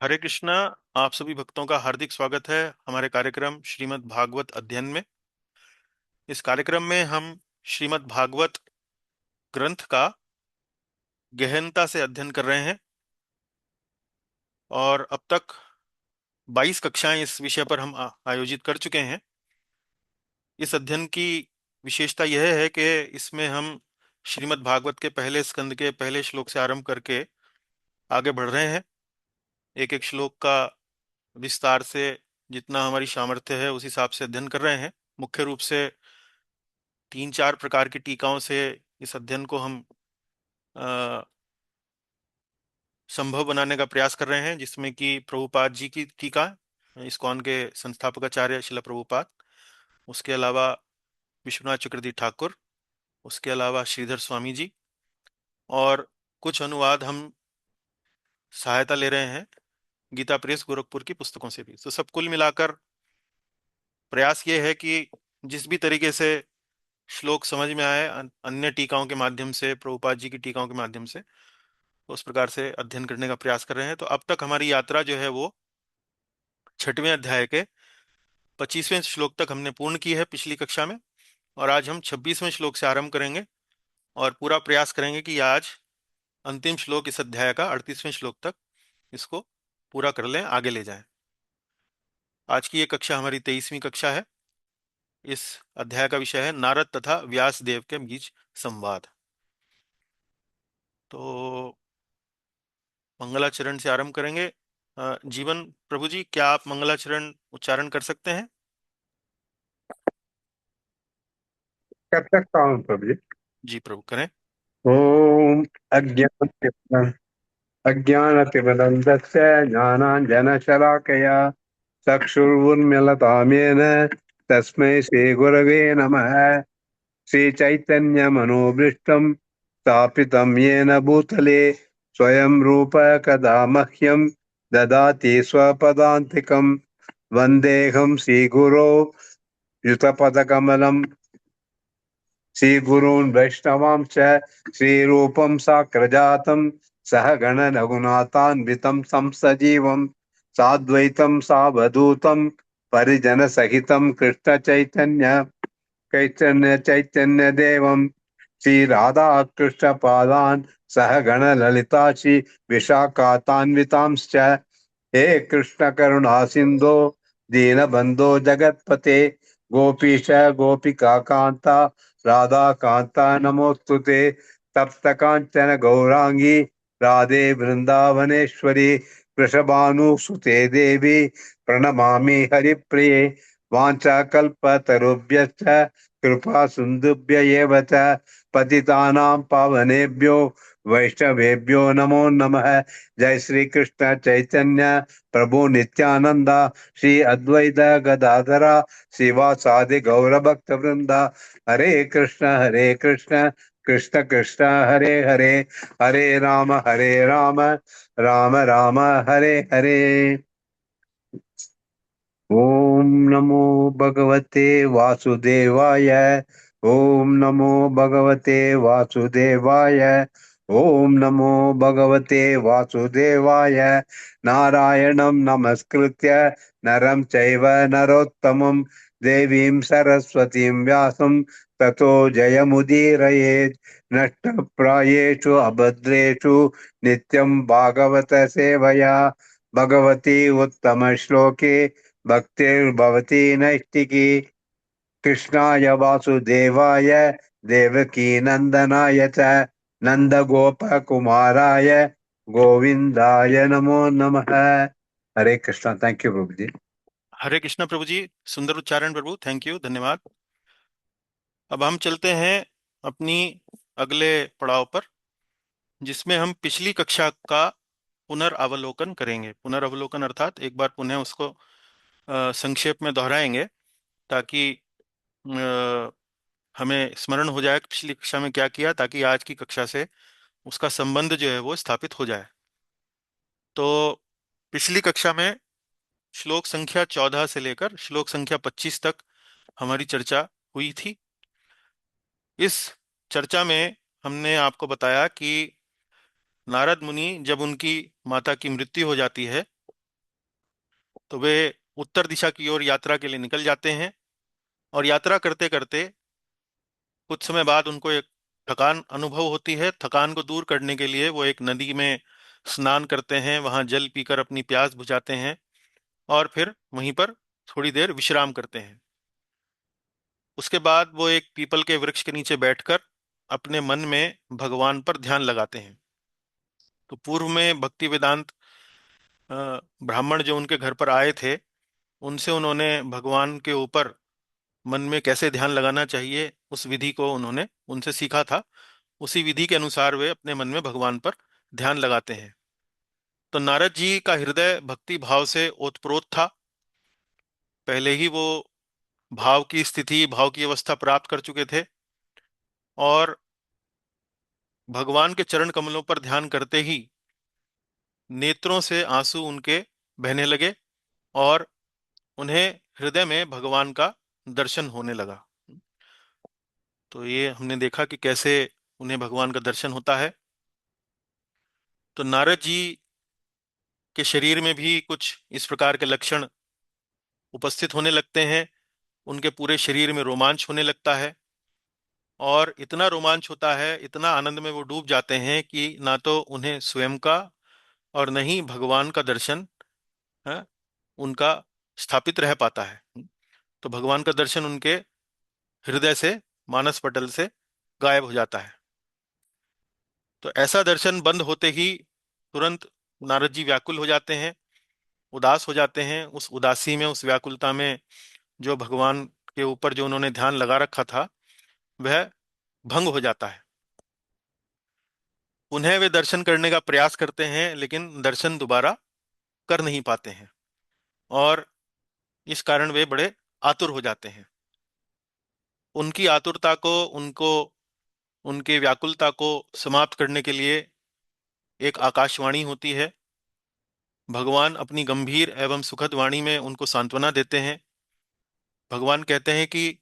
हरे कृष्णा। आप सभी भक्तों का हार्दिक स्वागत है हमारे कार्यक्रम श्रीमद् भागवत अध्ययन में। इस कार्यक्रम में हम श्रीमद् भागवत ग्रंथ का गहनता से अध्ययन कर रहे हैं और अब तक 22 कक्षाएं इस विषय पर हम आयोजित कर चुके हैं। इस अध्ययन की विशेषता यह है कि इसमें हम श्रीमद् भागवत के पहले स्कंद के पहले श्लोक से आरंभ करके आगे बढ़ रहे हैं। एक एक श्लोक का विस्तार से जितना हमारी सामर्थ्य है उस हिसाब से अध्ययन कर रहे हैं। मुख्य रूप से तीन चार प्रकार की टीकाओं से इस अध्ययन को हम अ, संभव बनाने का प्रयास कर रहे हैं, जिसमें कि प्रभुपाद जी की टीका, इस्कॉन के संस्थापक आचार्य शिला प्रभुपाद, उसके अलावा विश्वनाथ चक्रवर्ती ठाकुर, उसके अलावा श्रीधर स्वामी जी, और कुछ अनुवाद हम सहायता ले रहे हैं गीता प्रेस गोरखपुर की पुस्तकों से भी। तो सब कुल मिलाकर प्रयास ये है कि जिस भी तरीके से श्लोक समझ में आए अन्य टीकाओं के माध्यम से, प्रभुपाद जी की टीकाओं के माध्यम से, उस प्रकार से अध्ययन करने का प्रयास कर रहे हैं। तो अब तक हमारी यात्रा जो है वो छठवें अध्याय के 25वें श्लोक तक हमने पूर्ण की है पिछली कक्षा में, और आज हम 26वें श्लोक से आरंभ करेंगे और पूरा प्रयास करेंगे कि आज अंतिम श्लोक इस अध्याय का 38वें श्लोक तक इसको पूरा कर लें, आगे ले जाएं। आज की ये कक्षा हमारी 23वीं कक्षा है। इस अध्याय का विषय है नारद तथा व्यास देव के बीच संवाद। तो मंगलाचरण से आरंभ करेंगे। जीवन प्रभु जी, क्या आप मंगलाचरण उच्चारण कर सकते हैं? कर सकता हूँ प्रभु जी। जी प्रभु, करें। ओम अज्ञानतिमिरन्धस्य ज्ञानाञ्जनशलाकया चक्षुरुन्मिलितं तस्मै श्रीगुरवे नमः। श्रीचैतन्यमनोभीष्टं स्थापितं येन भूतले स्वयं रूप कदा मह्यं ददाति स्वपदान्तिकं। वन्देऽहं श्रीगुरो युतपदकमलं श्रीगुरून् वैष्णवांश्च श्रीरूपं साग्रजातं सहगण रघुनाथान्वितं तं सजीवं साद्वैतं सावधूतं परिजनसहितं कृष्ण चैतन्य देवं श्री राधा कृष्ण पादान सह गण ललिता श्री विशाखान्वितांश्च। हे कृष्ण करुणा सिंधो दीनबंधो जगतपते गोपीश गोपिका कांता राधा कांता नमोस्तुते। तप्त कांचन गौरांगी राधे वृंदावनेश्वरी वृषभानुसुते देवी प्रणमामि हरिप्रिये। वाञ्छाकल्पतरुभ्यश्च कृपा सिन्धुभ्य एव च पतितानां पावनेभ्यो वैष्णवेभ्यो नमो नमः। जय श्री कृष्ण चैतन्य प्रभु नित्यानंद श्री अद्वैत गदाधरा शिवासादि गौर भक्त वृंदा। हरे कृष्ण कृष्ण कृष्ण हरे हरे हरे राम राम राम हरे हरे। ओम नमो भगवते वासुदेवाय। ओम नमो भगवते वासुदेवाय। ओम नमो भगवते वासुदेवाय। नारायणं नमस्कृत्य नरं चैव नरोत्तमं देवीं सरस्वतीं व्यासं ततो जयमुदीरयेत्। नष्टप्रायेषु अभद्रेषु नित्यं भागवत सेवया भगवती उत्तम श्लोके भक्तिर्भवती नैष्टिकी। कृष्णाय वासुदेवाय देवकी नंदनाय च नंदगोपकुमाराय गोविंदाय नमो नमः। हरे कृष्णा। थैंक यू प्रभु जी। हरे कृष्णा प्रभु जी, सुंदर उच्चारण प्रभु, थैंक यू, धन्यवाद। अब हम चलते हैं अपनी अगले पड़ाव पर, जिसमें हम पिछली कक्षा का पुनर्अवलोकन करेंगे। पुनर्अवलोकन अर्थात एक बार पुनः उसको संक्षेप में दोहराएंगे, ताकि अ, हमें स्मरण हो जाए कि पिछली कक्षा में क्या किया, ताकि आज की कक्षा से उसका संबंध जो है वो स्थापित हो जाए। तो पिछली कक्षा में श्लोक संख्या 14 से लेकर श्लोक संख्या 25 तक हमारी चर्चा हुई थी। इस चर्चा में हमने आपको बताया कि नारद मुनि, जब उनकी माता की मृत्यु हो जाती है, तो वे उत्तर दिशा की ओर यात्रा के लिए निकल जाते हैं। और यात्रा करते करते कुछ समय बाद उनको एक थकान अनुभव होती है। थकान को दूर करने के लिए वो एक नदी में स्नान करते हैं, वहां जल पीकर अपनी प्यास बुझाते हैं और फिर वहीं पर थोड़ी देर विश्राम करते हैं। उसके बाद वो एक पीपल के वृक्ष के नीचे बैठकर अपने मन में भगवान पर ध्यान लगाते हैं। तो पूर्व में भक्ति वेदांत ब्राह्मण जो उनके घर पर आए थे, उनसे उन्होंने भगवान के ऊपर मन में कैसे ध्यान लगाना चाहिए उस विधि को उन्होंने उनसे सीखा था। उसी विधि के अनुसार वे अपने मन में भगवान पर ध्यान लगाते हैं। तो नारद जी का हृदय भक्ति भाव से ओतप्रोत था। पहले ही वो भाव की स्थिति, भाव की अवस्था प्राप्त कर चुके थे। और भगवान के चरण कमलों पर ध्यान करते ही नेत्रों से आंसू उनके बहने लगे और उन्हें हृदय में भगवान का दर्शन होने लगा। तो ये हमने देखा कि कैसे उन्हें भगवान का दर्शन होता है। तो नारद जी के शरीर में भी कुछ इस प्रकार के लक्षण उपस्थित होने लगते हैं। उनके पूरे शरीर में रोमांच होने लगता है और इतना रोमांच होता है, इतना आनंद में वो डूब जाते हैं कि ना तो उन्हें स्वयं का और न ही भगवान का दर्शन है, उनका स्थापित रह पाता है। तो भगवान का दर्शन उनके हृदय से, मानस पटल से गायब हो जाता है। तो ऐसा दर्शन बंद होते ही तुरंत नारद जी व्याकुल हो जाते हैं, उदास हो जाते हैं। उस उदासी में, उस व्याकुलता में जो भगवान के ऊपर जो उन्होंने ध्यान लगा रखा था वह भंग हो जाता है। उन्हें वे दर्शन करने का प्रयास करते हैं लेकिन दर्शन दोबारा कर नहीं पाते हैं और इस कारण वे बड़े आतुर हो जाते हैं। उनकी आतुरता को, उनको, उनके व्याकुलता को समाप्त करने के लिए एक आकाशवाणी होती है। भगवान अपनी गंभीर एवं सुखद वाणी में उनको सांत्वना देते हैं। भगवान कहते हैं कि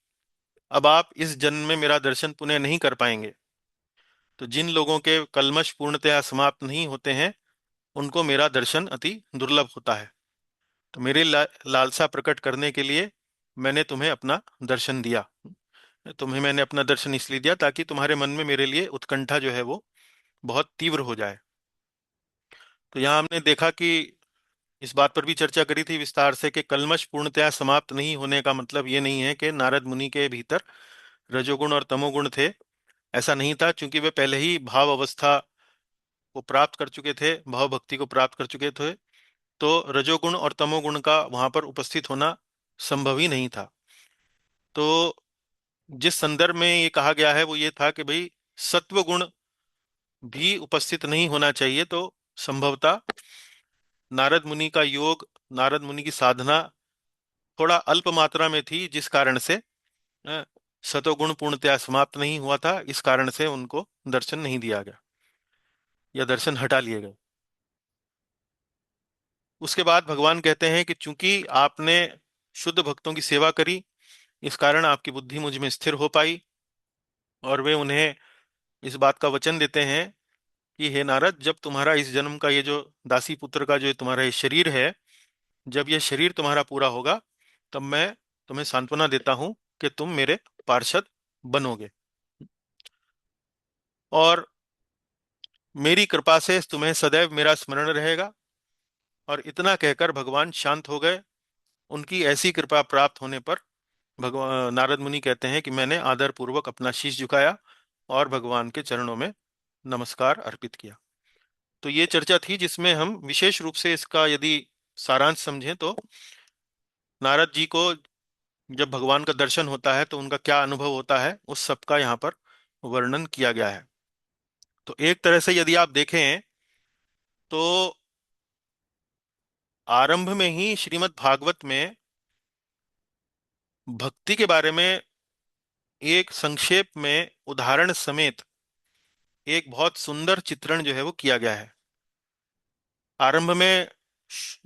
अब आप इस जन्म में मेरा दर्शन पुनः नहीं कर पाएंगे। तो जिन लोगों के कल्मश पूर्णतया समाप्त नहीं होते हैं उनको मेरा दर्शन अति दुर्लभ होता है। तो मेरे लालसा प्रकट करने के लिए मैंने तुम्हें अपना दर्शन दिया। तुम्हें मैंने अपना दर्शन इसलिए दिया ताकि तुम्हारे मन में मेरे लिए उत्कंठा जो है वो बहुत तीव्र हो जाए। तो यहाँ हमने देखा कि इस बात पर भी चर्चा करी थी विस्तार से कि कल्मश पूर्णतया समाप्त नहीं होने का मतलब ये नहीं है कि नारद मुनि के भीतर रजोगुण और तमोगुण थे। ऐसा नहीं था, क्योंकि वे पहले ही भाव अवस्था को प्राप्त कर चुके थे, भाव भक्ति को प्राप्त कर चुके थे। तो रजोगुण और तमोगुण का वहां पर उपस्थित होना संभव ही नहीं था। तो जिस संदर्भ में ये कहा गया है वो ये था कि भाई सत्व गुण भी उपस्थित नहीं होना चाहिए। तो संभवतः नारद मुनि का योग, नारद मुनि की साधना थोड़ा अल्प मात्रा में थी, जिस कारण से अ, सतोगुण पूर्णतया समाप्त नहीं हुआ था। इस कारण से उनको दर्शन नहीं दिया गया या दर्शन हटा लिए गए। उसके बाद भगवान कहते हैं कि चूंकि आपने शुद्ध भक्तों की सेवा करी, इस कारण आपकी बुद्धि मुझ में स्थिर हो पाई। और वे उन्हें इस बात का वचन देते हैं कि हे नारद, जब तुम्हारा इस जन्म का ये जो दासी पुत्र का जो तुम्हारा ये शरीर है, जब यह शरीर तुम्हारा पूरा होगा तब मैं तुम्हें सांत्वना देता हूं कि तुम मेरे पार्षद बनोगे और मेरी कृपा से तुम्हें सदैव मेरा स्मरण रहेगा। और इतना कहकर भगवान शांत हो गए। उनकी ऐसी कृपा प्राप्त होने पर भगवान नारद मुनि कहते हैं कि मैंने आदर पूर्वक अपना शीश झुकाया और भगवान के चरणों में नमस्कार अर्पित किया। तो ये चर्चा थी जिसमें हम विशेष रूप से इसका यदि सारांश समझें तो नारद जी को जब भगवान का दर्शन होता है तो उनका क्या अनुभव होता है उस सब का यहाँ पर वर्णन किया गया है। तो एक तरह से यदि आप देखें तो आरंभ में ही श्रीमद् भागवत में भक्ति के बारे में एक संक्षेप में उदाहरण समेत एक बहुत सुंदर चित्रण जो है वो किया गया है। आरंभ में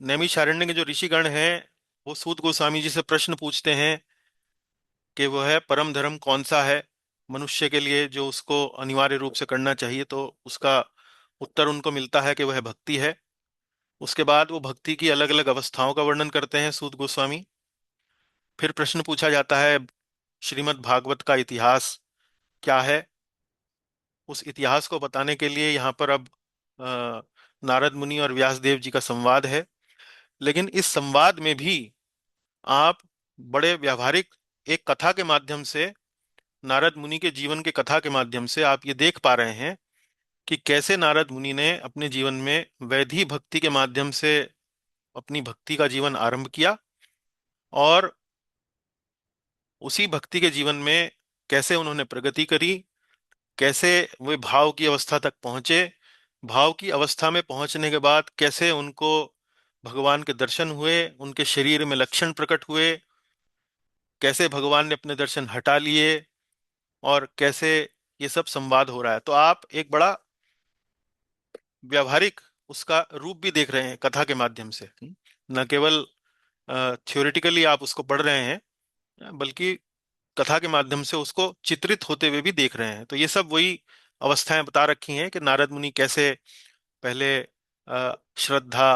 नैमिषारण्य के जो ऋषिगण हैं वो सूत गोस्वामी जी से प्रश्न पूछते हैं कि वह परम धर्म कौन सा है मनुष्य के लिए जो उसको अनिवार्य रूप से करना चाहिए। तो उसका उत्तर उनको मिलता है कि वह भक्ति है। उसके बाद वो भक्ति की अलग अलग अवस्थाओं का वर्णन करते हैं सूत गोस्वामी। फिर प्रश्न पूछा जाता है श्रीमद् भागवत का इतिहास क्या है। उस इतिहास को बताने के लिए यहाँ पर अब अ, नारद मुनि और व्यास देव जी का संवाद है। लेकिन इस संवाद में भी आप बड़े व्यावहारिक एक कथा के माध्यम से, नारद मुनि के जीवन के कथा के माध्यम से आप ये देख पा रहे हैं कि कैसे नारद मुनि ने अपने जीवन में वैधि भक्ति के माध्यम से अपनी भक्ति का जीवन आरंभ किया, और उसी भक्ति के जीवन में कैसे उन्होंने प्रगति करी, कैसे वे भाव की अवस्था तक पहुंचे, भाव की अवस्था में पहुंचने के बाद कैसे उनको भगवान के दर्शन हुए, उनके शरीर में लक्षण प्रकट हुए, कैसे भगवान ने अपने दर्शन हटा लिए, और कैसे ये सब संवाद हो रहा है। तो आप एक बड़ा व्यावहारिक उसका रूप भी देख रहे हैं कथा के माध्यम से। न केवल थ्योरेटिकली आप उसको पढ़ रहे हैं, बल्कि कथा के माध्यम से उसको चित्रित होते हुए भी देख रहे हैं। तो ये सब वही अवस्थाएं बता रखी हैं कि नारद मुनि कैसे पहले श्रद्धा,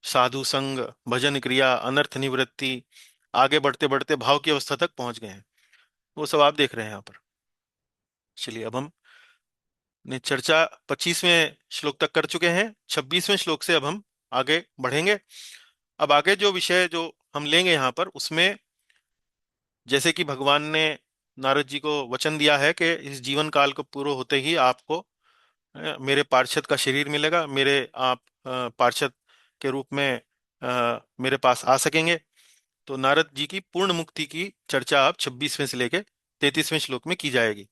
साधु संग, भजन क्रिया, अनर्थ निवृत्ति, आगे बढ़ते बढ़ते भाव की अवस्था तक पहुंच गए हैं। वो सब आप देख रहे हैं यहाँ पर। चलिए, अब हम ने चर्चा 25वें श्लोक तक कर चुके हैं। 26वें श्लोक से अब हम आगे बढ़ेंगे। अब आगे जो विषय जो हम लेंगे यहाँ पर, उसमें जैसे कि भगवान ने नारद जी को वचन दिया है कि इस जीवन काल को पूरा होते ही आपको मेरे पार्षद का शरीर मिलेगा, मेरे आप पार्षद के रूप में मेरे पास आ सकेंगे। तो नारद जी की पूर्ण मुक्ति की चर्चा अब 26वें से लेके 33वें श्लोक में की जाएगी।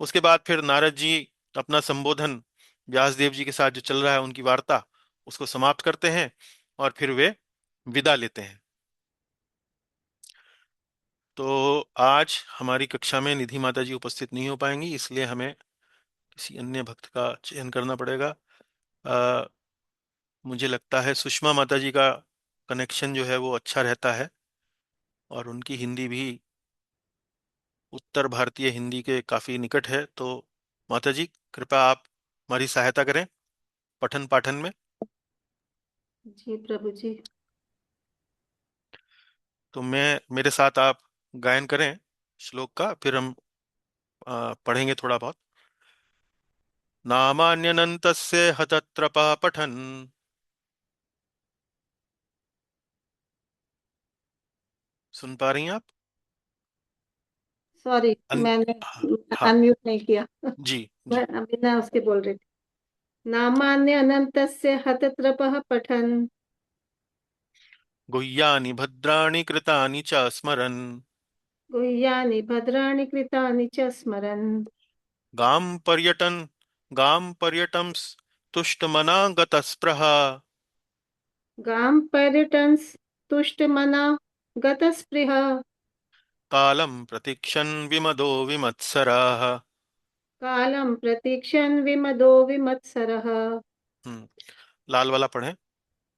उसके बाद फिर नारद जी अपना संबोधन व्यास देव जी के साथ जो चल रहा है उनकी वार्ता, उसको समाप्त करते हैं और फिर वे विदा लेते हैं। तो आज हमारी कक्षा में निधि माता जी उपस्थित नहीं हो पाएंगी, इसलिए हमें किसी अन्य भक्त का चयन करना पड़ेगा। अ, मुझे लगता है सुषमा माता जी का कनेक्शन जो है वो अच्छा रहता है, और उनकी हिंदी भी उत्तर भारतीय हिंदी के काफी निकट है। तो माता जी, कृपया आप हमारी सहायता करें पठन पाठन में। जी प्रभु जी। तो मैं मेरे साथ आप गायन करें श्लोक का, फिर हम पढ़ेंगे थोड़ा बहुत। नामान्यनन्तस्य हतत्रपः पठन्। सुन पा रही हैं आप? सॉरी, अन, मैंने हाँ, हाँ, अनम्यूट नहीं किया। जी मैं जी। बिना उसके बोल रही थी। नामान्य अनन्तस्य हतत्रपः पठन्। गुह्यानि भद्राणि कृतानि च स्मरन्। गुह्यानि भद्राणि कृतानि च स्मरन्। गां पर्यटन् गां पर्यटं तुष्टमना गतस्पृहा। गां पर्यटन्स् तुष्टमना गतस्पृहः। कालं प्रतीक्षन् विमदो विमत्सराः। कालं प्रतीक्षन् विमदो विमत्सरः। लाल वाला पढ़ें।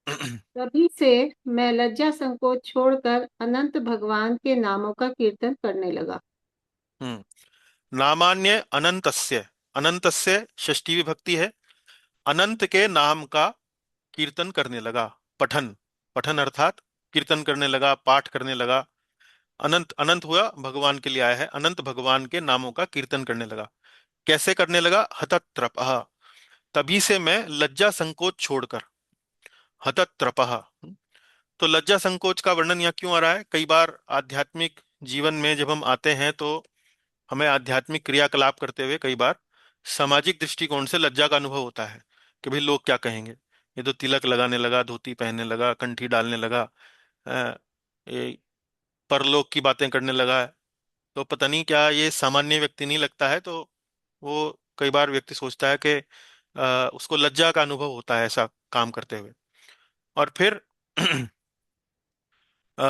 तभी से मैं लज्जा संकोच छोड़कर अनंत भगवान के नामों का कीर्तन करने लगा। नामान्य अनंतस्य, अनंतस्य षष्ठी विभक्ति है। अनंत के नाम का कीर्तन करने लगा। पठन, पठन अर्थात कीर्तन करने लगा, पाठ करने लगा। अनंत, अनंत हुआ भगवान के लिए आया है। अनंत भगवान के नामों का कीर्तन करने लगा। कैसे करने लगा? हतत्रपः, तभी से मैं लज्जा संकोच छोड़कर। हतत्रपः। तो लज्जा संकोच का वर्णन यहाँ क्यों आ रहा है? कई बार आध्यात्मिक जीवन में जब हम आते हैं तो हमें आध्यात्मिक क्रियाकलाप करते हुए कई बार सामाजिक दृष्टिकोण से लज्जा का अनुभव होता है कि भाई लोग क्या कहेंगे, ये तो तिलक लगाने लगा, धोती पहनने लगा, कंठी डालने लगा, ये परलोक की बातें करने लगा है, तो पता नहीं क्या ये सामान्य व्यक्ति नहीं लगता है। तो वो कई बार व्यक्ति सोचता है कि उसको लज्जा का अनुभव होता है ऐसा काम करते हुए। और फिर अ,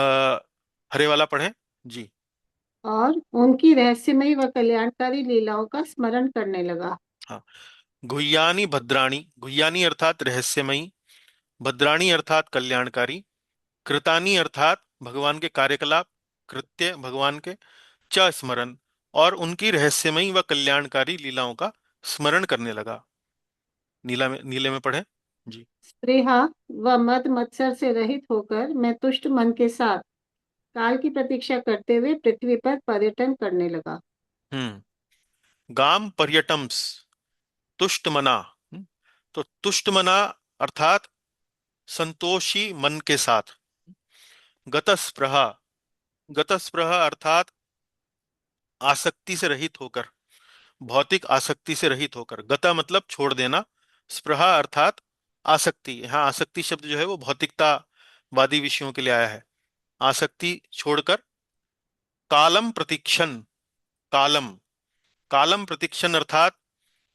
हरे वाला पढ़ें जी। और उनकी रहस्यमयी व कल्याणकारी लीलाओं का स्मरण करने लगा। हाँ, गुह्यानी भद्राणी, गुह्यानी अर्थात रहस्यमयी, भद्राणी अर्थात कल्याणकारी, कृतानी अर्थात भगवान के कार्यकलाप, कृत्य भगवान के, च स्मरण, और उनकी रहस्यमयी व कल्याणकारी लीलाओं का स्मरण करने लगा। नीला में, नीले में पढ़ें जी। स्पृहा व मद मत्सर से रहित होकर मैं तुष्ट मन के साथ काल की प्रतीक्षा करते हुए पृथ्वी पर पर्यटन करने लगा। हम्म। गाम पर्यटम्स, तुष्ट मना। तो तुष्ट मना अर्थात संतोषी मन के साथ। गतस्पृहा, गतस्पृहा अर्थात आसक्ति से रहित होकर, भौतिक आसक्ति से रहित होकर। गता मतलब छोड़ देना, स्पृहा अर्थात आसक्ति। यहाँ आसक्ति शब्द जो है वो भौतिकतावादी विषयों के लिए आया है। आसक्ति छोड़कर कालम प्रतीक्षण, कालम, कालम प्रतीक्षण अर्थात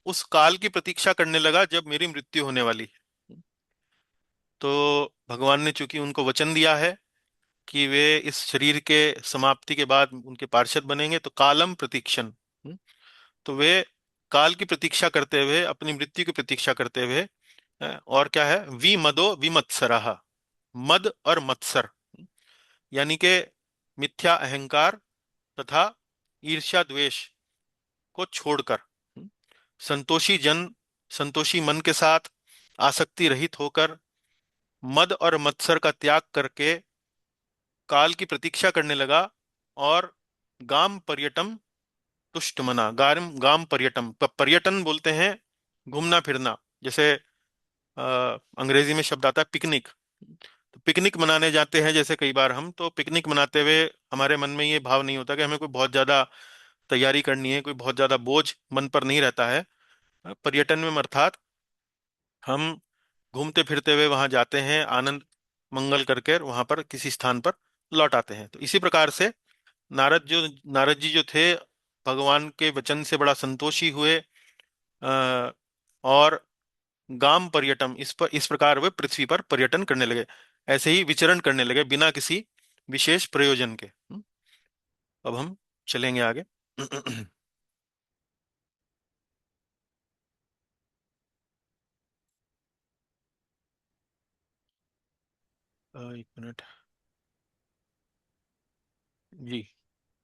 उस काल की प्रतीक्षा करने लगा जब मेरी मृत्यु होने वाली है। तो भगवान ने चूंकि उनको वचन दिया है कि वे इस शरीर के समाप्ति के बाद उनके पार्षद बनेंगे, तो कालम प्रतीक्षण, तो वे काल की प्रतीक्षा करते हुए, अपनी मृत्यु की प्रतीक्षा करते हुए, और क्या है, विमदो विमत्सरः, मद और मत्सर, यानी कि मिथ्या अहंकार तथा ईर्ष्या द्वेष को छोड़कर, संतोषी जन, संतोषी मन के साथ आसक्ति रहित होकर, मद और मत्सर का त्याग करके काल की प्रतीक्षा करने लगा। और गाम पर्यटम तुष्ट मना, गाम गाम पर्यटम, पर्यटन बोलते हैं घूमना फिरना। जैसे अंग्रेजी में शब्द आता है पिकनिक। तो पिकनिक मनाने जाते हैं जैसे कई बार हम, तो पिकनिक मनाते हुए हमारे मन में ये भाव नहीं होता कि हमें कोई बहुत ज्यादा तैयारी करनी है, कोई बहुत ज्यादा बोझ मन पर नहीं रहता है। पर्यटन में अर्थात हम घूमते फिरते हुए वहां जाते हैं, आनंद मंगल करके वहां पर किसी स्थान पर लौट आते हैं। तो इसी प्रकार से नारद जी जो थे, भगवान के वचन से बड़ा संतोषी हुए, और गाम पर्यटन, इस प्रकार वे पृथ्वी पर पर्यटन करने लगे, ऐसे ही विचरण करने लगे बिना किसी विशेष प्रयोजन के। अब हम चलेंगे आगे। एक मिनट जी,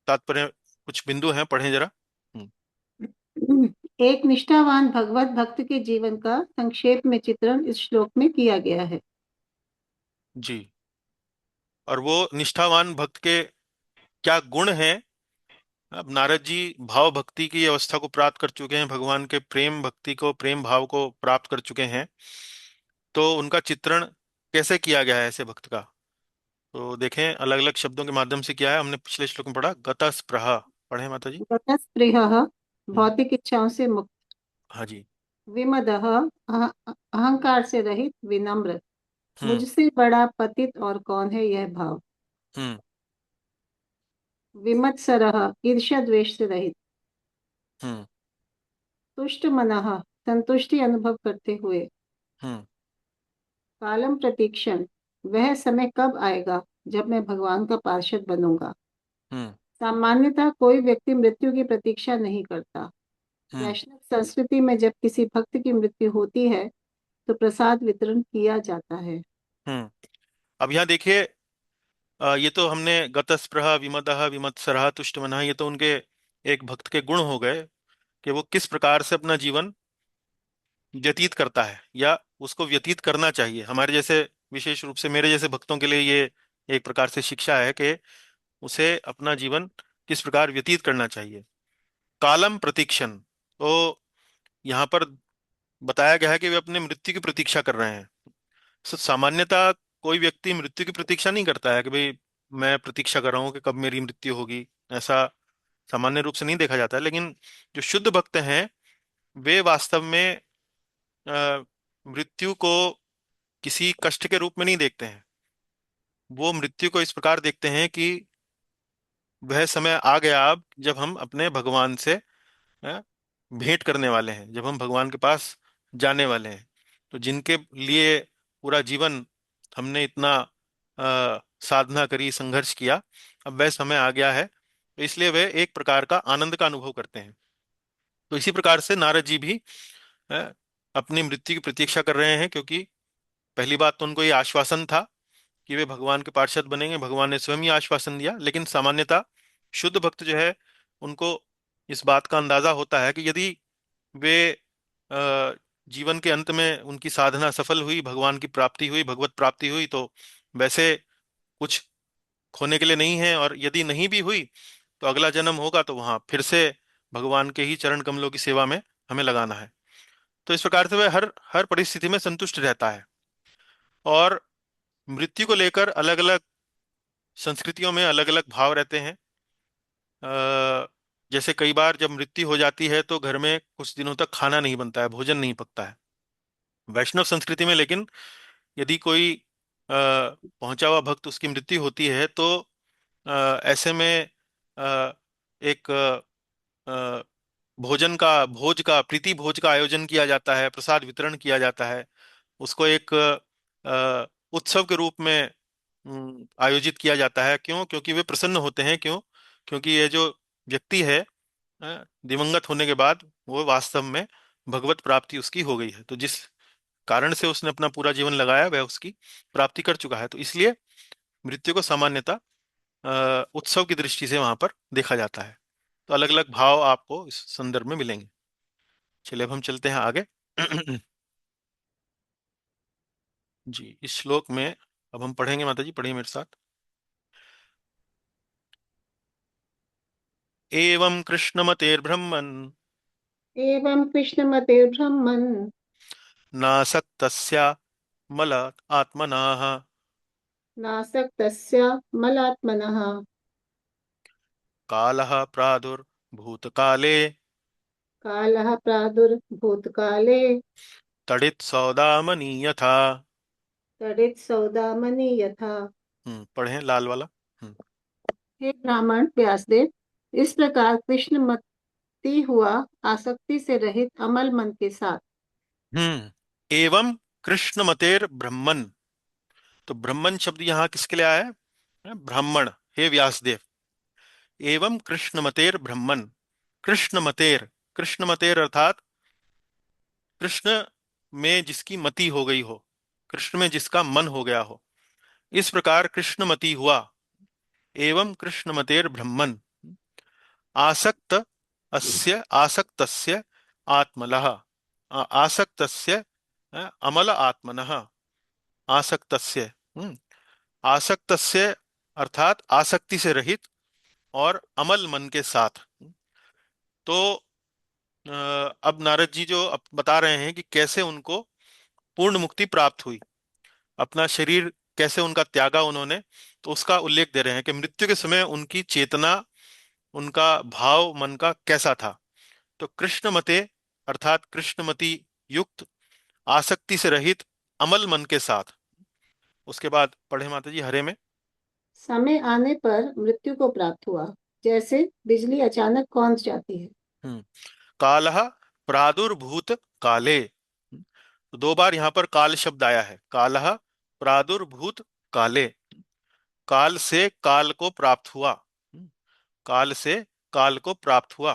तात्पर्य कुछ बिंदु हैं, पढ़ें जरा। हम्म। एक निष्ठावान भगवत भक्त के जीवन का संक्षेप में चित्रण इस श्लोक में किया गया है। जी। और वो निष्ठावान भक्त के क्या गुण हैं? अब नारद जी भाव भक्ति की अवस्था को प्राप्त कर चुके हैं, भगवान के प्रेम भक्ति को, प्रेम भाव को प्राप्त कर चुके हैं। तो उनका चित्रण कैसे किया गया है ऐसे भक्त का? तो देखें, अलग अलग शब्दों के माध्यम से किया है। हमने पिछले श्लोक में पढ़ा गतस्पृहा, पढ़े माता जी। गतस्पृहः हम्म। भौतिक इच्छाओं से मुक्त। हाँ जी। विमदः अहंकार से रहित, विनम्र। हम्म। मुझसे बड़ा पतित और कौन है, यह भाव। हम्म। विमत्सरः ईर्ष्या द्वेष से रहित। हम्म। तुष्ट मनः संतुष्टि अनुभव करते हुए। हम्म। कालम प्रतीक्षण वह समय कब आएगा जब मैं भगवान का पार्षद बनूंगा। हम्म। सामान्यतः कोई व्यक्ति मृत्यु की प्रतीक्षा नहीं करता। हम्म। वैष्णव संस्कृति में जब किसी भक्त की मृत्यु होती है तो प्रसाद वितरण किया जाता है। हम्म। अब यहाँ देखिए, ये तो हमने गतस्पृहा, विमदः विमत्सरः, तुष्टमनः, ये तो उनके एक भक्त के गुण हो गए कि वो किस प्रकार से अपना जीवन व्यतीत करता है या उसको व्यतीत करना चाहिए। हमारे जैसे, विशेष रूप से मेरे जैसे भक्तों के लिए ये एक प्रकार से शिक्षा है कि उसे अपना जीवन किस प्रकार व्यतीत करना चाहिए। कालम प्रतीक्षण, तो यहाँ पर बताया गया है कि वे अपने मृत्यु की प्रतीक्षा कर रहे हैं। सामान्यतः कोई व्यक्ति मृत्यु की प्रतीक्षा नहीं करता है कि भाई मैं प्रतीक्षा कर रहा हूँ कि कब मेरी मृत्यु होगी, ऐसा सामान्य रूप से नहीं देखा जाता है। लेकिन जो शुद्ध भक्त हैं, वे वास्तव में मृत्यु को किसी कष्ट के रूप में नहीं देखते हैं। वो मृत्यु को इस प्रकार देखते हैं कि वह समय आ गया अब जब हम अपने भगवान से अ, भेंट करने वाले हैं, जब हम भगवान के पास जाने वाले हैं। तो जिनके लिए पूरा जीवन हमने इतना साधना करी, संघर्ष किया, अब वह समय आ गया है, तो इसलिए वे एक प्रकार का आनंद का अनुभव करते हैं। तो इसी प्रकार से नारद जी भी अ, अपनी मृत्यु की प्रतीक्षा कर रहे हैं, क्योंकि पहली बात तो उनको ये आश्वासन था कि वे भगवान के पार्षद बनेंगे, भगवान ने स्वयं ही आश्वासन दिया। लेकिन सामान्यतः शुद्ध भक्त जो है, उनको इस बात का अंदाजा होता है कि यदि वे जीवन के अंत में उनकी साधना सफल हुई, भगवान की प्राप्ति हुई, भगवत प्राप्ति हुई, तो वैसे कुछ खोने के लिए नहीं है। और यदि नहीं भी हुई तो अगला जन्म होगा तो वहां फिर से भगवान के ही चरण कमलों की सेवा में हमें लगाना है। तो इस प्रकार से वह हर हर परिस्थिति में संतुष्ट रहता है। और मृत्यु को लेकर अलग अलग संस्कृतियों में अलग अलग भाव रहते हैं। जैसे कई बार जब मृत्यु हो जाती है तो घर में कुछ दिनों तक खाना नहीं बनता है, भोजन नहीं पकता है। वैष्णव संस्कृति में लेकिन यदि कोई पहुंचा हुआ भक्त, उसकी मृत्यु होती है तो ऐसे में अ, एक अ, भोजन का भोज का प्रीति भोज का आयोजन किया जाता है, प्रसाद वितरण किया जाता है। उसको एक उत्सव के रूप में आयोजित किया जाता है। क्यों? क्योंकि वे प्रसन्न होते हैं। क्यों? क्योंकि ये जो व्यक्ति है दिवंगत होने के बाद वो वास्तव में भगवत प्राप्ति उसकी हो गई है। तो जिस कारण से उसने अपना पूरा जीवन लगाया वह उसकी प्राप्ति कर चुका है। तो इसलिए मृत्यु को सामान्यतः उत्सव की दृष्टि से वहां पर देखा जाता है। तो अलग अलग भाव आपको इस संदर्भ में मिलेंगे। चलिए अब हम चलते हैं आगे। जी, इस श्लोक में अब हम पढ़ेंगे। माता जी पढ़िए मेरे साथ। एवं कृष्णमतेर्ब्रह्मन् एवं कृष्णमतिर्ब्रह्मन् नासक्तस्य मल आत्मनः नासक्तस्य मलात्मनः कालः प्रादुर्भूतकाले कालः प्रादुर्भूतकाले तडित् यथा। तड़ित सौदामनि यथा। पढ़ें लाल वाला। हम्म हे ब्राह्मण व्यासदेव, इस प्रकार कृष्ण मती हुआ आसक्ति से रहित अमल मन के साथ। एवं कृष्ण मतेर ब्रह्मन। तो ब्रह्मन शब्द यहाँ किसके लिए आया है? ब्राह्मण। हे व्यासदेव, एवं कृष्ण मतेर ब्रह्मन। कृष्ण मतेर, कृष्ण मतेर अर्थात कृष्ण में जिसकी मति हो गई हो, कृष्ण में जिसका मन हो गया हो, इस प्रकार कृष्णमति हुआ। एवं कृष्णमतेर ब्रह्मन आसक्त अस्य आसक्तस्य आत्मलः आसक्तस्य अमल आत्मनः आसक्तस्य आसक्तस्य अर्थात आसक्ति से रहित और अमल मन के साथ। तो अब नारद जी जो अब बता रहे हैं कि कैसे उनको पूर्ण मुक्ति प्राप्त हुई, अपना शरीर कैसे उनका त्यागा उन्होंने। तो उसका उल्लेख दे रहे हैं कि मृत्यु के समय उनकी चेतना, उनका भाव मन का कैसा था। तो कृष्णमते अर्थात कृष्णमति युक्त, आसक्ति से रहित, अमल मन के साथ। उसके बाद पढ़े माता जी हरे में। समय आने पर मृत्यु को प्राप्त हुआ, जैसे बिजली अचानक कौंध जाती है। हम्म कालः प्रादुर्भूत काले। तो दो बार यहाँ पर काल शब्द आया है। कालः प्रादुर्भूत काले, काल से काल को प्राप्त हुआ। काल से काल को प्राप्त हुआ।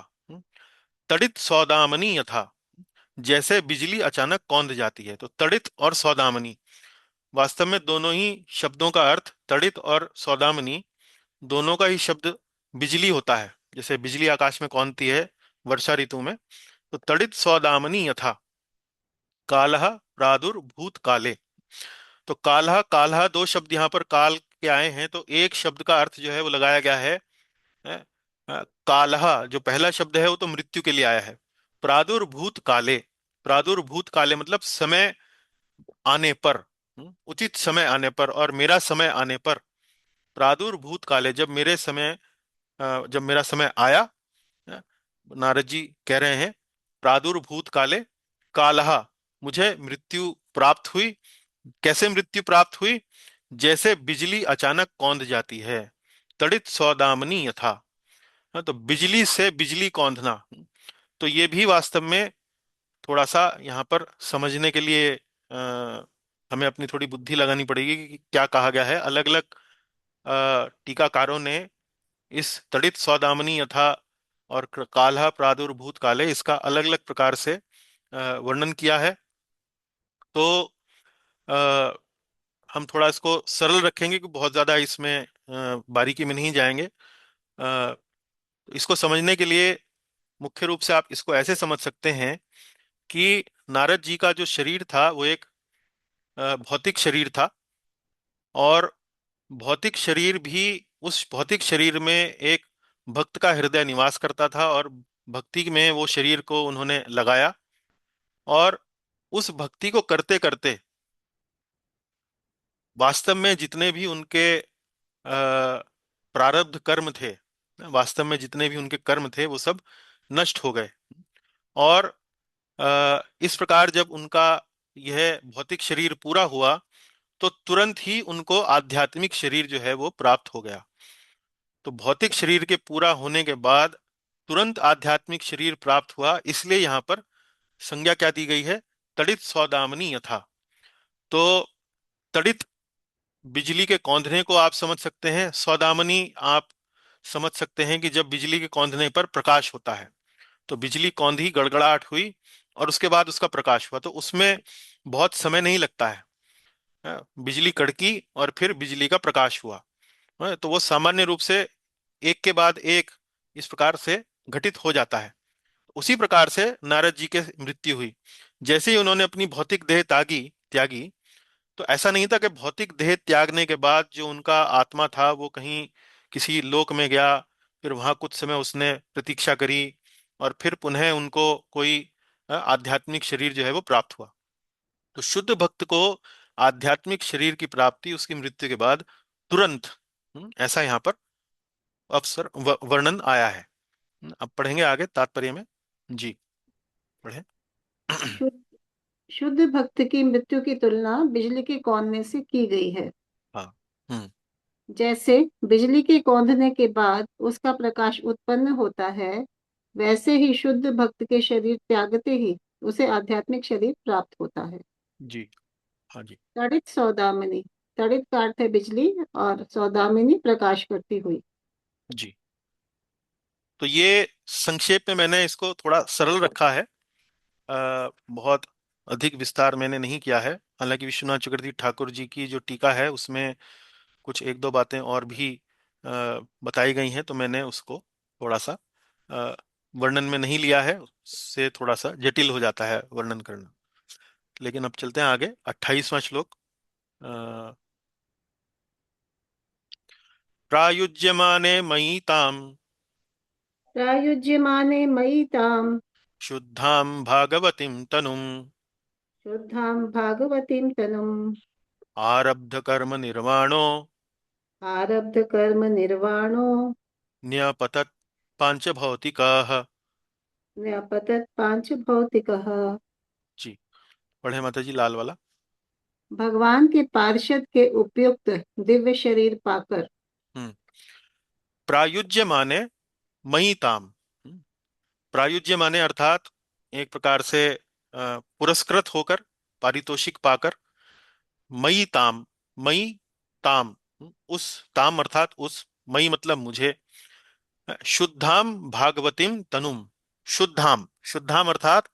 तड़ित सौदामनी यथा, जैसे बिजली अचानक कौंध जाती है। तो तड़ित और सौदामनी, वास्तव में दोनों ही शब्दों का अर्थ, तड़ित और सौदामनी, दोनों का ही शब्द बिजली होता है। जैसे बिजली आकाश में कौंधती है वर्षा ऋतु में। तो तड़ित सौदामनी यथा कालः प्रादुर्भूत काले। तो कालः कालः दो शब्द यहाँ पर काल के आए हैं। तो एक शब्द का अर्थ जो है वो लगाया गया है कालः, जो पहला शब्द है वो तो मृत्यु के लिए आया है। प्रादुर्भूत काले, प्रादुर्भूत काले मतलब समय आने पर, उचित समय आने पर और मेरा समय आने पर। प्रादुर्भूत काले, जब मेरे समय जब मेरा समय आया। अ, नारद जी कह रहे हैं प्रादुर्भूत काले कालः, मुझे मृत्यु प्राप्त हुई। कैसे मृत्यु प्राप्त हुई? जैसे बिजली अचानक कौंध जाती है। तड़ित सौदामनी यथा। तो बिजली से बिजली कौंधना। तो ये भी वास्तव में थोड़ा सा यहाँ पर समझने के लिए हमें अपनी थोड़ी बुद्धि लगानी पड़ेगी कि क्या कहा गया है। अलग अलग टीकाकारों ने इस तड़ित सौदामनी यथा और काल्ह प्रादुर्भूत काले, इसका अलग अलग प्रकार से वर्णन किया है। तो अ, हम थोड़ा इसको सरल रखेंगे कि बहुत ज्यादा इसमें बारीकी में नहीं जाएंगे। अ, इसको समझने के लिए मुख्य रूप से आप इसको ऐसे समझ सकते हैं कि नारद जी का जो शरीर था वो एक भौतिक शरीर था, और भौतिक शरीर भी, उस भौतिक शरीर में एक भक्त का हृदय निवास करता था, और भक्ति में वो शरीर को उन्होंने लगाया, और उस भक्ति को करते करते वास्तव में जितने भी उनके प्रारब्ध कर्म थे, वास्तव में जितने भी उनके कर्म थे वो सब नष्ट हो गए। और इस प्रकार जब उनका यह भौतिक शरीर पूरा हुआ तो तुरंत ही उनको आध्यात्मिक शरीर जो है वो प्राप्त हो गया। तो भौतिक शरीर के पूरा होने के बाद तुरंत आध्यात्मिक शरीर प्राप्त हुआ, इसलिए यहाँ पर संज्ञा क्या दी गई है? तड़ित सौदामनी यथा। तो तड़ित बिजली के कौंधने को आप समझ सकते हैं, सौदामनी आप समझ सकते हैं कि जब बिजली के कौंधने पर प्रकाश होता है, तो बिजली कौंधी, गड़गड़ाहट हुई, और उसके बाद उसका प्रकाश हुआ, तो उसमें बहुत समय नहीं लगता है। बिजली कड़की और फिर बिजली का प्रकाश हुआ। तो वो सामान्य रूप से एक के बाद एक इस प्रकार से घटित हो जाता है। उसी प्रकार से नारद जी के मृत्यु हुई। जैसे ही उन्होंने अपनी भौतिक देह त्यागी त्यागी तो ऐसा नहीं था कि भौतिक देह त्यागने के बाद जो उनका आत्मा था वो कहीं किसी लोक में गया, फिर वहां कुछ समय उसने प्रतीक्षा करी, और फिर पुनः उनको कोई आध्यात्मिक शरीर जो है वो प्राप्त हुआ। तो शुद्ध भक्त को आध्यात्मिक शरीर की प्राप्ति उसकी मृत्यु के बाद तुरंत, ऐसा यहाँ पर अवसर वर्णन आया है। अब पढ़ेंगे आगे तात्पर्य में। जी, पढ़े। शुद्ध शुद्ध भक्त की मृत्यु की तुलना बिजली के कौंधने से की गई है। हाँ। हम्म। जैसे बिजली के कौंधने के बाद उसका प्रकाश उत्पन्न होता है, वैसे ही शुद्ध भक्त के शरीर त्यागते ही उसे आध्यात्मिक शरीर प्राप्त होता है। जी। हाँ जी। तड़ित सौदामिनी, तड़ित का अर्थ है बिजली, और सौदामिनी प्रकाश करती हुई। जी। तो ये संक्षेप में मैंने इसको थोड़ा सरल रखा है, बहुत अधिक विस्तार मैंने नहीं किया है। हालांकि विश्वनाथ चक्रवर्ती ठाकुर जी की जो टीका है उसमें कुछ एक दो बातें और भी बताई गई हैं, तो मैंने उसको थोड़ा सा अ, वर्णन में नहीं लिया है, उससे थोड़ा सा जटिल हो जाता है वर्णन करना। लेकिन अब चलते हैं आगे, 28वां श्लोक। अ, प्रायुज्यमाने मयि ताम प्रायुज्यमाने मयि ताम शुद्धां भागवतीं तनुम् शुद्धां भागवतीं तनुम् आरब्ध कर्म निर्वाणो आरब्ध कर्म निर्वाणो न्यपतत् पांच भौतिकाः। न्यपतत् पांच भौतिकः। जी, पढ़े माता जी लाल वाला। भगवान के पार्षद के उपयुक्त दिव्य शरीर पाकर। हम्म। प्रायुज्य माने मयि ताम। प्रायुज्य माने अर्थात एक प्रकार से पुरस्कृत होकर, पारितोषिक पाकर। मयि ताम, मयि ताम, उस, ताम अर्थात उस, मयि मतलब मुझे, शुद्धाम भागवतीम तनुम। शुद्धाम, शुद्धाम अर्थात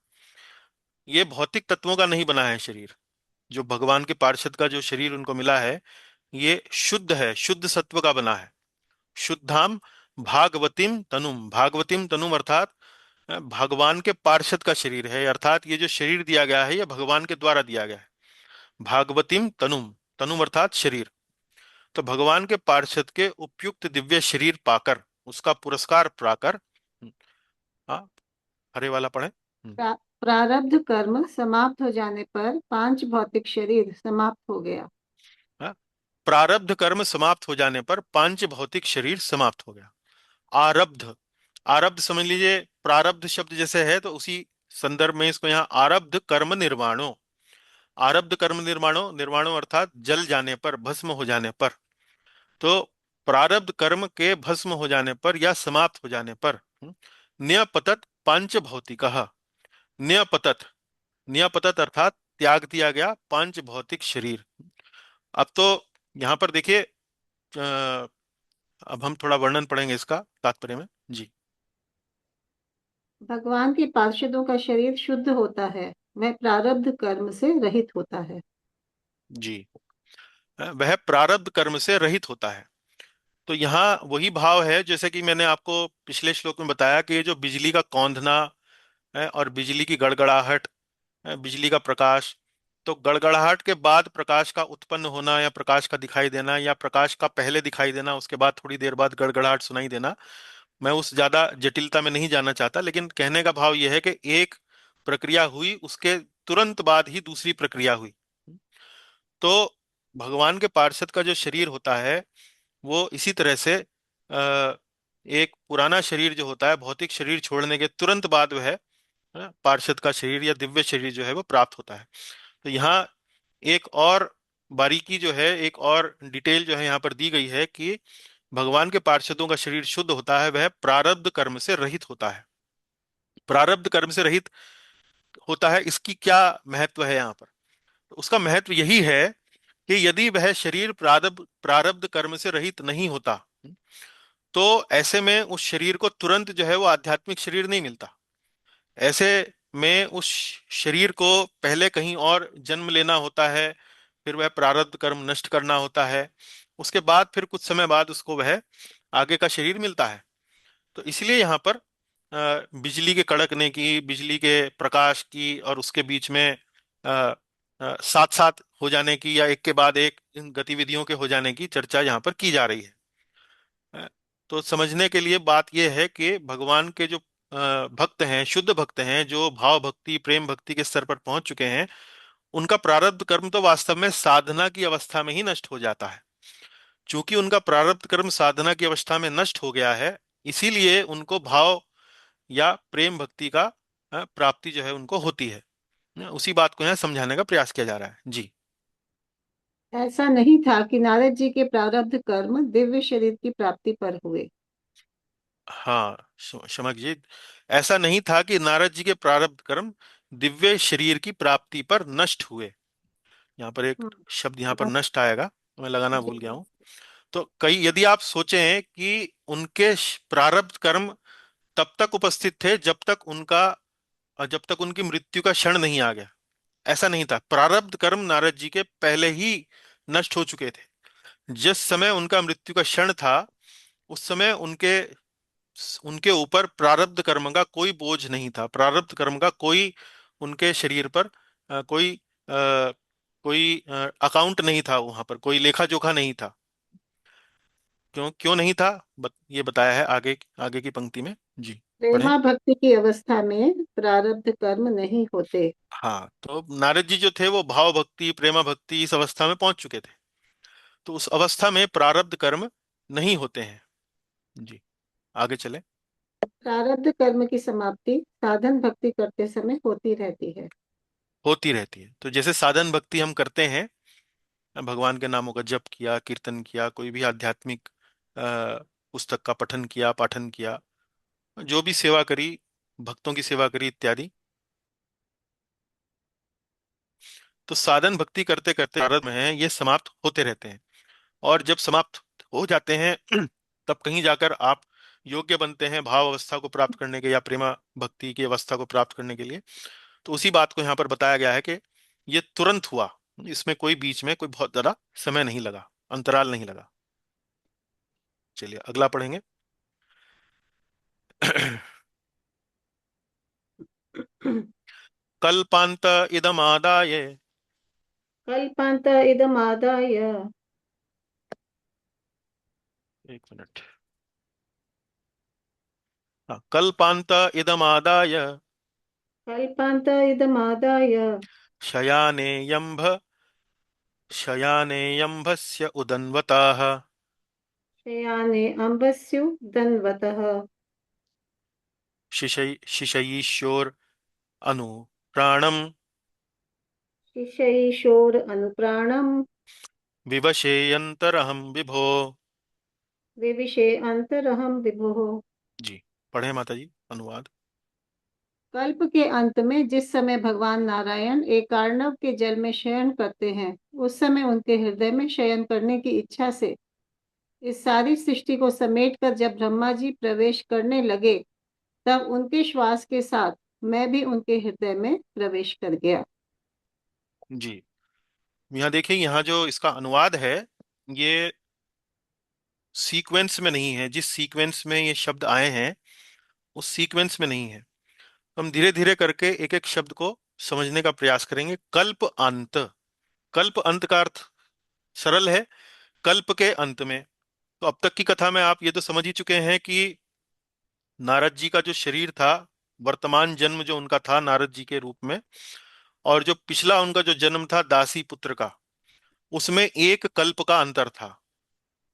ये भौतिक तत्वों का नहीं बना है शरीर। जो भगवान के पार्षद का जो शरीर उनको मिला है ये शुद्ध है, शुद्ध सत्व का बना है। शुद्धाम भागवतीम तनुम, भागवतीम तनुम अर्थात भगवान के पार्षद का शरीर है, अर्थात ये जो शरीर दिया गया है ये भगवान के द्वारा दिया गया है। भागवतीम तनुम, तनुम अर्थात शरीर। तो भगवान के पार्षद के उपयुक्त दिव्य शरीर पाकर, उसका पुरस्कार पाकर। हाँ, हरे वाला पढ़े। प्रारब्ध कर्म समाप्त हो जाने पर पांच भौतिक शरीर समाप्त हो गया। हाँ, प्रारब्ध कर्म समाप्त हो जाने पर पांच भौतिक शरीर समाप्त हो गया। आरब्ध, आरब्ध समझ लीजिए, प्रारब्ध शब्द जैसे है तो उसी संदर्भ में इसको यहाँ आरब्ध कर्म निर्वाणो, आरब्ध कर्म निर्माणो, निर्वाणो अर्थात जल जाने पर, भस्म हो जाने पर। तो प्रारब्ध कर्म के भस्म हो जाने पर या समाप्त हो जाने पर न्यपतत पांच भौतिकः। न्यपतत, न्यपतत अर्थात त्याग दिया गया पांच भौतिक शरीर। अब तो यहाँ पर देखिए, अब हम थोड़ा वर्णन पढ़ेंगे इसका तात्पर्य में। जी। भगवान के पार्षदों का शरीर शुद्ध होता है, वह प्रारब्ध कर्म से रहित होता है। जी, वह प्रारब्ध कर्म से रहित होता है। तो यहाँ वही भाव है जैसे कि मैंने आपको पिछले श्लोक में बताया कि ये जो बिजली का कौंधना है और बिजली की गड़गड़ाहट, बिजली का प्रकाश। तो गड़गड़ाहट के बाद प्रकाश का उत्पन्न होना या प्रकाश का दिखाई देना, या प्रकाश का पहले दिखाई देना उसके बाद थोड़ी देर बाद गड़गड़ाहट सुनाई देना, मैं उस ज्यादा जटिलता में नहीं जाना चाहता, लेकिन कहने का भाव यह है कि एक प्रक्रिया हुई, उसके तुरंत बाद ही दूसरी प्रक्रिया हुई। तो भगवान के पार्षद का जो शरीर होता है वो इसी तरह से एक पुराना शरीर जो होता है, भौतिक शरीर छोड़ने के तुरंत बाद वह पार्षद का शरीर या दिव्य शरीर जो है वो प्राप्त होता है। तो यहाँ एक और बारीकी जो है, एक और डिटेल जो है यहाँ पर दी गई है कि भगवान के पार्षदों का शरीर शुद्ध होता है, वह प्रारब्ध कर्म से रहित होता है। प्रारब्ध कर्म से रहित होता है, इसकी क्या महत्व है यहाँ पर? तो उसका महत्व यही है कि यदि वह शरीर प्रारब्ध प्रारब्ध कर्म से रहित नहीं होता, तो ऐसे में उस शरीर को तुरंत जो है वो आध्यात्मिक शरीर नहीं मिलता। ऐसे में उस शरीर को पहले कहीं और जन्म लेना होता है, फिर वह प्रारब्ध कर्म नष्ट करना होता है, उसके बाद फिर कुछ समय बाद उसको वह आगे का शरीर मिलता है। तो इसलिए यहाँ पर बिजली के कड़कने की, बिजली के प्रकाश की और उसके बीच में साथ साथ हो जाने की या एक के बाद एक इन गतिविधियों के हो जाने की चर्चा यहाँ पर की जा रही है। अ, तो समझने के लिए बात यह है कि भगवान के जो भक्त हैं, शुद्ध भक्त हैं, जो भाव भक्ति प्रेम भक्ति के स्तर पर पहुंच चुके हैं, उनका प्रारब्ध कर्म तो वास्तव में साधना की अवस्था में ही नष्ट हो जाता है। चूंकि उनका प्रारब्ध कर्म साधना की अवस्था में नष्ट हो गया है, इसीलिए उनको भाव या प्रेम भक्ति का प्राप्ति जो है उनको होती है। उसी बात को यहाँ समझाने का प्रयास किया जा रहा है जी। ऐसा नहीं था कि नारद जी के प्रारब्ध कर्म दिव्य शरीर की प्राप्ति पर हुए। हाँ, शमक जी, ऐसा नहीं था कि नारद जी के प्रारब्ध कर्म दिव्य शरीर की प्राप्ति पर नष्ट हुए। यहाँ पर एक शब्द यहाँ पर हाँ, नष्ट आएगा, मैं लगाना जी। भूल गया हूँ। तो कई यदि आप सोचें कि उनके प्रारब्ध कर्म तब तक उपस्थित थे जब तक उनकी मृत्यु का क्षण नहीं आ गया। ऐसा नहीं था, प्रारब्ध कर्म नारद जी के पहले ही नष्ट हो चुके थे। जिस समय उनका मृत्यु का क्षण था, उस समय उनके उनके ऊपर प्रारब्ध कर्म का कोई बोझ नहीं था, प्रारब्ध कर्म का कोई उनके शरीर पर कोई अकाउंट नहीं था, वहां पर कोई लेखा जोखा नहीं था। क्यों क्यों नहीं था? ये बताया है आगे आगे की पंक्ति में जी। पढ़ें। प्रेमा भक्ति की अवस्था में प्रारब्ध कर्म नहीं होते। हाँ, तो नारद जी जो थे वो भाव भक्ति प्रेमा भक्ति इस अवस्था में पहुंच चुके थे, तो उस अवस्था में प्रारब्ध कर्म नहीं होते हैं जी। आगे चले। प्रारब्ध कर्म की समाप्ति साधन भक्ति करते समय होती रहती है। होती रहती है, तो जैसे साधन भक्ति हम करते हैं, भगवान के नामों का जप किया, कीर्तन किया, कोई भी आध्यात्मिक पुस्तक का पठन किया, पाठन किया, जो भी सेवा करी, भक्तों की सेवा करी इत्यादि, तो साधन भक्ति करते करते प्रारब्ध में है ये समाप्त होते रहते हैं। और जब समाप्त हो जाते हैं तब कहीं जाकर आप योग्य बनते हैं भाव अवस्था को प्राप्त करने के या प्रेमा भक्ति की अवस्था को प्राप्त करने के लिए। तो उसी बात को यहाँ पर बताया गया है कि ये तुरंत हुआ, इसमें कोई बीच में कोई बहुत ज्यादा समय नहीं लगा, अंतराल नहीं लगा। चलिए अगला पढ़ेंगे। कल्पांत इदमादाय। कल्पांत इदमादाय। एक मिनट। हाँ, कल्पांत इदमादाय कल्पांत इदमादाय। शयाने यंभ शयाने यंभस्य उदन्वताः शयाने अम्बस्यु दन्वतः। शिशयीश्योर अनु प्राणम शिशैशोर अनुप्राणम। विवशेयंतरहम विभो। विविशे अंतरहम विभुः। जी, पढ़े माता जी अनुवाद। कल्प के अंत में जिस समय भगवान नारायण एक अर्णव के जल में शयन करते हैं, उस समय उनके हृदय में शयन करने की इच्छा से इस सारी सृष्टि को समेटकर जब ब्रह्मा जी प्रवेश करने लगे, तब उनके श्वास के साथ मैं भी उनके हृदय में प्रवेश कर गया। जी, यहाँ देखिए, यहाँ जो इसका अनुवाद है ये सीक्वेंस में नहीं है, जिस सीक्वेंस में ये शब्द आए हैं उस सीक्वेंस में नहीं है। हम धीरे धीरे करके एक एक शब्द को समझने का प्रयास करेंगे। कल्प अंत, कल्प अंत का अर्थ सरल है, कल्प के अंत में। तो अब तक की कथा में आप ये तो समझ ही चुके हैं कि नारद जी का जो शरीर था, वर्तमान जन्म जो उनका था नारद जी के रूप में, और जो पिछला उनका जो जन्म था दासी पुत्र का, उसमें एक कल्प का अंतर था।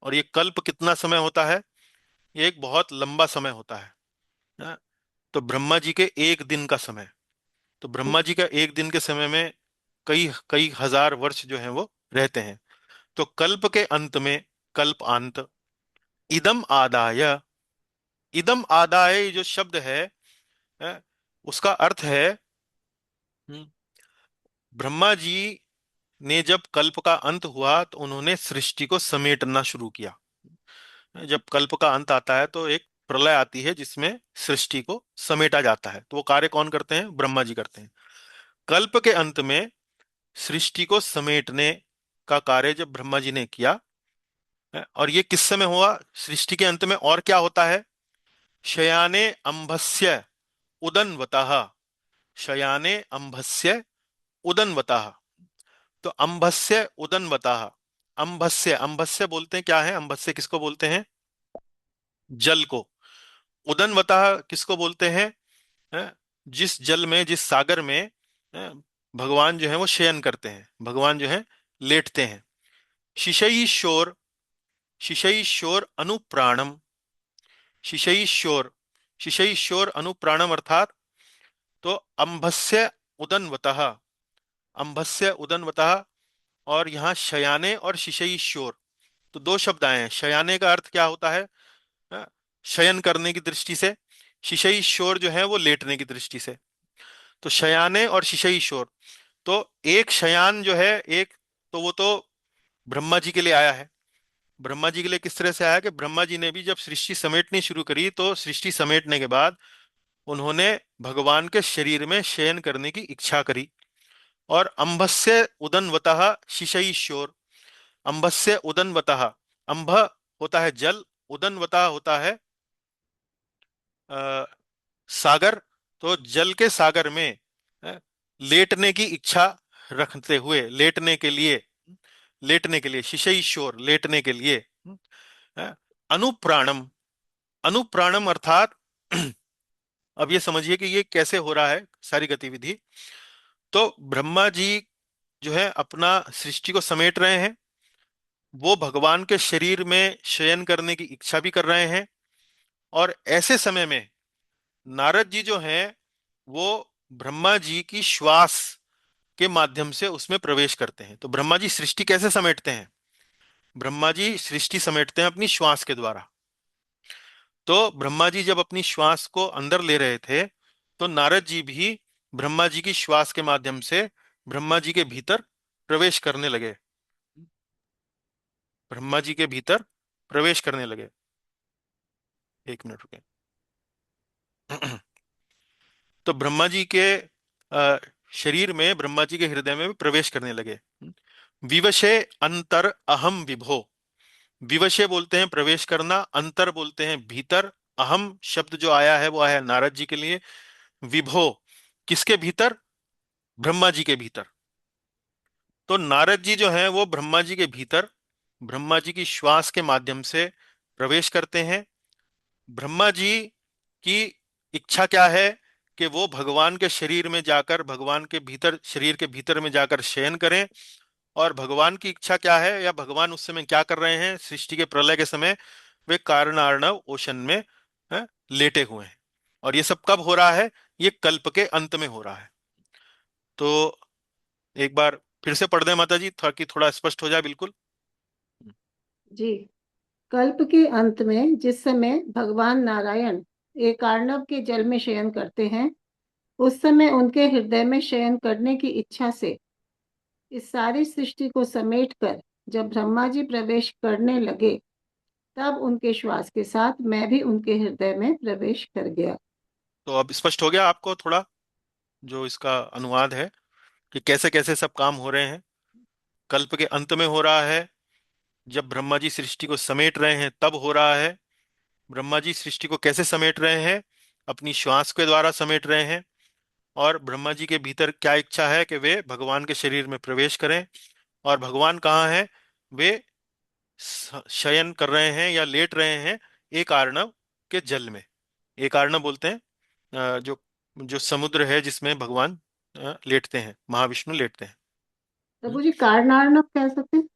और ये कल्प कितना समय होता है? ये एक बहुत लंबा समय होता है। हाँ, तो ब्रह्मा जी के एक दिन का समय, तो ब्रह्मा जी का एक दिन के समय में कई कई हजार वर्ष जो हैं वो रहते हैं। तो कल्प के अंत में, कल्प अंत, इदम आदाय, इदम आदाय ये जो शब्द है, उसका अर्थ है, हम्म, ब्रह्मा जी ने जब कल्प का अंत हुआ तो उन्होंने सृष्टि को समेटना शुरू किया। जब कल्प का अंत आता है तो एक प्रलय आती है जिसमें सृष्टि को समेटा जाता है। तो वो कार्य कौन करते हैं? ब्रह्मा जी करते हैं। कल्प के अंत में सृष्टि को समेटने का कार्य जब ब्रह्मा जी ने किया, और ये किस समय हुआ? सृष्टि के अंत में और क्या होता है? शयाने अंभस्य उदन्वतः, शयाने अंभस्य उदन्वतः। तो अंभस्य उदन्वतः, अंभस्य, अंभस्य बोलते हैं क्या है? अंभस्य किसको बोलते हैं? जल को। उदन्वतः किसको बोलते हैं? जिस जल में, जिस सागर में भगवान जो है वो शयन करते हैं, भगवान जो है लेटते हैं। शिशई शोर, शिशई शोर अनुप्राणम, शिशई शोर, शिशई शोर अनुप्राणम अर्थात, तो अंभस्य उदन्वतः, अंभस्य उदन्वतः। और यहाँ शयाने और शिशई शोर, तो दो शब्द आए हैं। शयाने का अर्थ क्या होता है? अ, शयन करने की दृष्टि से। शिशई शोर जो है वो लेटने की दृष्टि से। तो शयाने और शिशई शोर, तो एक शयान जो है, एक, तो वो तो ब्रह्मा जी के लिए आया है। ब्रह्मा जी के लिए किस तरह से आया कि ब्रह्मा जी ने भी जब सृष्टि समेटनी शुरू करी तो सृष्टि समेटने के बाद उन्होंने भगवान के शरीर में शयन करने की इच्छा करी। और अंभस्य उदन्वतः शिशई शोर, अंभस्य उदन्वतः, अंभ होता है जल, उदन्वतः होता है अ, सागर। तो जल के सागर में लेटने की इच्छा रखते हुए, लेटने के लिए, लेटने के लिए, शिशई शोर, लेटने के लिए, अ, अनुप्राणम, अनुप्राणम अर्थात अब ये समझिए कि ये कैसे हो रहा है सारी गतिविधि। तो ब्रह्मा जी जो है अपना सृष्टि को समेट रहे हैं, वो भगवान के शरीर में शयन करने की इच्छा भी कर रहे हैं। और ऐसे समय में नारद जी जो हैं वो ब्रह्मा जी की श्वास के माध्यम से उसमें प्रवेश करते हैं। तो ब्रह्मा जी सृष्टि कैसे समेटते हैं? ब्रह्मा जी सृष्टि समेटते हैं अपनी श्वास के द्वारा। तो ब्रह्मा जी जब अपनी श्वास को अंदर ले रहे थे तो नारद जी भी ब्रह्मा जी की श्वास के माध्यम से ब्रह्मा जी के भीतर प्रवेश करने लगे, ब्रह्मा जी के भीतर प्रवेश करने लगे। एक मिनट रुके। तो ब्रह्मा जी के शरीर में, ब्रह्मा जी के हृदय में भी प्रवेश करने लगे। विवशे अंतर अहम विभो, विवशे बोलते हैं प्रवेश करना, अंतर बोलते हैं भीतर, अहम शब्द जो आया है वो आया है नारद जी के लिए। विभो किसके भीतर? ब्रह्मा जी के भीतर। तो नारद जी जो हैं वो ब्रह्मा जी के भीतर ब्रह्मा जी की श्वास के माध्यम से प्रवेश करते हैं। ब्रह्मा जी की इच्छा क्या है कि वो भगवान के शरीर में जाकर, भगवान के भीतर, शरीर के भीतर में जाकर शयन करें। और भगवान की इच्छा क्या है, या भगवान उस समय क्या कर रहे हैं? सृष्टि के प्रलय के समय वे कारणार्णव ओशन में लेटे हुए हैं। और ये सब कब हो रहा है? ये कल्प के अंत में हो रहा है। तो एक बार फिर से पढ़ दें माता जी, ताकि थोड़ा स्पष्ट हो जाए बिल्कुल। जी। कल्प के अंत में जिस समय भगवान नारायण एकार्णव के जल में शयन करते हैं, उस समय उनके हृदय में शयन करने की इच्छा से इस सारी सृष्टि को समेटकर जब ब्रह्मा जी प्रवेश करने लगे, तब उनके श्वास के साथ मैं भी उनके हृदय में प्रवेश कर गया। तो अब स्पष्ट हो गया आपको थोड़ा, जो इसका अनुवाद है कि कैसे कैसे सब काम हो रहे हैं। कल्प के अंत में हो रहा है, जब ब्रह्मा जी सृष्टि को समेट रहे हैं तब हो रहा है। ब्रह्मा जी सृष्टि को कैसे समेट रहे हैं? अपनी श्वास के द्वारा समेट रहे हैं। और ब्रह्मा जी के भीतर क्या इच्छा है कि वे भगवान के शरीर में प्रवेश करें। और भगवान कहाँ हैं? वे शयन कर रहे हैं या लेट रहे हैं एक आर्णव के जल में। एक आर्णव बोलते हैं जो जो समुद्र है जिसमें भगवान लेटते हैं, महाविष्णु लेटते हैं। हम्म। प्रभु जी, कारनार्णव कह सकते हैं?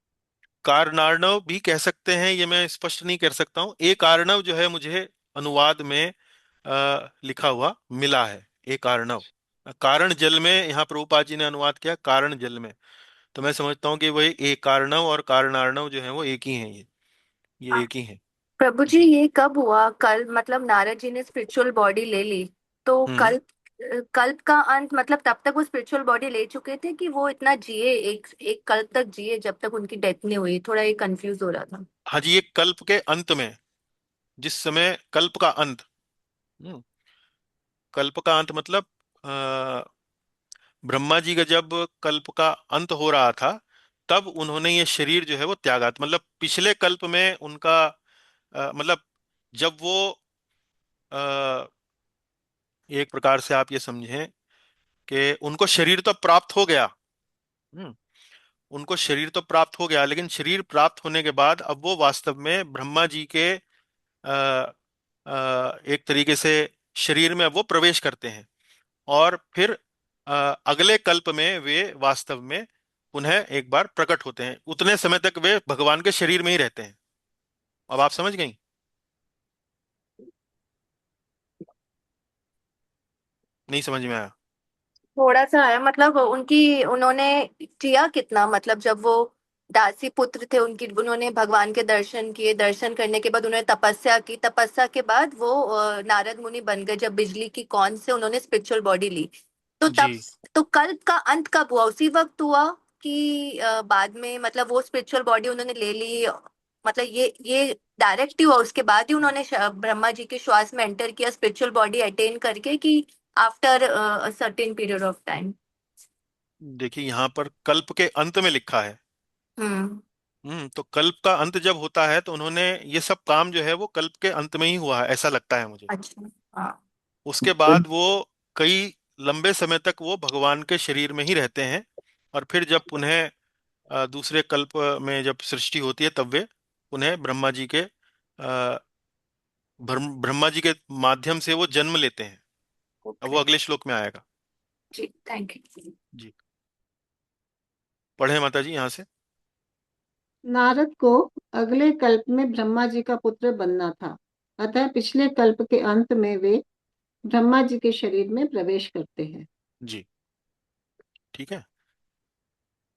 कारनार्णव भी कह सकते हैं, ये मैं स्पष्ट नहीं कर सकता हूँ। एक आर्णव जो है मुझे अनुवाद में लिखा हुआ मिला है, एक आर्णव। कारण जल में यहाँ प्रभुपाद जी ने अनुवाद किया कारण जल में, तो मैं समझता हूँ कि वही एक कार्णव और कारणार्णव जो है वो एक ही हैं। ये एक ही हैं। प्रभु जी, जी। ये कब हुआ? कल मतलब नारद जी ने स्पिरिचुअल बॉडी ले ली, तो हम्म। कल्प कल्प का अंत मतलब तब तक वो स्पिरिचुअल बॉडी ले चुके थे कि वो इतना जिए, एक एक कल्प तक जिए जब तक उनकी डेथ नहीं हुई? थोड़ा ये कंफ्यूज हो रहा था। हाँ जी, ये कल्प के अंत में, जिस समय कल्प का अंत। हम्म, कल्प का अंत मतलब ब्रह्मा जी का जब कल्प का अंत हो रहा था, तब उन्होंने ये शरीर जो है वो त्यागा था। मतलब पिछले कल्प में उनका मतलब जब वो एक प्रकार से आप ये समझें कि उनको शरीर तो प्राप्त हो गया। हम्म, उनको शरीर तो प्राप्त हो गया, लेकिन शरीर प्राप्त होने के बाद अब वो वास्तव में ब्रह्मा जी के एक तरीके से शरीर में अब वो प्रवेश करते हैं। और फिर अगले कल्प में वे वास्तव में पुनः एक बार प्रकट होते हैं। उतने समय तक वे भगवान के शरीर में ही रहते हैं। अब आप समझ गई? नहीं समझ में आया? थोड़ा सा है, मतलब उनकी उन्होंने किया कितना, मतलब जब वो दासी पुत्र थे उनकी, उन्होंने भगवान के दर्शन किए, दर्शन करने के बाद उन्होंने तपस्या की, तपस्या के बाद वो नारद मुनि बन गए। जब बिजली की कौन से उन्होंने स्पिरिचुअल बॉडी ली, तो जी। तब तो कल्प का अंत कब हुआ? उसी वक्त हुआ कि बाद में, मतलब वो स्पिरिचुअल बॉडी उन्होंने ले ली, मतलब ये डायरेक्ट ही हुआ उसके बाद ही उन्होंने ब्रह्मा जी के श्वास में एंटर किया स्पिरिचुअल बॉडी अटेन करके, कि after a certain period of time? देखिए, यहाँ पर कल्प के अंत में लिखा है। हम्म। तो कल्प का अंत जब होता है तो उन्होंने ये सब काम जो है वो कल्प के अंत में ही हुआ है, ऐसा लगता है मुझे। अच्छा। हाँ। उसके बाद वो कई लंबे समय तक वो भगवान के शरीर में ही रहते हैं। और फिर जब पुनः दूसरे कल्प में जब सृष्टि होती है, तब वे पुनः ब्रह्मा जी के माध्यम से वो जन्म लेते हैं। अब वो ओके। अगले श्लोक में आएगा। जी, थैंक यू। जी। पढ़े माता जी यहाँ से। नारद को अगले कल्प में ब्रह्मा जी का पुत्र बनना था, अतः पिछले कल्प के अंत में वे ब्रह्मा जी के शरीर में प्रवेश करते हैं। जी। ठीक है,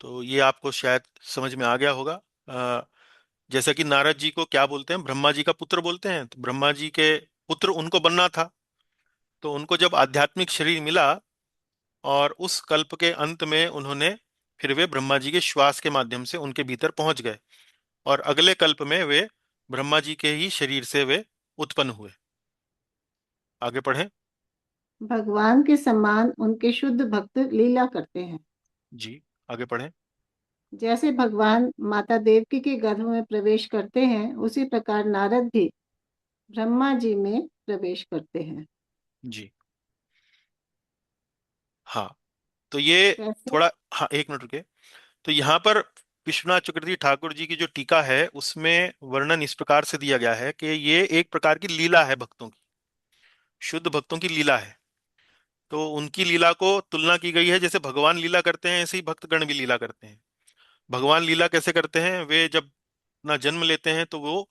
तो ये आपको शायद समझ में आ गया होगा। जैसा कि नारद जी को क्या बोलते हैं, ब्रह्मा जी का पुत्र बोलते हैं, तो ब्रह्मा जी के पुत्र उनको बनना था। तो उनको जब आध्यात्मिक शरीर मिला और उस कल्प के अंत में उन्होंने फिर वे ब्रह्मा जी के श्वास के माध्यम से उनके भीतर पहुंच गए। और अगले कल्प में वे ब्रह्मा जी के ही शरीर से वे उत्पन्न हुए। आगे पढ़ें। भगवान के समान उनके शुद्ध भक्त लीला करते हैं। जी। आगे पढ़ें। जैसे भगवान माता देवकी के गर्भ में प्रवेश करते हैं, उसी प्रकार नारद भी ब्रह्मा जी में प्रवेश करते हैं। जी। हाँ, तो ये कैसे? थोड़ा, हाँ एक मिनट रुके। तो यहाँ पर विश्वनाथ चक्रवर्ती ठाकुर जी की जो टीका है उसमें वर्णन इस प्रकार से दिया गया है कि ये एक प्रकार की लीला है, भक्तों की, शुद्ध भक्तों की लीला है। तो उनकी लीला को तुलना की गई है, जैसे भगवान लीला करते हैं ऐसे ही भक्तगण भी लीला करते हैं। भगवान लीला कैसे करते हैं? वे जब अपना जन्म लेते हैं तो वो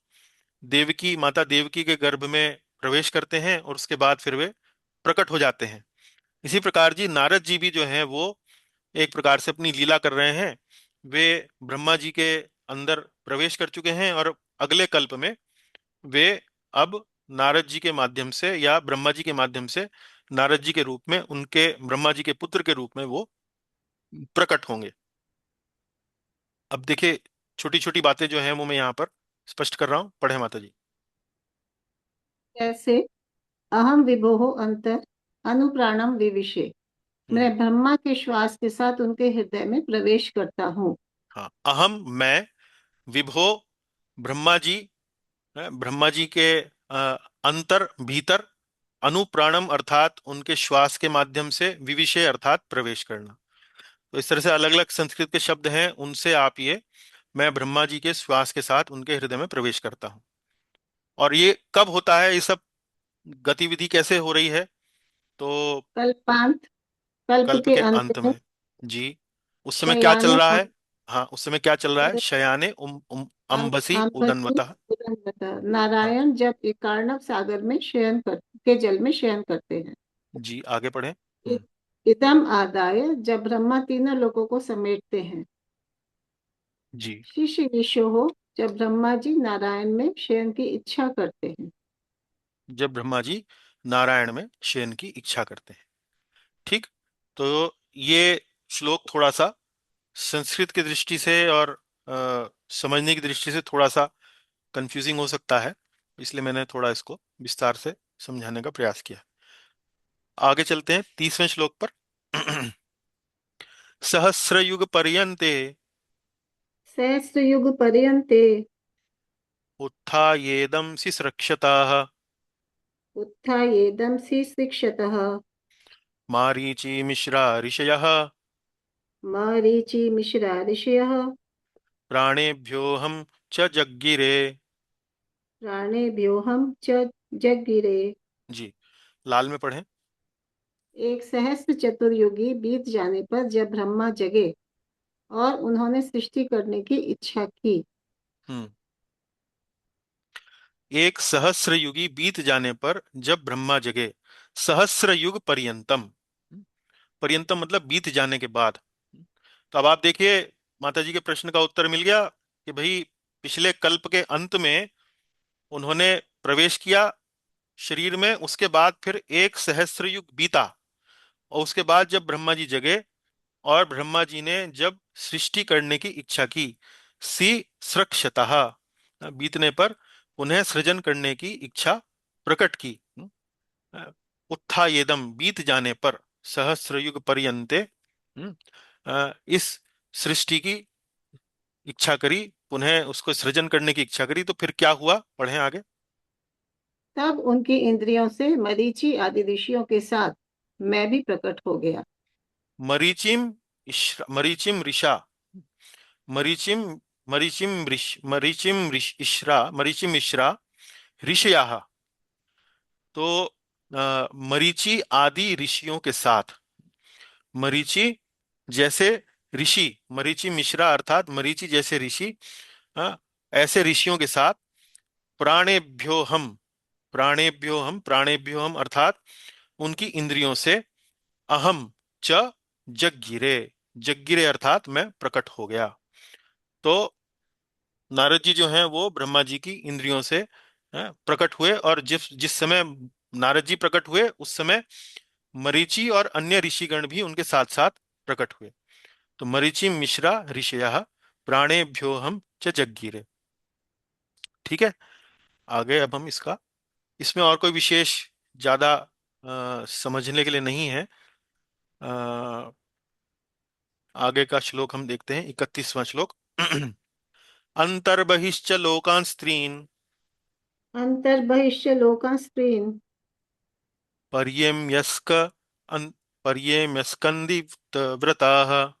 देवकी, माता देवकी के गर्भ में प्रवेश करते हैं और उसके बाद फिर वे प्रकट हो जाते हैं। इसी प्रकार जी नारद जी भी जो हैं वो एक प्रकार से अपनी लीला कर रहे हैं। वे ब्रह्मा जी के अंदर प्रवेश कर चुके हैं और अगले कल्प में वे अब नारद जी के माध्यम से या ब्रह्मा जी के माध्यम से नारद जी के रूप में, उनके ब्रह्मा जी के पुत्र के रूप में वो प्रकट होंगे। अब देखिए, छोटी छोटी बातें जो हैं वो मैं यहाँ पर स्पष्ट कर रहा हूँ। पढ़े माता जी। कैसे? अहम विभोः अंतर अनुप्राणम विविशे। हम्म। मैं ब्रह्मा के श्वास के साथ उनके हृदय में प्रवेश करता हूँ। हाँ, अहम मैं, विभो ब्रह्मा जी, ब्रह्मा जी के अंतर भीतर, अनुप्राणम अर्थात उनके श्वास के माध्यम से, विविशे अर्थात प्रवेश करना। तो इस तरह से अलग अलग संस्कृत के शब्द हैं, उनसे आप ये मैं ब्रह्मा जी के श्वास के साथ उनके हृदय में प्रवेश करता हूँ। और ये कब होता है, ये सब गतिविधि कैसे हो रही है? तो कल्पांत, कल्प कल्प के के अंत अंत में, में जी। उस समय क्या चल शयाने रहा है? हाँ, उस समय क्या चल रहा है? शयाने अंबसी आम्बसी उदन्वतः। उदन्वतः, हाँ नारायण जब एकार्णव सागर में शयन कर के जल में शयन करते हैं। जी, आगे पढ़ें। इ- इदम आदाय जब ब्रह्मा तीनों लोगों को समेटते हैं। जी, शिष्य विशो हो जब ब्रह्मा जी नारायण में शयन की इच्छा करते हैं। जब ब्रह्मा जी नारायण में शयन की इच्छा करते हैं। ठीक। तो ये श्लोक थोड़ा सा संस्कृत की दृष्टि से और समझने की दृष्टि से थोड़ा सा कंफ्यूजिंग हो सकता है, इसलिए मैंने थोड़ा इसको विस्तार से समझाने का प्रयास किया। आगे चलते हैं 30वें श्लोक पर। सहस्रयुग पर्यन्ते सहस्रयुग पर्यन्ते उत्थायेदंसि स्रक्षताः उत्थायेदंसि शिक्षतः मारीचीमिश्रा ऋषयः मरीचि मिश्रा ऋषयः प्राणेभ्योऽहं च जज्ञिरे। प्राणेभ्योऽहं च जगिरे। जी, लाल में पढ़ें। एक सहस्त्र चतुर्युगी बीत जाने पर जब ब्रह्मा जगे और उन्होंने सृष्टि करने की इच्छा की। हम्म। एक सहस्र युगी बीत जाने पर जब ब्रह्मा जगे, सहस्र युग पर्यंतम, पर्यंतम मतलब बीत जाने के बाद। तो अब आप देखिए, माता जी के प्रश्न का उत्तर मिल गया कि भाई पिछले कल्प के अंत में उन्होंने प्रवेश किया शरीर में, उसके बाद फिर एक सहस्र युग बीता, और उसके बाद जब ब्रह्मा जी जगे और ब्रह्मा जी ने जब सृष्टि करने की इच्छा की, सी सृक्षतः, बीतने पर उन्हें सृजन करने की इच्छा प्रकट की। उत्थायेदम बीत जाने पर, सहस्र युग पर्यंते, इस सृष्टि की इच्छा करी, पुनः उसको सृजन करने की इच्छा करी। तो फिर क्या हुआ, पढ़ें आगे। तब उनकी इंद्रियों से मरीचि आदि ऋषियों के साथ मैं भी प्रकट हो गया। मरीचिम ऋषा, मरीचिम मरीचिम मिश्रा ऋषयाः। तो मरीचि आदि ऋषियों के साथ, मरीचि जैसे ऋषि, मरीचि मिश्रा अर्थात मरीचि जैसे ऋषि, हाँ, ऐसे ऋषियों के साथ, प्राणेभ्यो हम, प्राणेभ्यो हम अर्थात उनकी इंद्रियों से, अहम च जगगिरे, जगगिरे अर्थात मैं प्रकट हो गया। तो नारद जी जो हैं वो ब्रह्मा जी की इंद्रियों से प्रकट हुए, और जिस जिस समय नारद जी प्रकट हुए उस समय मरीचि और अन्य ऋषिगण भी उनके साथ साथ प्रकट हुए। तो मरीचि मिश्रा ऋषयः प्राणेभ्यो हम च जगगिरे। ठीक है। आगे अब हम इसका, इसमें और कोई विशेष ज्यादा समझने के लिए नहीं है। अ, आगे का श्लोक हम देखते हैं, 31वां श्लोक। अंतर्बहिश्च लोकान् स्त्रीन् अंतर्बहिष्य लोकान् स्त्रीन् पर्यम्यस्क पर्यम्यस्कन्दिव्रताः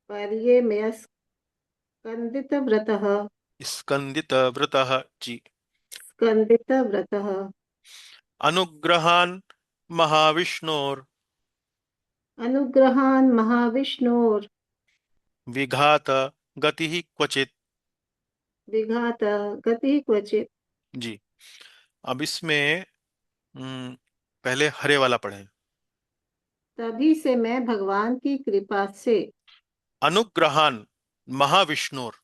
पर्येम्यस्कन्दितव्रतः स्कन्दितव्रतः जी। स्कन्दितव्रतः अनुग्रहान् महाविष्णोर् अनुग्रहान् महाविष्णोर् विघात गतिः क्वचित्। विघात गति क्वचित्। जी। अब इसमें पहले हरे वाला पढ़ें। तभी से मैं भगवान की कृपा से अनुग्रहान महाविष्णुर,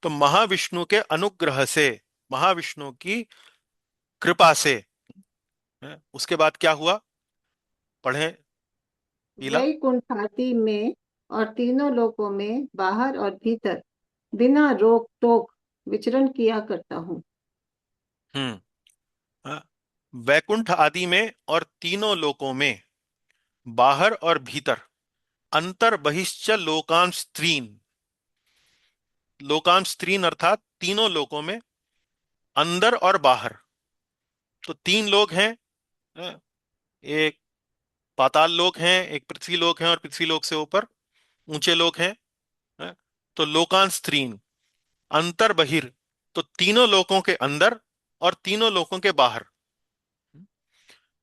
तो महाविष्णु के अनुग्रह से, महाविष्णु की कृपा से, उसके बाद क्या हुआ, पढ़ें पीला। वैकुंठ आदि में और तीनों लोकों में बाहर और भीतर बिना रोक टोक विचरण किया करता हूँ। हम्म। हाँ, वैकुंठ आदि में और तीनों लोकों में, बाहर और भीतर, अंतर बहिश्च लोकान स्त्रीन, लोकान स्त्रीन अर्थात तीनों लोकों में, अंदर और बाहर, तो तीन लोग हैं, अ, एक पाताल लोक हैं, एक पृथ्वी लोक हैं, और पृथ्वी लोक से ऊपर ऊंचे लोक हैं। अ, तो लोकान स्त्रीन अंतर बहिर, तो तीनों लोकों के अंदर और तीनों लोकों के बाहर।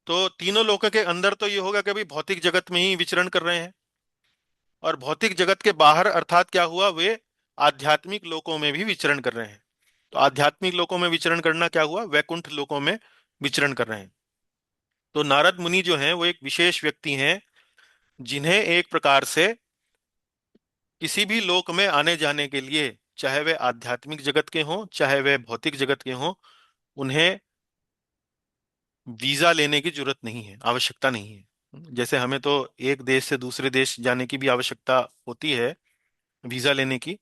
तो तीनों लोकों के अंदर तो ये होगा कि अभी भौतिक जगत में ही विचरण कर रहे हैं, और भौतिक जगत के बाहर अर्थात क्या हुआ, वे आध्यात्मिक लोकों में भी विचरण कर रहे हैं। तो आध्यात्मिक लोकों में विचरण करना क्या हुआ, वैकुंठ लोकों में विचरण कर रहे हैं। तो नारद मुनि जो हैं वो एक विशेष व्यक्ति हैं, जिन्हें एक प्रकार से किसी भी लोक में आने जाने के लिए, चाहे वे आध्यात्मिक जगत के हों चाहे वे भौतिक जगत के हों, उन्हें वीजा लेने की जरूरत नहीं है, आवश्यकता नहीं है। जैसे हमें तो एक देश से दूसरे देश जाने की भी आवश्यकता होती है, वीजा लेने की,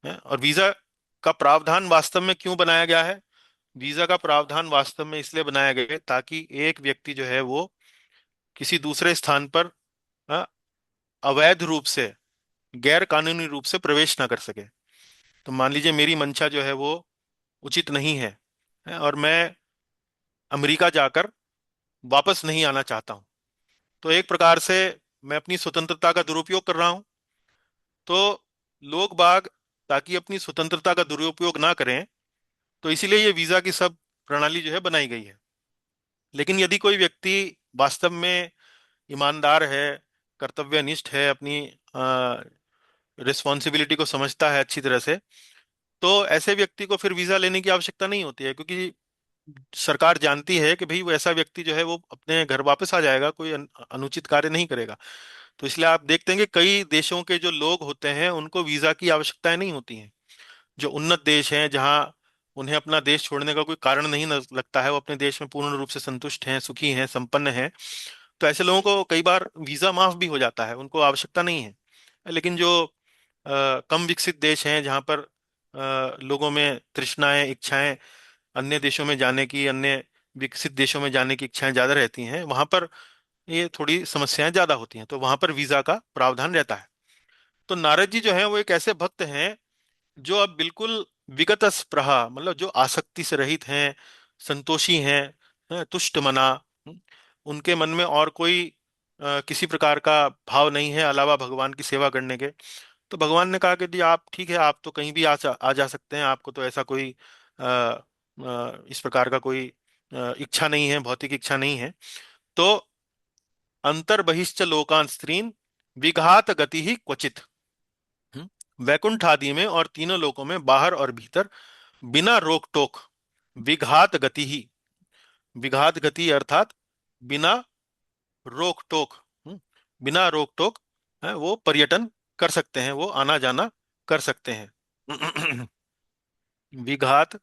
है? और वीजा का प्रावधान वास्तव में क्यों बनाया गया है? वीजा का प्रावधान वास्तव में इसलिए बनाया गया है ताकि एक व्यक्ति जो है वो किसी दूसरे स्थान पर अ, अवैध रूप से, गैर कानूनी रूप से प्रवेश ना कर सके। तो मान लीजिए मेरी मंशा जो है वो उचित नहीं है, और मैं अमेरिका जाकर वापस नहीं आना चाहता हूं, तो एक प्रकार से मैं अपनी स्वतंत्रता का दुरुपयोग कर रहा हूं। तो लोग बाग, ताकि अपनी स्वतंत्रता का दुरुपयोग ना करें, तो इसीलिए ये वीजा की सब प्रणाली जो है बनाई गई है। लेकिन यदि कोई व्यक्ति वास्तव में ईमानदार है, कर्तव्यनिष्ठ है, अपनी रिस्पॉन्सिबिलिटी को समझता है अच्छी तरह से, तो ऐसे व्यक्ति को फिर वीजा लेने की आवश्यकता नहीं होती है, क्योंकि सरकार जानती है कि भाई वो ऐसा व्यक्ति जो है वो अपने घर वापस आ जाएगा, कोई अनुचित कार्य नहीं करेगा। तो इसलिए आप देखते हैं कि कई देशों के जो लोग होते हैं उनको वीजा की आवश्यकताएं नहीं होती हैं। जो उन्नत देश हैं, जहां उन्हें अपना देश छोड़ने का कोई कारण नहीं लगता है, वो अपने देश में पूर्ण रूप से संतुष्ट हैं, सुखी हैं, संपन्न हैं, तो ऐसे लोगों को कई बार वीजा माफ भी हो जाता है, उनको आवश्यकता नहीं है। लेकिन जो कम विकसित देश हैं, जहाँ पर लोगों में तृष्णाएं, इच्छाएं अन्य देशों में जाने की, अन्य विकसित देशों में जाने की इच्छाएं ज्यादा रहती हैं, वहां पर ये थोड़ी समस्याएं ज्यादा होती हैं, तो वहां पर वीजा का प्रावधान रहता है। तो नारद जी जो हैं वो एक ऐसे भक्त हैं जो अब बिल्कुल विगत स्पृहा, मतलब जो आसक्ति से रहित हैं, संतोषी हैं, तुष्ट मना। उनके मन में और कोई किसी प्रकार का भाव नहीं है अलावा भगवान की सेवा करने के। तो भगवान ने कहा कि जी आप ठीक है, आप तो कहीं भी आ जा सकते हैं, आपको तो ऐसा कोई इस प्रकार का कोई इच्छा नहीं है, भौतिक इच्छा नहीं है। तो अंतर बहिश्च लोकान स्त्रीन विघात गति ही क्वचित। वैकुंठ आदि में और तीनों लोकों में, बाहर और भीतर, बिना रोक टोक, विघात गति ही, विघात गति अर्थात बिना रोक टोक, बिना रोक टोक वो पर्यटन कर सकते हैं, वो आना जाना कर सकते हैं। विघात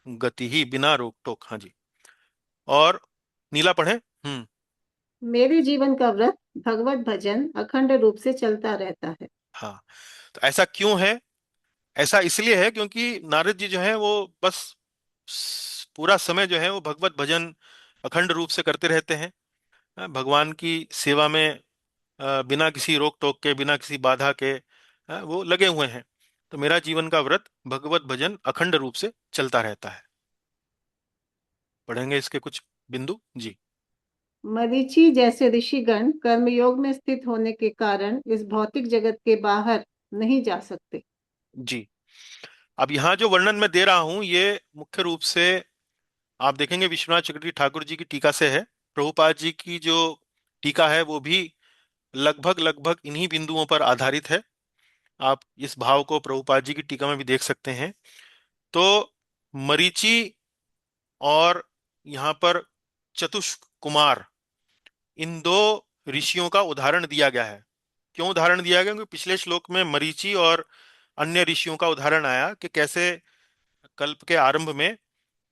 गति ही, बिना रोक टोक, हाँ जी। और नीला पढ़े। मेरे जीवन का व्रत भगवत भजन अखंड रूप से चलता रहता है। हाँ, तो ऐसा क्यों है? ऐसा इसलिए है क्योंकि नारद जी जो है वो बस पूरा समय जो है वो भगवत भजन अखंड रूप से करते रहते हैं, भगवान की सेवा में बिना किसी रोक टोक के, बिना किसी बाधा के वो लगे हुए हैं। तो मेरा जीवन का व्रत भगवत भजन अखंड रूप से चलता रहता है। पढ़ेंगे इसके कुछ बिंदु जी। मरीचि जैसे ऋषिगण कर्मयोग में स्थित होने के कारण इस भौतिक जगत के बाहर नहीं जा सकते। जी, अब यहाँ जो वर्णन मैं दे रहा हूं ये मुख्य रूप से आप देखेंगे विश्वनाथ चक्रवर्ती ठाकुर जी की टीका से है। प्रभुपाद जी की जो टीका है वो भी लगभग लगभग इन्हीं बिंदुओं पर आधारित है। आप इस भाव को प्रभुपाद जी की टीका में भी देख सकते हैं। तो मरीचि और यहाँ पर चतुष्क कुमार, इन दो ऋषियों का उदाहरण दिया गया है। क्यों उदाहरण दिया गया? क्योंकि पिछले श्लोक में मरीचि और अन्य ऋषियों का उदाहरण आया कि कैसे कल्प के आरंभ में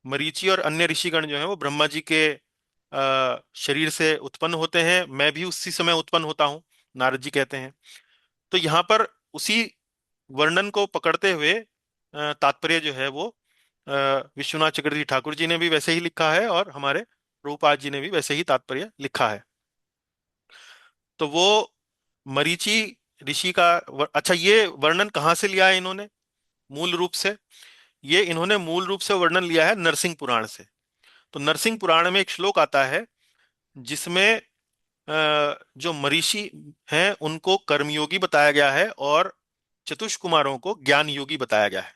मरीचि और अन्य ऋषिगण जो हैं वो ब्रह्मा जी के शरीर से उत्पन्न होते हैं। मैं भी उसी समय उत्पन्न होता हूँ, नारद जी कहते हैं। तो यहाँ पर उसी वर्णन को पकड़ते हुए तात्पर्य जो है वो विश्वनाथ चक्रवर्ती ठाकुर जी ने भी वैसे ही लिखा है, और हमारे प्रभुपाद जी ने भी वैसे ही तात्पर्य लिखा है। तो वो मरीचि ऋषि का अच्छा, ये वर्णन कहाँ से लिया है इन्होंने? मूल रूप से ये इन्होंने मूल रूप से वर्णन लिया है नरसिंह पुराण से। तो नरसिंह पुराण में एक श्लोक आता है जिसमें जो मरीषि हैं उनको कर्मयोगी बताया गया है और चतुष कुमारों को ज्ञान योगी बताया गया है।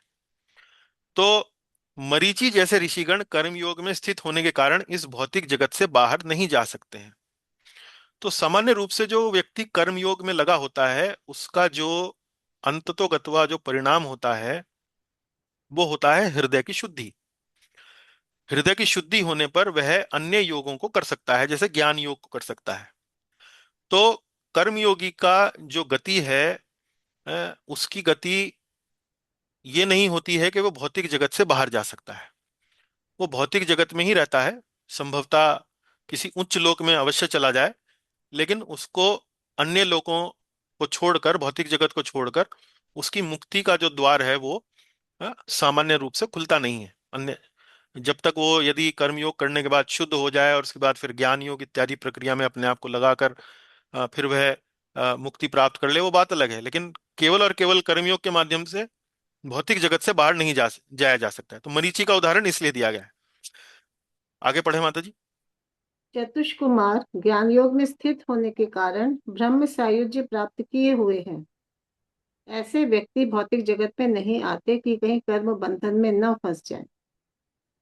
तो मरीचि जैसे ऋषिगण कर्मयोग में स्थित होने के कारण इस भौतिक जगत से बाहर नहीं जा सकते हैं। तो सामान्य रूप से जो व्यक्ति कर्मयोग में लगा होता है उसका जो अंततोगत्वा जो परिणाम होता है वो होता है हृदय की शुद्धि। हृदय की शुद्धि होने पर वह अन्य योगों को कर सकता है, जैसे ज्ञान योग को कर सकता है। तो कर्मयोगी का जो गति है उसकी गति ये नहीं होती है कि वो भौतिक जगत से बाहर जा सकता है। वो भौतिक जगत में ही रहता है, संभवतः किसी उच्च लोक में अवश्य चला जाए, लेकिन उसको अन्य लोगों को छोड़कर, भौतिक जगत को छोड़कर उसकी मुक्ति का जो द्वार है वो सामान्य रूप से खुलता नहीं है। अन्य जब तक वो यदि कर्मयोग करने के बाद शुद्ध हो जाए और उसके बाद फिर ज्ञान योग इत्यादि प्रक्रिया में अपने आप को लगाकर फिर वह मुक्ति प्राप्त कर ले, वो बात अलग है। लेकिन केवल और केवल कर्मयोग के माध्यम से भौतिक जगत से बाहर नहीं जाया जा सकता है। तो मरीचि का उदाहरण इसलिए दिया गया है। आगे पढ़े माता जी। चतुष्कुमार ज्ञान योग में स्थित होने के कारण ब्रह्म सायुज्य प्राप्त किए हुए हैं। ऐसे व्यक्ति भौतिक जगत में नहीं आते कि कहीं कर्म बंधन में न फंस जाए।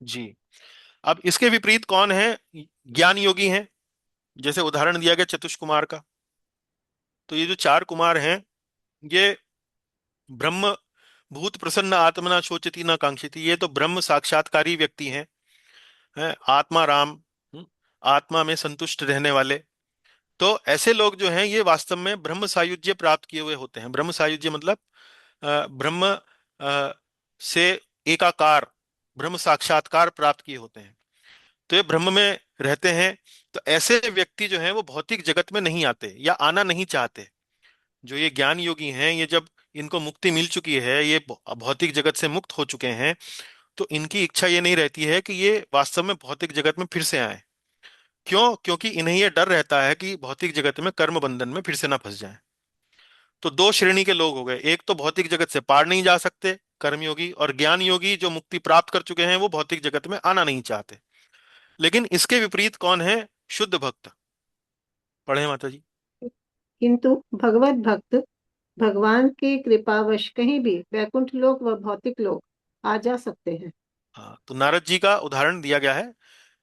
जी, अब इसके विपरीत कौन है? ज्ञान योगी हैं। जैसे उदाहरण दिया गया चतुष कुमार का। तो ये जो चार कुमार हैं ये ब्रह्म भूत प्रसन्न आत्मना शोचती न कांक्षती, ये तो ब्रह्म साक्षात्कारी व्यक्ति हैं, आत्मा राम, आत्मा में संतुष्ट रहने वाले। तो ऐसे लोग जो हैं ये वास्तव में ब्रह्म सायुज्य प्राप्त किए हुए होते हैं। ब्रह्म सायुज्य मतलब ब्रह्म से एकाकार, ब्रह्म साक्षात्कार प्राप्त किए होते हैं। तो ये ब्रह्म में रहते हैं। तो ऐसे व्यक्ति जो हैं वो भौतिक जगत में नहीं आते या आना नहीं चाहते। जो ये ज्ञान योगी हैं, ये जब इनको मुक्ति मिल चुकी है, ये भौतिक जगत से मुक्त हो चुके हैं, तो इनकी इच्छा ये नहीं रहती है कि ये वास्तव में भौतिक जगत में फिर से आए। क्यों? क्योंकि इन्हें ये डर रहता है कि भौतिक जगत में कर्म बंधन में फिर से ना फंस जाएं। तो दो श्रेणी के लोग हो गए, एक तो भौतिक जगत से पार नहीं जा सकते कर्मयोगी, और ज्ञान योगी जो मुक्ति प्राप्त कर चुके हैं वो भौतिक जगत में आना नहीं चाहते। लेकिन इसके विपरीत कौन है? शुद्ध भक्त। पढ़े माता जी। किंतु भगवत भक्त भगवान की कृपावश कहीं भी वैकुंठ लोक व भौतिक लोक आ जा सकते हैं। हाँ, तो नारद जी का उदाहरण दिया गया है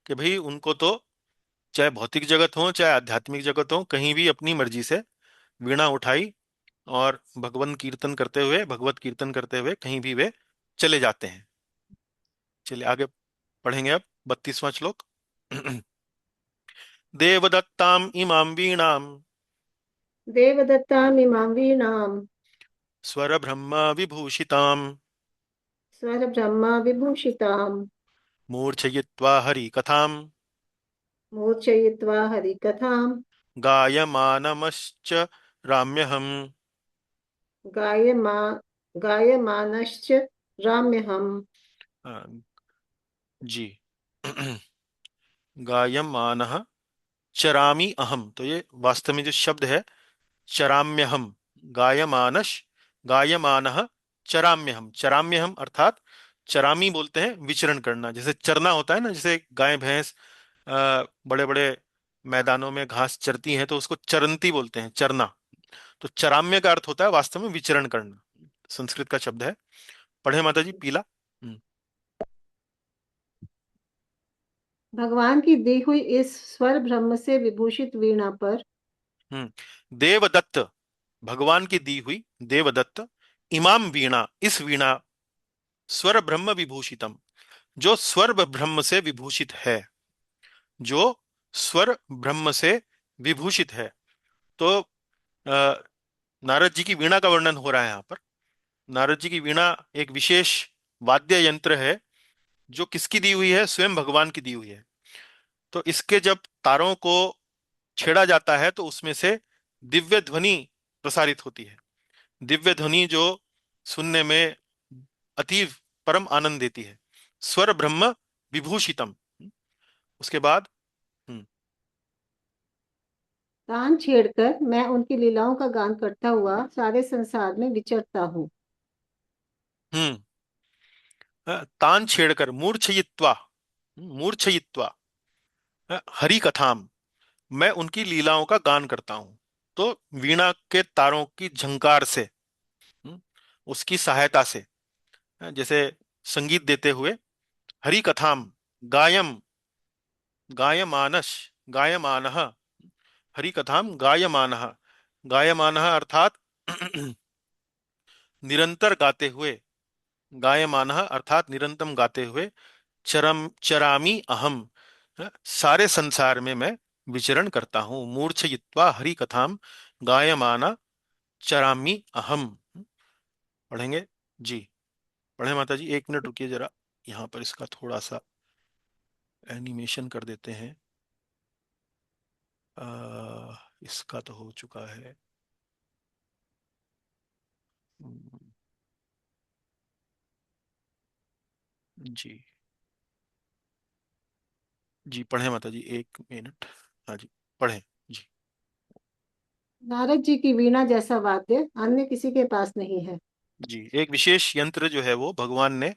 कि भाई उनको तो चाहे भौतिक जगत हो चाहे आध्यात्मिक जगत हो, कहीं भी अपनी मर्जी से वीणा उठाई और भगवत कीर्तन करते हुए कहीं भी वे चले जाते हैं। चलिए आगे पढ़ेंगे अब 32वां श्लोक। देवदत्ताम इमाम वीणाम देवदत्तामिमां वीणां स्वर ब्रह्म विभूषिताम स्वर ब्रह्मा विभूषितां मूर्छयित्वा हरि कथाम मूर्छयित्वा हरिकथां गायमानमश्च राम्यहम्। गायमा गायमानश्च राम्यहम्। अ, जी। गायमानः चरामि अहम, तो ये वास्तव में जो शब्द है चराम्यहम, गायमानश गायमानः चराम्यहम। चराम्यहम अर्थात चरामी बोलते हैं विचरण करना, जैसे चरना होता है ना, जैसे गाय भैंस बड़े बड़े मैदानों में घास चरती हैं तो उसको चरंती बोलते हैं, चरना। तो चराम्य का अर्थ होता है वास्तव में विचरण करना, संस्कृत का शब्द है। पढ़े माता जी पीला। हम्म। भगवान की दी हुई इस स्वर ब्रह्म से विभूषित वीणा पर देवदत्त, भगवान की दी हुई देवदत्त, इमाम वीणा, इस वीणा, स्वर ब्रह्म विभूषितम, जो स्वर ब्रह्म से विभूषित है, जो स्वर ब्रह्म से विभूषित है। तो नारद जी की वीणा का वर्णन हो रहा है यहाँ पर। नारद जी की वीणा एक विशेष वाद्य यंत्र है जो किसकी दी हुई है? स्वयं भगवान की दी हुई है। तो इसके जब तारों को छेड़ा जाता है तो उसमें से दिव्य ध्वनि प्रसारित होती है। दिव्य ध्वनि जो सुनने में अतीव परम आनंद देती है। स्वर ब्रह्म विभूषितम। उसके बाद हम्म तान छेड़कर मैं उनकी लीलाओं का गान करता हुआ सारे संसार में विचरता हूँ। तान छेड़कर मूर्छयित्वा, मूर्छयित्वा हरि कथाम, मैं उनकी लीलाओं का गान करता हूं। तो वीणा के तारों की झंकार से, हम्म, उसकी सहायता से, जैसे संगीत देते हुए, हरि कथाम गायम, गायमानश, गायमानः, हरि कथाम गायमानः, गायमानः अर्थात निरंतर गाते हुए, गायमानः अर्थात निरंतर गाते हुए, चरामी अहम, सारे संसार में मैं विचरण करता हूँ। मूर्छयित्वा हरि कथाम गायमाना चरामी अहम। पढ़ेंगे जी? पढ़े माता जी? एक मिनट रुकिए जरा, यहाँ पर इसका थोड़ा सा एनिमेशन कर देते हैं। इसका तो हो चुका है। जी जी, पढ़े माता जी, एक मिनट। हाँ जी, पढ़े जी। नारद जी की वीणा जैसा वाद्य अन्य किसी के पास नहीं है। जी, एक विशेष यंत्र जो है वो भगवान ने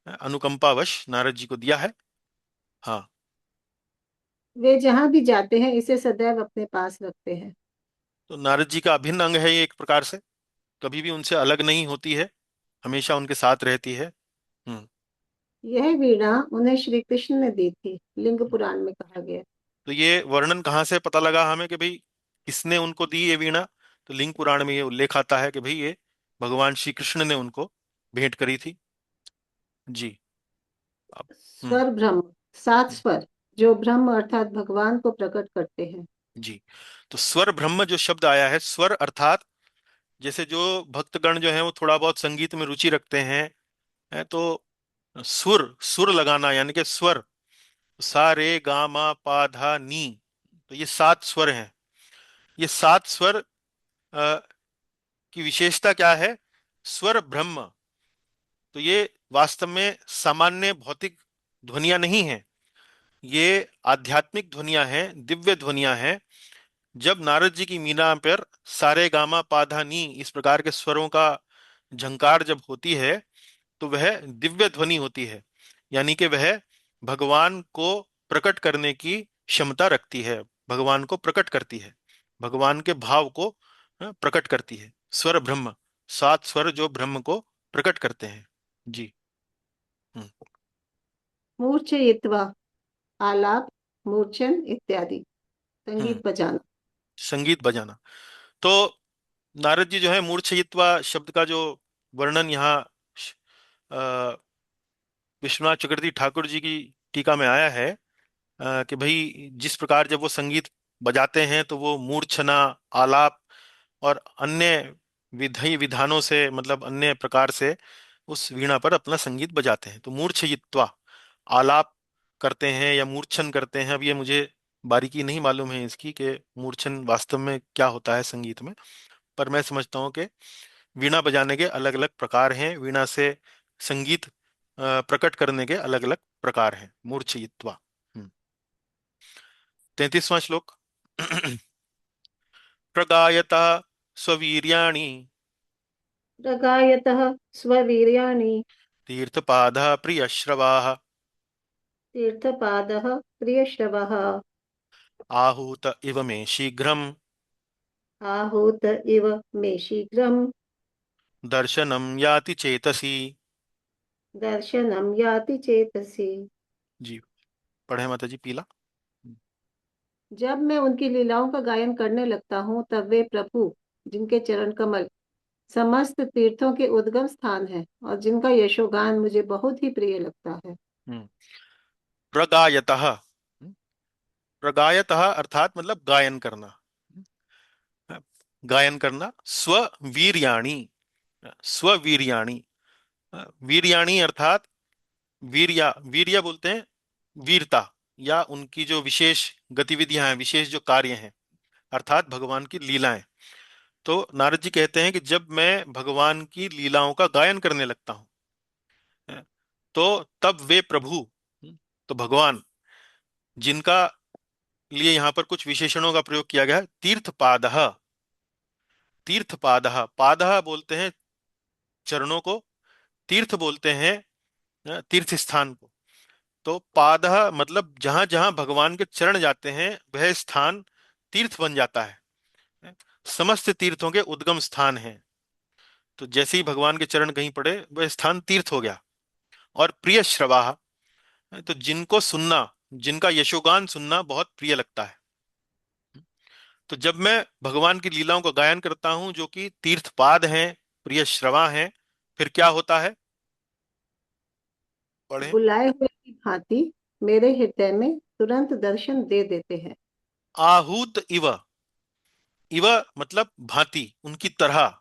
अनुकंपावश नारद जी को दिया है। हाँ। वे जहाँ भी जाते हैं इसे सदैव अपने पास रखते हैं। तो नारद जी का अभिन्न अंग है ये, एक प्रकार से कभी भी उनसे अलग नहीं होती है, हमेशा उनके साथ रहती है। हम्म। यह वीणा उन्हें श्री कृष्ण ने दी थी, लिंग पुराण में कहा गया। तो ये वर्णन कहाँ से पता लगा हमें कि भाई किसने उनको दी ये वीणा? तो लिंग पुराण में ये उल्लेख आता है कि भाई ये भगवान श्री कृष्ण ने उनको भेंट करी थी। जी। अब हम्म। स्वर ब्रह्म, सात हम्म, स्वर जो ब्रह्म अर्थात भगवान को प्रकट करते हैं। जी। तो स्वर ब्रह्म जो शब्द आया है, स्वर अर्थात, जैसे जो भक्तगण जो है वो थोड़ा बहुत संगीत में रुचि रखते हैं, तो सुर, सुर लगाना यानी कि स्वर, सा रे गा मा पा धा नी, तो ये सात स्वर हैं। ये सात स्वर की विशेषता क्या है? स्वर ब्रह्म। तो ये वास्तव में सामान्य भौतिक ध्वनियां नहीं हैं, ये आध्यात्मिक ध्वनियां हैं, दिव्य ध्वनियां हैं। जब नारद जी की मीना पर सारे गामा पाधा नी इस प्रकार के स्वरों का झंकार जब होती है, तो वह दिव्य ध्वनि होती है, यानी कि वह भगवान को प्रकट करने की क्षमता रखती है, भगवान को प्रकट करती है, भगवान के भाव को प्रकट करती है। स्वर ब्रह्म, सात स्वर जो ब्रह्म को प्रकट करते हैं। जी। हम्म। मूर्छयित्वा, आलाप, मूर्छन इत्यादि, हम्म। संगीत बजाना। संगीत बजाना। तो नारद जी जो है, मूर्छयित्वा शब्द का जो वर्णन यहाँ अ, विश्वनाथ चक्रवर्ती ठाकुर जी की टीका में आया है, कि भाई जिस प्रकार जब वो संगीत बजाते हैं तो वो मूर्छना, आलाप और अन्य विधि विधानों से, मतलब अन्य प्रकार से उस वीणा पर अपना संगीत बजाते हैं। तो मूर्छयित्वा, आलाप करते हैं या मूर्छन करते हैं। अब ये मुझे बारीकी नहीं मालूम है इसकी कि मूर्छन वास्तव में क्या होता है संगीत में, पर मैं समझता हूँ कि वीणा बजाने के अलग अलग प्रकार हैं, वीणा से संगीत प्रकट करने के अलग अलग प्रकार हैं। मूर्छयित्वा। 33वां श्लोक। प्रगायता स्ववीर्याणि प्रगायतः स्ववीर्याणि, तीर्थपादा प्रियश्रवाः तीर्थपादः प्रियश्रवः, आहूत इव मे शीघ्रं आहूत इव मे शीघ्रं, दर्शनं याति चेतसि। दर्शनं याति चेतसि। जी, पढ़े माता जी पीला। जब मैं उनकी लीलाओं का गायन करने लगता हूँ तब वे प्रभु, जिनके चरण कमल समस्त तीर्थों के उद्गम स्थान है और जिनका यशोगान मुझे बहुत ही प्रिय लगता है। हम्म। प्रगायतः, प्रगायतः अर्थात मतलब गायन करना, गायन करना। स्ववीर्याणि, स्ववीर्याणि, वीर्याणि अर्थात वीर्या, वीर्य बोलते हैं वीरता, या उनकी जो विशेष गतिविधियां हैं, विशेष जो कार्य हैं, अर्थात भगवान की लीलाएं। तो नारद जी कहते हैं कि जब मैं भगवान की लीलाओं का गायन करने लगता हूं, तो तब वे प्रभु, तो भगवान, जिनका लिए यहाँ पर कुछ विशेषणों का प्रयोग किया गया है, तीर्थपादः, तीर्थपादः, पादः बोलते हैं चरणों को, तीर्थ बोलते हैं तीर्थ स्थान को। तो पादः मतलब जहां जहां भगवान के चरण जाते हैं वह स्थान तीर्थ बन जाता है, समस्त तीर्थों के उद्गम स्थान है। तो जैसे ही भगवान के चरण कहीं पड़े वह स्थान तीर्थ हो गया। और प्रिय श्रवाह, तो जिनको सुनना, जिनका यशोगान सुनना बहुत प्रिय लगता है। तो जब मैं भगवान की लीलाओं का गायन करता हूं जो कि तीर्थपाद हैं, प्रिय श्रवा हैं, फिर क्या होता है, पढ़ें। बुलाए हुए की भांति मेरे हृदय में तुरंत दर्शन दे देते हैं। आहूत इव, इव मतलब भांति, उनकी तरह।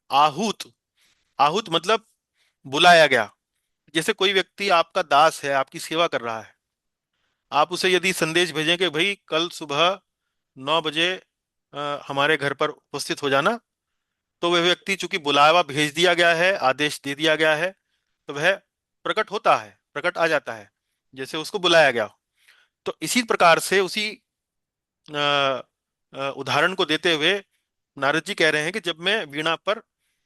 आहूत, आहूत मतलब बुलाया गया। जैसे कोई व्यक्ति आपका दास है, आपकी सेवा कर रहा है, आप उसे यदि संदेश भेजें कि भाई कल सुबह 9 बजे हमारे घर पर उपस्थित हो जाना, तो वह व्यक्ति चूंकि बुलावा भेज दिया गया है, आदेश दे दिया गया है, तो वह प्रकट होता है, प्रकट आ जाता है, जैसे उसको बुलाया गया हो। तो इसी प्रकार से उसी उदाहरण को देते हुए नारद जी कह रहे हैं कि जब मैं वीणा पर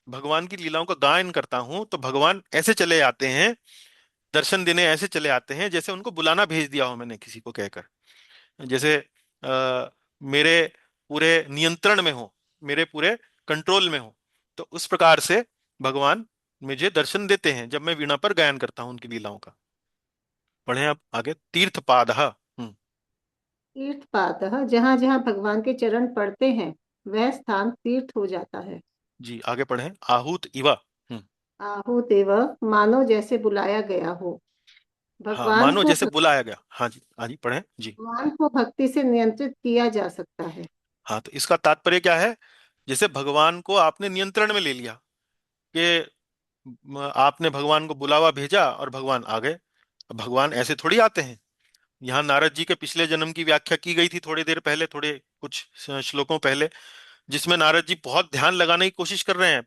भगवान की लीलाओं का गायन करता हूं तो भगवान ऐसे चले आते हैं, दर्शन देने ऐसे चले आते हैं जैसे उनको बुलाना भेज दिया हो मैंने किसी को कहकर, जैसे मेरे पूरे नियंत्रण में हो, मेरे पूरे कंट्रोल में हो। तो उस प्रकार से भगवान मुझे दर्शन देते हैं जब मैं वीणा पर गायन करता हूं उनकी लीलाओं का। पढ़ें आप आगे, तीर्थपाद। तीर्थपादः, जहाँ जहाँ भगवान के चरण पड़ते हैं वह स्थान तीर्थ हो जाता है। जी आगे पढ़ें, आहूत इवा। आहूतेव, मानो जैसे बुलाया गया हो। हाँ, भगवान मानो को जैसे बुलाया गया। हाँ जी, हाँ जी, पढ़ें जी। भगवान को भक्ति से नियंत्रित किया जा सकता है। हाँ, तो इसका तात्पर्य क्या है, जैसे भगवान को आपने नियंत्रण में ले लिया कि आपने भगवान को बुलावा भेजा और भगवान आ गए। अब भगवान ऐसे थोड़ी आते हैं। यहाँ नारद जी के पिछले जन्म की व्याख्या की गई थी थोड़ी देर पहले, थोड़े कुछ श्लोकों पहले, जिसमें नारद जी बहुत ध्यान लगाने की कोशिश कर रहे हैं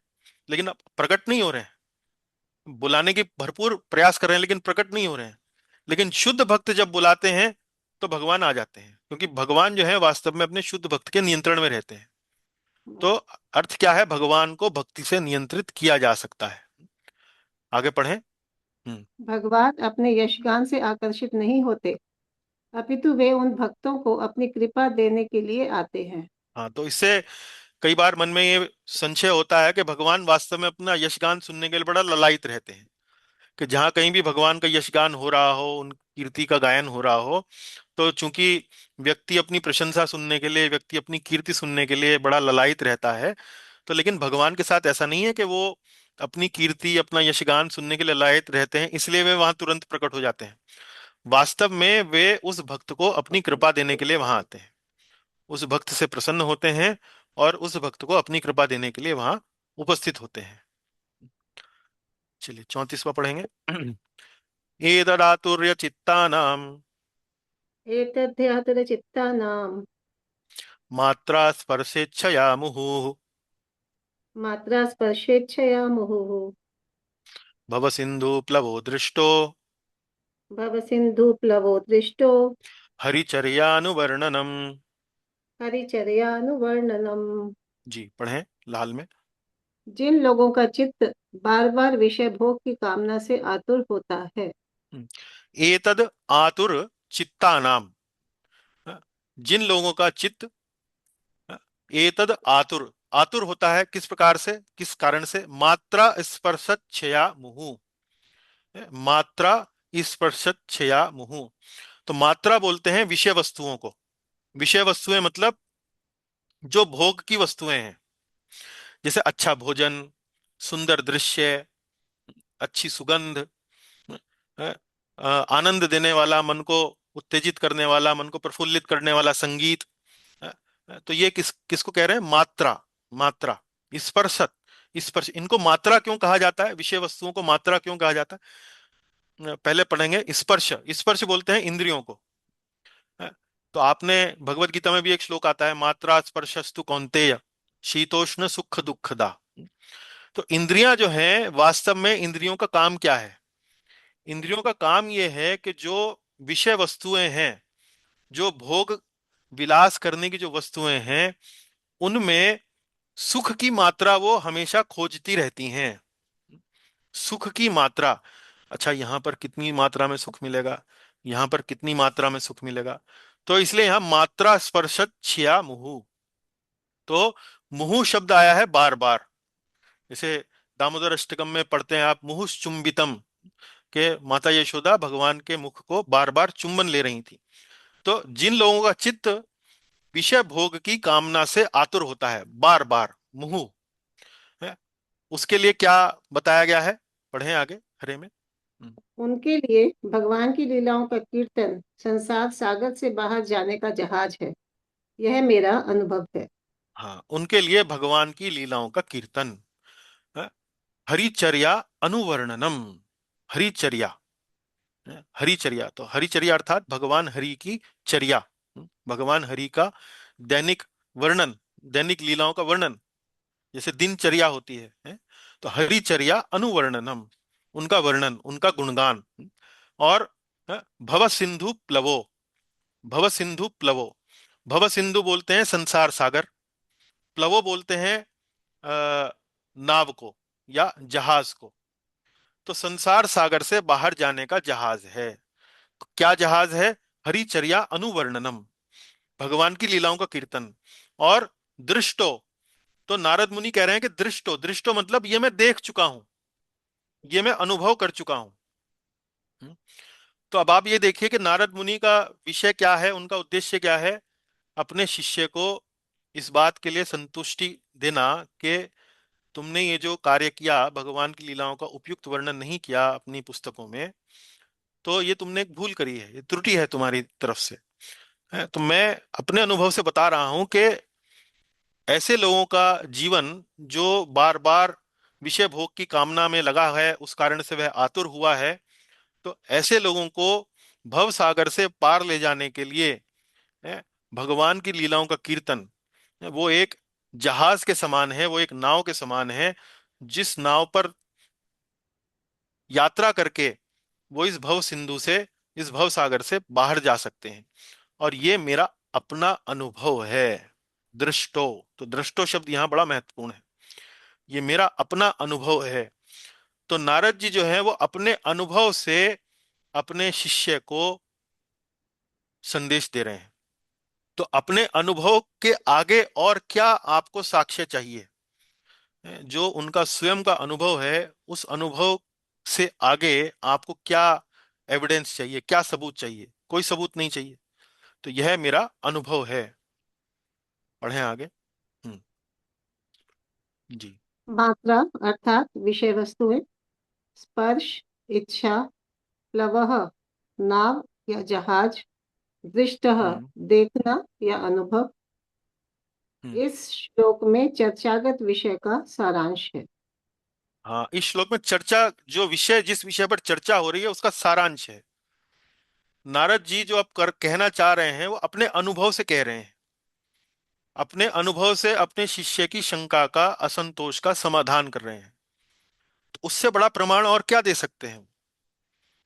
लेकिन अब प्रकट नहीं हो रहे हैं। बुलाने की भरपूर प्रयास कर रहे हैं लेकिन प्रकट नहीं हो रहे हैं। लेकिन शुद्ध भक्त जब बुलाते हैं तो भगवान आ जाते हैं, क्योंकि भगवान जो है वास्तव में अपने शुद्ध भक्त के नियंत्रण में रहते हैं। तो अर्थ क्या है, भगवान को भक्ति से नियंत्रित किया जा सकता है। आगे पढ़ें। भगवान अपने यशगान से आकर्षित नहीं होते, अपितु वे उन भक्तों को अपनी कृपा देने के लिए आते हैं। हाँ, तो इससे कई बार मन में ये संशय होता है कि भगवान वास्तव में अपना यशगान सुनने के लिए बड़ा ललायित रहते हैं, कि जहाँ कहीं भी भगवान का यशगान हो रहा हो, उन कीर्ति का गायन हो रहा हो, तो चूंकि व्यक्ति अपनी प्रशंसा सुनने के लिए, व्यक्ति अपनी कीर्ति सुनने के लिए बड़ा ललायित रहता है। तो लेकिन भगवान के साथ ऐसा नहीं है कि वो अपनी कीर्ति, अपना यशगान सुनने के लिए ललायित रहते हैं इसलिए वे वहां तुरंत प्रकट हो जाते हैं। वास्तव में वे उस भक्त को अपनी कृपा देने के लिए वहां आते हैं, उस भक्त से प्रसन्न होते हैं और उस भक्त को अपनी कृपा देने के लिए वहां उपस्थित होते हैं। चलिए 34वां पढ़ेंगे। एतदातुर्य चित्तानाम एतद्ध्यातरचित्तानां मात्रा स्पर्शेच्छया मुहुः मात्रा स्पर्शेच्छया मुहुः भव सिंधु प्लवो दृष्टो भवसिन्धुप्लवो दृष्टो हरिचर्यानुवर्णनम। हरिचर्यानुवर्णनम्। जी पढ़ें लाल में। जिन लोगों का चित्त बार बार विषय भोग की कामना से आतुर होता है। एतद आतुर चित्तानाम, जिन लोगों का चित्त, एतद आतुर, आतुर होता है किस प्रकार से, किस कारण से, मात्रा स्पर्शत छया मुहु, मात्रा स्पर्शत छया मुहु। तो मात्रा बोलते हैं विषय वस्तुओं को। विषय वस्तुएं मतलब जो भोग की वस्तुएं हैं, जैसे अच्छा भोजन, सुंदर दृश्य, अच्छी सुगंध, अ, आनंद देने वाला, मन को उत्तेजित करने वाला, मन को प्रफुल्लित करने वाला संगीत। तो ये किसको कह रहे हैं, मात्रा, मात्रा। स्पर्शत, स्पर्श, इनको मात्रा क्यों कहा जाता है, विषय वस्तुओं को मात्रा क्यों कहा जाता है, पहले पढ़ेंगे। स्पर्श, स्पर्श बोलते हैं इंद्रियों को। तो आपने भगवत गीता में भी एक श्लोक आता है, मात्रा स्पर्शस्तु कौन्तेय शीतोष्ण सुख दुखदा। तो इंद्रियां जो हैं, वास्तव में इंद्रियों का काम क्या है, इंद्रियों का काम यह है कि जो विषय वस्तुएं हैं, जो भोग विलास करने की जो वस्तुएं हैं, उनमें सुख की मात्रा वो हमेशा खोजती रहती हैं। सुख की मात्रा, अच्छा, यहाँ पर कितनी मात्रा में सुख मिलेगा, यहाँ पर कितनी मात्रा में सुख मिलेगा। तो इसलिए यहाँ मात्रा स्पर्शत छिया मुहु। तो मुहु शब्द आया है बार बार। जैसे दामोदर अष्टकम में पढ़ते हैं आप, मुहुस चुंबितम, के माता यशोदा भगवान के मुख को बार बार चुंबन ले रही थी। तो जिन लोगों का चित्त विषय भोग की कामना से आतुर होता है बार बार, मुहु है, उसके लिए क्या बताया गया है, पढ़ें आगे हरे में। उनके लिए भगवान की लीलाओं का कीर्तन संसार सागर से बाहर जाने का जहाज है। यह मेरा अनुभव है। हाँ, उनके लिए भगवान की लीलाओं का कीर्तन है। हरिचर्या अनुवर्णनम, हरिचर्या है, हरिचर्या तो हरिचर्या अर्थात भगवान हरि की चर्या, भगवान हरि का दैनिक वर्णन, दैनिक लीलाओं का वर्णन, जैसे दिनचर्या होती है? तो हरिचर्या अनुवर्णनम, उनका वर्णन, उनका गुणगान। और भव सिंधु प्लवो, भव सिंधु प्लवो, भव सिंधु बोलते हैं संसार सागर, प्लवो बोलते हैं नाव को या जहाज को। तो संसार सागर से बाहर जाने का जहाज है। तो क्या जहाज है? हरिचर्या अनुवर्णनम, भगवान की लीलाओं का कीर्तन। और दृष्टो, तो नारद मुनि कह रहे हैं कि दृष्टो, दृष्टो मतलब ये मैं देख चुका हूं, ये मैं अनुभव कर चुका हूं। हम्म? तो अब आप ये देखिए कि नारद मुनि का विषय क्या है, उनका उद्देश्य क्या है, अपने शिष्य को इस बात के लिए संतुष्टि देना कि तुमने ये जो कार्य किया, भगवान की लीलाओं का उपयुक्त वर्णन नहीं किया अपनी पुस्तकों में, तो ये तुमने एक भूल करी है, ये त्रुटि है तुम्हारी तरफ से। तो मैं अपने अनुभव से बता रहा हूं कि ऐसे लोगों का जीवन जो बार बार विषय भोग की कामना में लगा है, उस कारण से वह आतुर हुआ है, तो ऐसे लोगों को भव सागर से पार ले जाने के लिए भगवान की लीलाओं का कीर्तन, वो एक जहाज के समान है, वो एक नाव के समान है, जिस नाव पर यात्रा करके वो इस भव सिंधु से, इस भव सागर से बाहर जा सकते हैं। और ये मेरा अपना अनुभव है। दृष्टो, तो दृष्टो शब्द यहां बड़ा महत्वपूर्ण है, ये मेरा अपना अनुभव है। तो नारद जी जो है वो अपने अनुभव से अपने शिष्य को संदेश दे रहे हैं। तो अपने अनुभव के आगे और क्या आपको साक्ष्य चाहिए? जो उनका स्वयं का अनुभव है, उस अनुभव से आगे आपको क्या एविडेंस चाहिए, क्या सबूत चाहिए? कोई सबूत नहीं चाहिए। तो यह मेरा अनुभव है। पढ़ें आगे। जी। मात्रा अर्थात विषय वस्तुएं, स्पर्श, इच्छा, प्लवः नाव या जहाज, दृष्टः हम्म। देखना या अनुभव, हम्म। इस श्लोक में चर्चागत विषय का सारांश है। हाँ, इस श्लोक में चर्चा, जो विषय, जिस विषय पर चर्चा हो रही है उसका सारांश है। नारद जी जो अब कहना चाह रहे हैं वो अपने अनुभव से कह रहे हैं, अपने अनुभव से अपने शिष्य की शंका का, असंतोष का समाधान कर रहे हैं। तो उससे बड़ा प्रमाण और क्या दे सकते हैं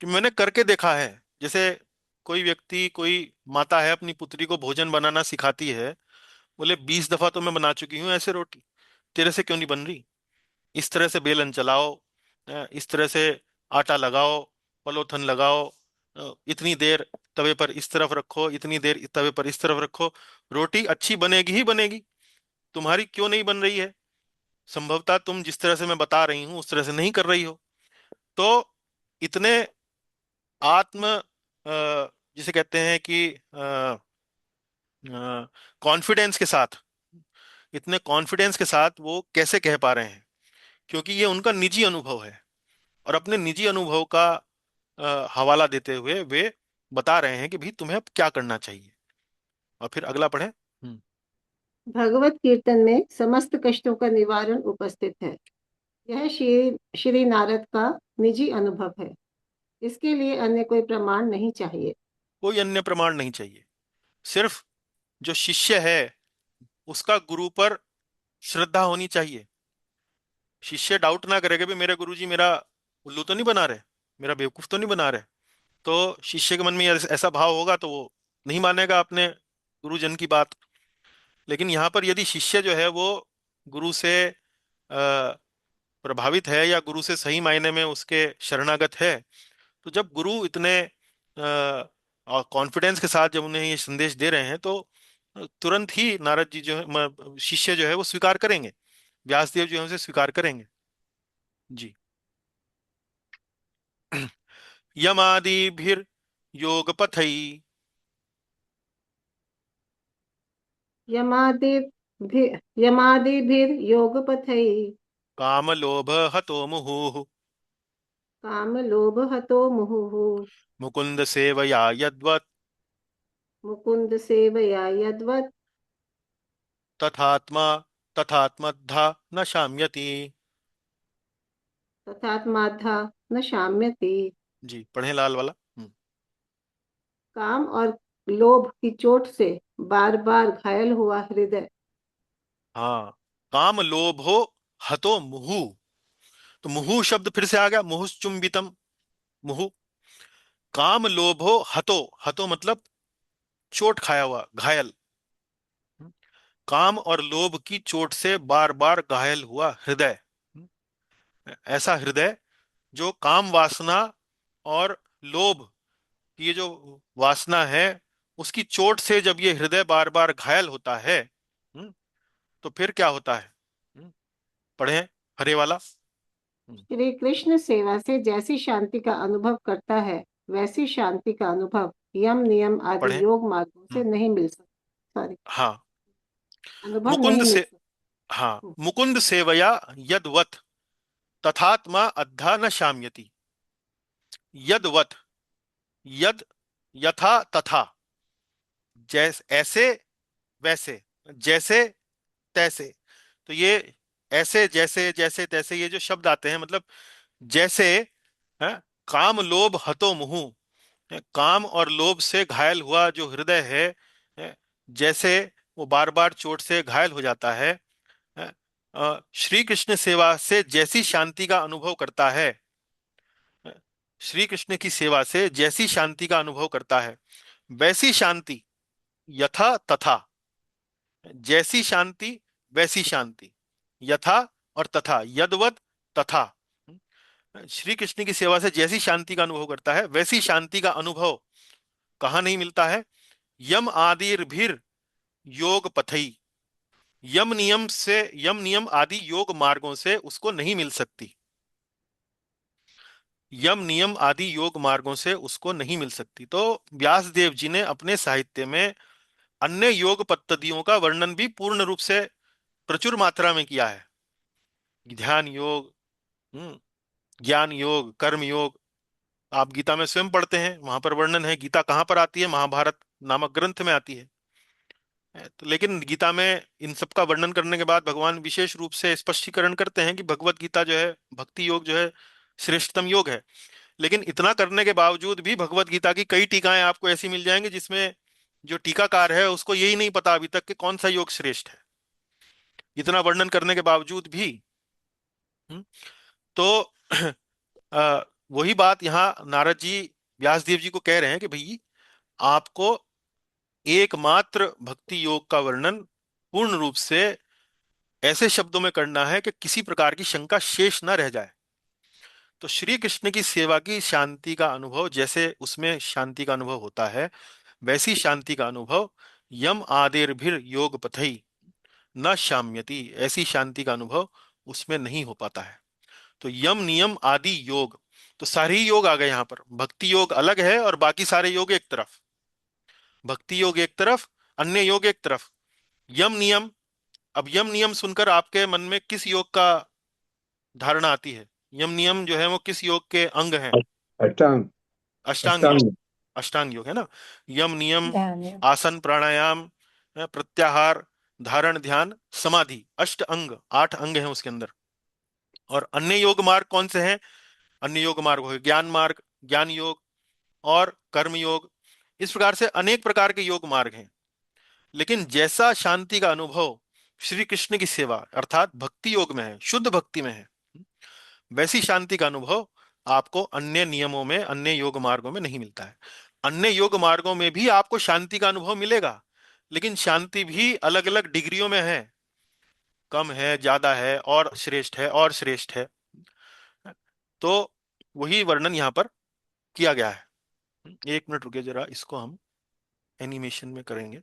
कि मैंने करके देखा है। जैसे कोई व्यक्ति, कोई माता है, अपनी पुत्री को भोजन बनाना सिखाती है, बोले 20 दफा तो मैं बना चुकी हूँ ऐसे रोटी, तेरे से क्यों नहीं बन रही? इस तरह से बेलन चलाओ, इस तरह से आटा लगाओ, पलोथन लगाओ, इतनी देर तवे पर इस तरफ रखो, इतनी देर तवे पर इस तरफ रखो, रोटी अच्छी बनेगी ही बनेगी। तुम्हारी क्यों नहीं बन रही है? संभवतः तुम जिस तरह से मैं बता रही हूं उस तरह से नहीं कर रही हो। तो इतने आत्म जिसे कहते हैं कि कॉन्फिडेंस के साथ, इतने कॉन्फिडेंस के साथ वो कैसे कह पा रहे हैं? क्योंकि ये उनका निजी अनुभव है। और अपने निजी अनुभव का हवाला देते हुए वे बता रहे हैं कि भाई तुम्हें अब क्या करना चाहिए। और फिर अगला पढ़ें। भगवत कीर्तन में समस्त कष्टों का निवारण उपस्थित है। यह श्री श्री नारद का निजी अनुभव है। इसके लिए अन्य कोई प्रमाण नहीं चाहिए। कोई अन्य प्रमाण नहीं चाहिए, सिर्फ जो शिष्य है उसका गुरु पर श्रद्धा होनी चाहिए। शिष्य डाउट ना करे कि भाई मेरे गुरुजी मेरा उल्लू तो नहीं बना रहे, मेरा बेवकूफ तो नहीं बना रहे। तो शिष्य के मन में ऐसा भाव होगा तो वो नहीं मानेगा अपने गुरुजन की बात। लेकिन यहाँ पर यदि शिष्य जो है वो गुरु से प्रभावित है या गुरु से सही मायने में उसके शरणागत है, तो जब गुरु इतने कॉन्फिडेंस के साथ जब उन्हें ये संदेश दे रहे हैं, तो तुरंत ही नारद जी जो है शिष्य जो है वो स्वीकार करेंगे, व्यासदेव जो है उसे स्वीकार करेंगे। जी। यमादिभिर योगपथै यमादिभिर्योगपथैः कामलोभ हतो मुहुः कामलोभहतो मुहुः मुकुंद सेवया यद्वत् मुकुन्द सेवया यद्वत् तथात्मा तथात्मद्धा न शाम्यति। तथात्माथा न शाम्यति। जी, पढ़ें लाल वाला। काम और लोभ की चोट से बार बार घायल हुआ हृदय। हाँ, काम लोभो हतो मुहु। तो मुहु शब्द फिर से आ गया, मुहुश्चुंबितम, मुहु। काम लोभो हतो, हतो मतलब चोट खाया हुआ, घायल। काम और लोभ की चोट से बार बार घायल हुआ हृदय। ऐसा हृदय जो काम वासना और लोभ, ये जो वासना है, उसकी चोट से जब ये हृदय बार बार घायल होता है, तो फिर क्या होता है? पढ़ें हरे वाला। श्री कृष्ण सेवा से जैसी शांति का अनुभव करता है, वैसी शांति का अनुभव यम नियम आदि पढ़ें। योग मार्गों से नहीं मिल सकता। सॉरी, हाँ, अनुभव मुकुंद नहीं मिल से, सकता। हाँ, मुकुंद सेवया यदवत तथात्मा अद्धा न शाम्यति। यदवत, यद, यथा तथा, जैसे ऐसे वैसे, जैसे तैसे। तो ये ऐसे जैसे जैसे तैसे ये जो शब्द आते हैं, मतलब जैसे, है, काम लोभ हतो मुहु, काम और लोभ से घायल हुआ जो हृदय है, जैसे वो बार बार चोट से घायल हो जाता है, श्री कृष्ण सेवा से जैसी शांति का अनुभव करता है, श्री कृष्ण की सेवा से जैसी शांति का अनुभव करता है, वैसी शांति, यथा तथा, जैसी शांति वैसी शांति, यथा और तथा, यदवत तथा। श्री कृष्ण की सेवा से जैसी शांति का अनुभव करता है, वैसी शांति का अनुभव कहाँ नहीं मिलता है? यम आदिर्भिर योग पथई, यम नियम से, यम नियम आदि योग मार्गों से उसको नहीं मिल सकती। यम नियम आदि योग मार्गों से उसको नहीं मिल सकती। तो व्यास देव जी ने अपने साहित्य में अन्य योग पद्धतियों का वर्णन भी पूर्ण रूप से प्रचुर मात्रा में किया है। ध्यान योग, ज्ञान योग, कर्म योग, आप गीता में स्वयं पढ़ते हैं, वहां पर वर्णन है। गीता कहाँ पर आती है? महाभारत नामक ग्रंथ में आती है। तो लेकिन गीता में इन सब का वर्णन करने के बाद भगवान विशेष रूप से स्पष्टीकरण करते हैं कि भगवत गीता जो है, भक्ति योग जो है, श्रेष्ठतम योग है। लेकिन इतना करने के बावजूद भी भगवत गीता की कई टीकाएं आपको ऐसी मिल जाएंगी जिसमें जो टीकाकार है उसको यही नहीं पता अभी तक कि कौन सा योग श्रेष्ठ है, इतना वर्णन करने के बावजूद भी। हम्म, तो वही बात यहाँ नारद जी व्यासदेव जी को कह रहे हैं कि भाई, आपको एकमात्र भक्ति योग का वर्णन पूर्ण रूप से ऐसे शब्दों में करना है कि किसी प्रकार की शंका शेष न रह जाए। तो श्री कृष्ण की सेवा की शांति का अनुभव, जैसे उसमें शांति का अनुभव होता है, वैसी शांति का अनुभव यम आदिर्भिर योग पथई न शाम्यति, ऐसी शांति का अनुभव उसमें नहीं हो पाता है। तो यम नियम आदि योग, तो सारे ही योग आ गए यहाँ पर। भक्ति योग अलग है और बाकी सारे योग एक तरफ, भक्ति योग एक तरफ, अन्य योग एक तरफ, यम नियम। अब यम नियम सुनकर आपके मन में किस योग का धारणा आती है? यम नियम जो है वो किस योग के अंग हैं? अष्टांग। अष्टांग योग, अष्टांग। अष्टांग योग है ना। यम नियम, ध्यान है। आसन प्राणायाम, प्रत्याहार, धारण, ध्यान, समाधि, अष्ट अंग, 8 अंग हैं उसके अंदर। और अन्य योग मार्ग कौन से हैं? अन्य योग मार्ग हो गए ज्ञान मार्ग, ज्ञान योग और कर्म योग। इस प्रकार से अनेक प्रकार के योग मार्ग हैं। लेकिन जैसा शांति का अनुभव श्री कृष्ण की सेवा अर्थात भक्ति योग में है, शुद्ध भक्ति में है, वैसी शांति का अनुभव आपको अन्य नियमों में, अन्य योग मार्गों में नहीं मिलता है। अन्य योग मार्गों में भी आपको शांति का अनुभव मिलेगा, लेकिन शांति भी अलग अलग डिग्रियों में है। कम है, ज्यादा है, और श्रेष्ठ है, और श्रेष्ठ है। तो वही वर्णन यहाँ पर किया गया है। एक मिनट रुकिए जरा, इसको हम एनिमेशन में करेंगे।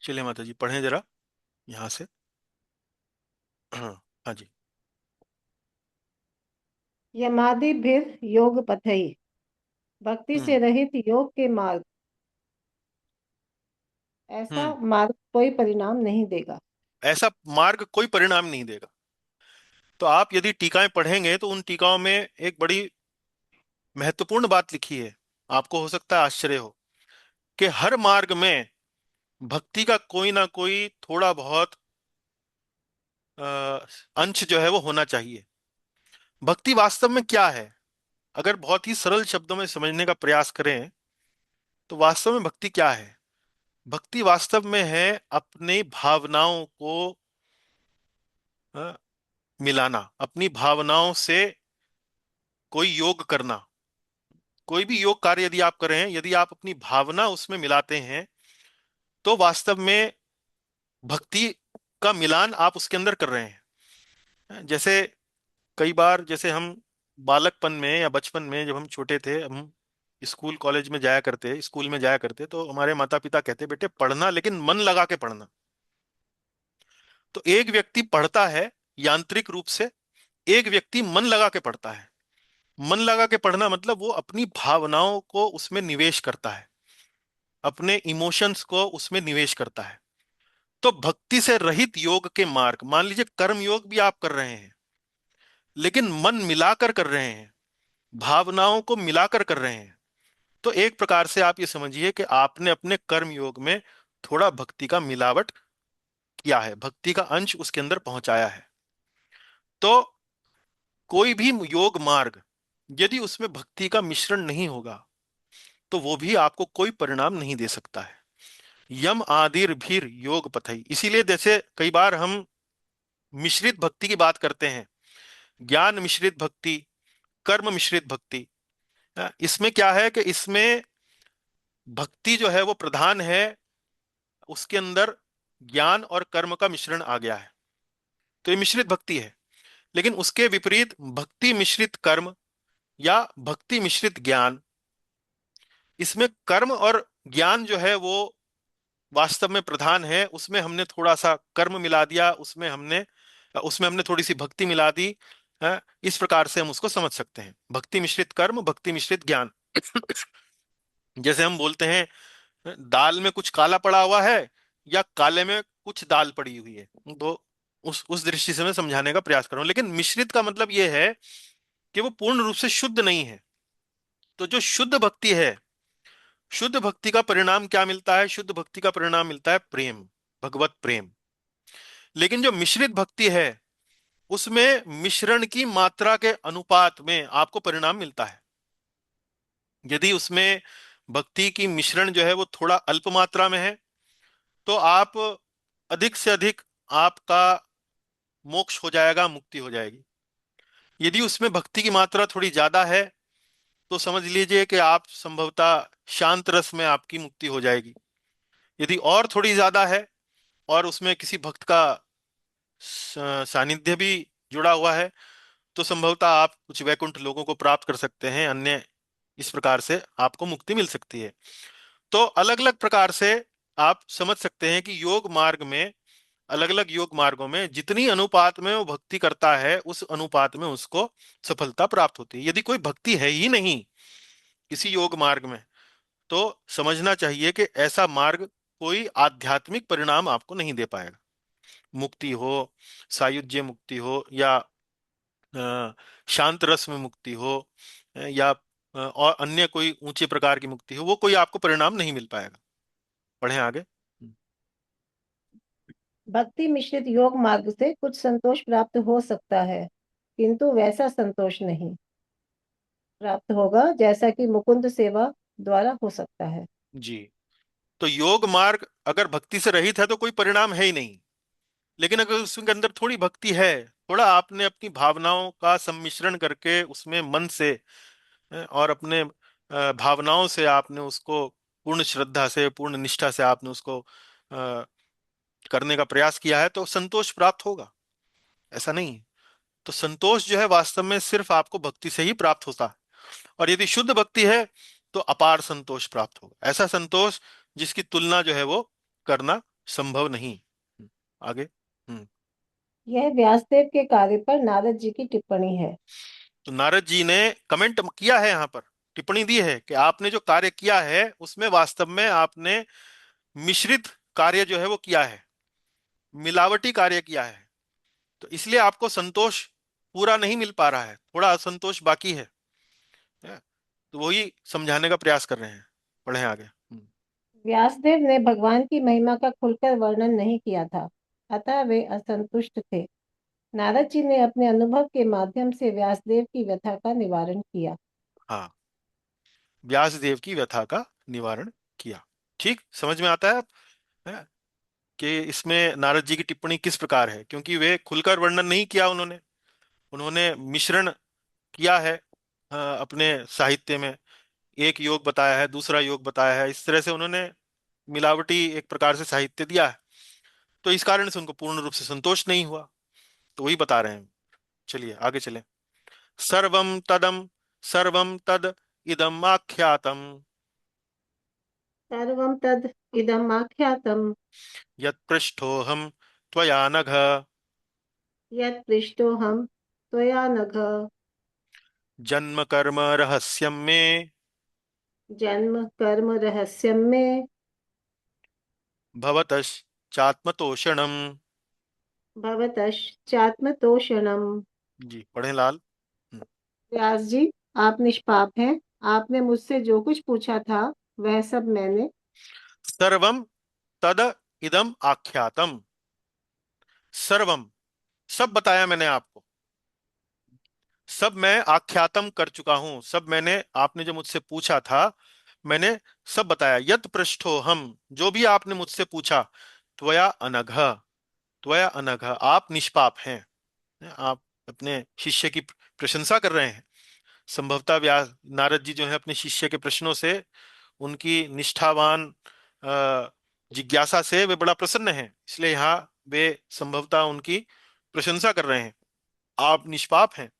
चलिए माता जी पढ़ें जरा यहाँ से। हाँ जी। यमादिभिर योग पथई, भक्ति हम्म से रहित योग के मार्ग, ऐसा हम्म मार्ग कोई परिणाम नहीं देगा। ऐसा मार्ग कोई परिणाम नहीं देगा। तो आप यदि टीकाएं पढ़ेंगे तो उन टीकाओं में एक बड़ी महत्वपूर्ण बात लिखी है। आपको हो सकता है आश्चर्य हो कि हर मार्ग में भक्ति का कोई ना कोई थोड़ा बहुत अंश जो है वो होना चाहिए। भक्ति वास्तव में क्या है? अगर बहुत ही सरल शब्दों में समझने का प्रयास करें तो वास्तव में भक्ति क्या है? भक्ति वास्तव में है अपनी भावनाओं को अ, मिलाना, अपनी भावनाओं से कोई योग करना। कोई भी योग कार्य यदि आप कर रहे हैं, यदि आप अपनी भावना उसमें मिलाते हैं तो वास्तव में भक्ति का मिलान आप उसके अंदर कर रहे हैं। जैसे कई बार, जैसे हम बालकपन में या बचपन में जब हम छोटे थे, हम स्कूल कॉलेज में जाया करते, स्कूल में जाया करते, तो हमारे माता पिता कहते बेटे पढ़ना, लेकिन मन लगा के पढ़ना। तो एक व्यक्ति पढ़ता है यांत्रिक रूप से, एक व्यक्ति मन लगा के पढ़ता है। मन लगा के पढ़ना मतलब वो अपनी भावनाओं को उसमें निवेश करता है, अपने इमोशंस को उसमें निवेश करता है। तो भक्ति से रहित योग के मार्ग, मान लीजिए कर्म योग भी आप कर रहे हैं लेकिन मन मिलाकर कर रहे हैं, भावनाओं को मिलाकर कर रहे हैं, तो एक प्रकार से आप ये समझिए कि आपने अपने कर्म योग में थोड़ा भक्ति का मिलावट किया है, भक्ति का अंश उसके अंदर पहुंचाया है। तो कोई भी योग मार्ग यदि उसमें भक्ति का मिश्रण नहीं होगा तो वो भी आपको कोई परिणाम नहीं दे सकता है। यम आदिर भीर योग पथई, इसीलिए जैसे कई बार हम मिश्रित भक्ति की बात करते हैं, ज्ञान मिश्रित भक्ति, कर्म मिश्रित भक्ति। इसमें क्या है कि इसमें भक्ति जो है वो प्रधान है, उसके अंदर ज्ञान और कर्म का मिश्रण आ गया है, तो ये मिश्रित भक्ति है। लेकिन उसके विपरीत भक्ति मिश्रित कर्म या भक्ति मिश्रित ज्ञान, इसमें कर्म और ज्ञान जो है वो वास्तव में प्रधान है, उसमें हमने थोड़ा सा कर्म मिला दिया, उसमें हमने थोड़ी सी भक्ति मिला दी। इस प्रकार से हम उसको समझ सकते हैं, भक्ति मिश्रित कर्म, भक्ति मिश्रित ज्ञान। जैसे हम बोलते हैं दाल में कुछ काला पड़ा हुआ है या काले में कुछ दाल पड़ी हुई है, तो उस दृष्टि से मैं समझाने का प्रयास कर रहा हूं। लेकिन मिश्रित का मतलब यह है कि वो पूर्ण रूप से शुद्ध नहीं है। तो जो शुद्ध भक्ति है, शुद्ध भक्ति का परिणाम क्या मिलता है? शुद्ध भक्ति का परिणाम मिलता है प्रेम, भगवत प्रेम। लेकिन जो मिश्रित भक्ति है उसमें मिश्रण की मात्रा के अनुपात में आपको परिणाम मिलता है। यदि उसमें भक्ति की मिश्रण जो है वो थोड़ा अल्प मात्रा में है तो आप अधिक से अधिक आपका मोक्ष हो जाएगा, मुक्ति हो जाएगी। यदि उसमें भक्ति की मात्रा थोड़ी ज्यादा है तो समझ लीजिए कि आप संभवतः शांत रस में आपकी मुक्ति हो जाएगी। यदि और थोड़ी ज्यादा है और उसमें किसी भक्त का सानिध्य भी जुड़ा हुआ है तो संभवतः आप कुछ वैकुंठ लोगों को प्राप्त कर सकते हैं, अन्य इस प्रकार से आपको मुक्ति मिल सकती है। तो अलग अलग प्रकार से आप समझ सकते हैं कि योग मार्ग में, अलग अलग योग मार्गों में जितनी अनुपात में वो भक्ति करता है उस अनुपात में उसको सफलता प्राप्त होती है। यदि कोई भक्ति है ही नहीं किसी योग मार्ग में तो समझना चाहिए कि ऐसा मार्ग कोई आध्यात्मिक परिणाम आपको नहीं दे पाएगा। मुक्ति हो, सायुज्य मुक्ति हो, या शांत रस में मुक्ति हो, या और अन्य कोई ऊंचे प्रकार की मुक्ति हो, वो कोई आपको परिणाम नहीं मिल पाएगा। पढ़ें आगे। भक्ति मिश्रित योग मार्ग से कुछ संतोष प्राप्त हो सकता है, किंतु वैसा संतोष नहीं प्राप्त होगा जैसा कि मुकुंद सेवा द्वारा हो सकता है। जी। तो योग मार्ग अगर भक्ति से रहित है तो कोई परिणाम है ही नहीं। लेकिन अगर उसके अंदर थोड़ी भक्ति है, थोड़ा आपने अपनी भावनाओं का सम्मिश्रण करके उसमें मन से और अपने भावनाओं से आपने उसको पूर्ण श्रद्धा से, पूर्ण निष्ठा से आपने उसको करने का प्रयास किया है, तो संतोष प्राप्त होगा, ऐसा नहीं है। तो संतोष जो है वास्तव में सिर्फ आपको भक्ति से ही प्राप्त होता है। और यदि शुद्ध भक्ति है तो अपार संतोष प्राप्त होगा, ऐसा संतोष जिसकी तुलना जो है वो करना संभव नहीं। आगे। हम्म। यह व्यासदेव के कार्य पर नारद जी की टिप्पणी है। तो नारद जी ने कमेंट किया है, यहाँ पर टिप्पणी दी है कि आपने जो कार्य किया है उसमें वास्तव में आपने मिश्रित कार्य जो है वो किया है, मिलावटी कार्य किया है। तो इसलिए आपको संतोष पूरा नहीं मिल पा रहा है, थोड़ा असंतोष बाकी है। तो वही समझाने का प्रयास कर रहे हैं। पढ़ें आगे। व्यासदेव ने भगवान की महिमा का खुलकर वर्णन नहीं किया था, अतः वे असंतुष्ट थे। नारद जी ने अपने अनुभव के माध्यम से व्यासदेव की व्यथा का निवारण किया। हाँ, व्यास देव की व्यथा का निवारण किया। ठीक समझ में आता है अब, है? कि इसमें नारद जी की टिप्पणी किस प्रकार है, क्योंकि वे खुलकर वर्णन नहीं किया, उन्होंने उन्होंने मिश्रण किया है अपने साहित्य में। एक योग बताया है, दूसरा योग बताया है, इस तरह से उन्होंने मिलावटी एक प्रकार से साहित्य दिया है। तो इस कारण से उनको पूर्ण रूप से संतोष नहीं हुआ, तो वही बता रहे हैं। चलिए आगे चलें। सर्वम तद इदम आख्यातम सर्वं तद इदम् आख्यातम् यत्पृष्ठोऽहं त्वया नघ यत् पृष्टोऽहं त्वया नघ जन्म कर्म रहस्यं मे जन्म कर्म रहस्यं मे भवतश्चात्मतोषणम्। भवतश्चात्मतोषणम्। जी पढ़ें लाल। व्यास जी, आप निष्पाप हैं। आपने मुझसे जो कुछ पूछा था वह सब मैंने। सर्वम तद इदम आख्यातम, सर्वम सब बताया मैंने आपको, सब मैं आख्यातम कर चुका हूं, सब मैंने, आपने जो मुझसे पूछा था मैंने सब बताया। यत पृष्ठो हम, जो भी आपने मुझसे पूछा, त्वया अनघ, त्वया अनघ आप निष्पाप हैं। आप अपने शिष्य की प्रशंसा कर रहे हैं। संभवतः व्यास नारद जी जो है अपने शिष्य के प्रश्नों से, उनकी निष्ठावान जिज्ञासा से वे बड़ा प्रसन्न हैं, इसलिए यहाँ वे संभवतः उनकी प्रशंसा कर रहे हैं। आप निष्पाप हैं।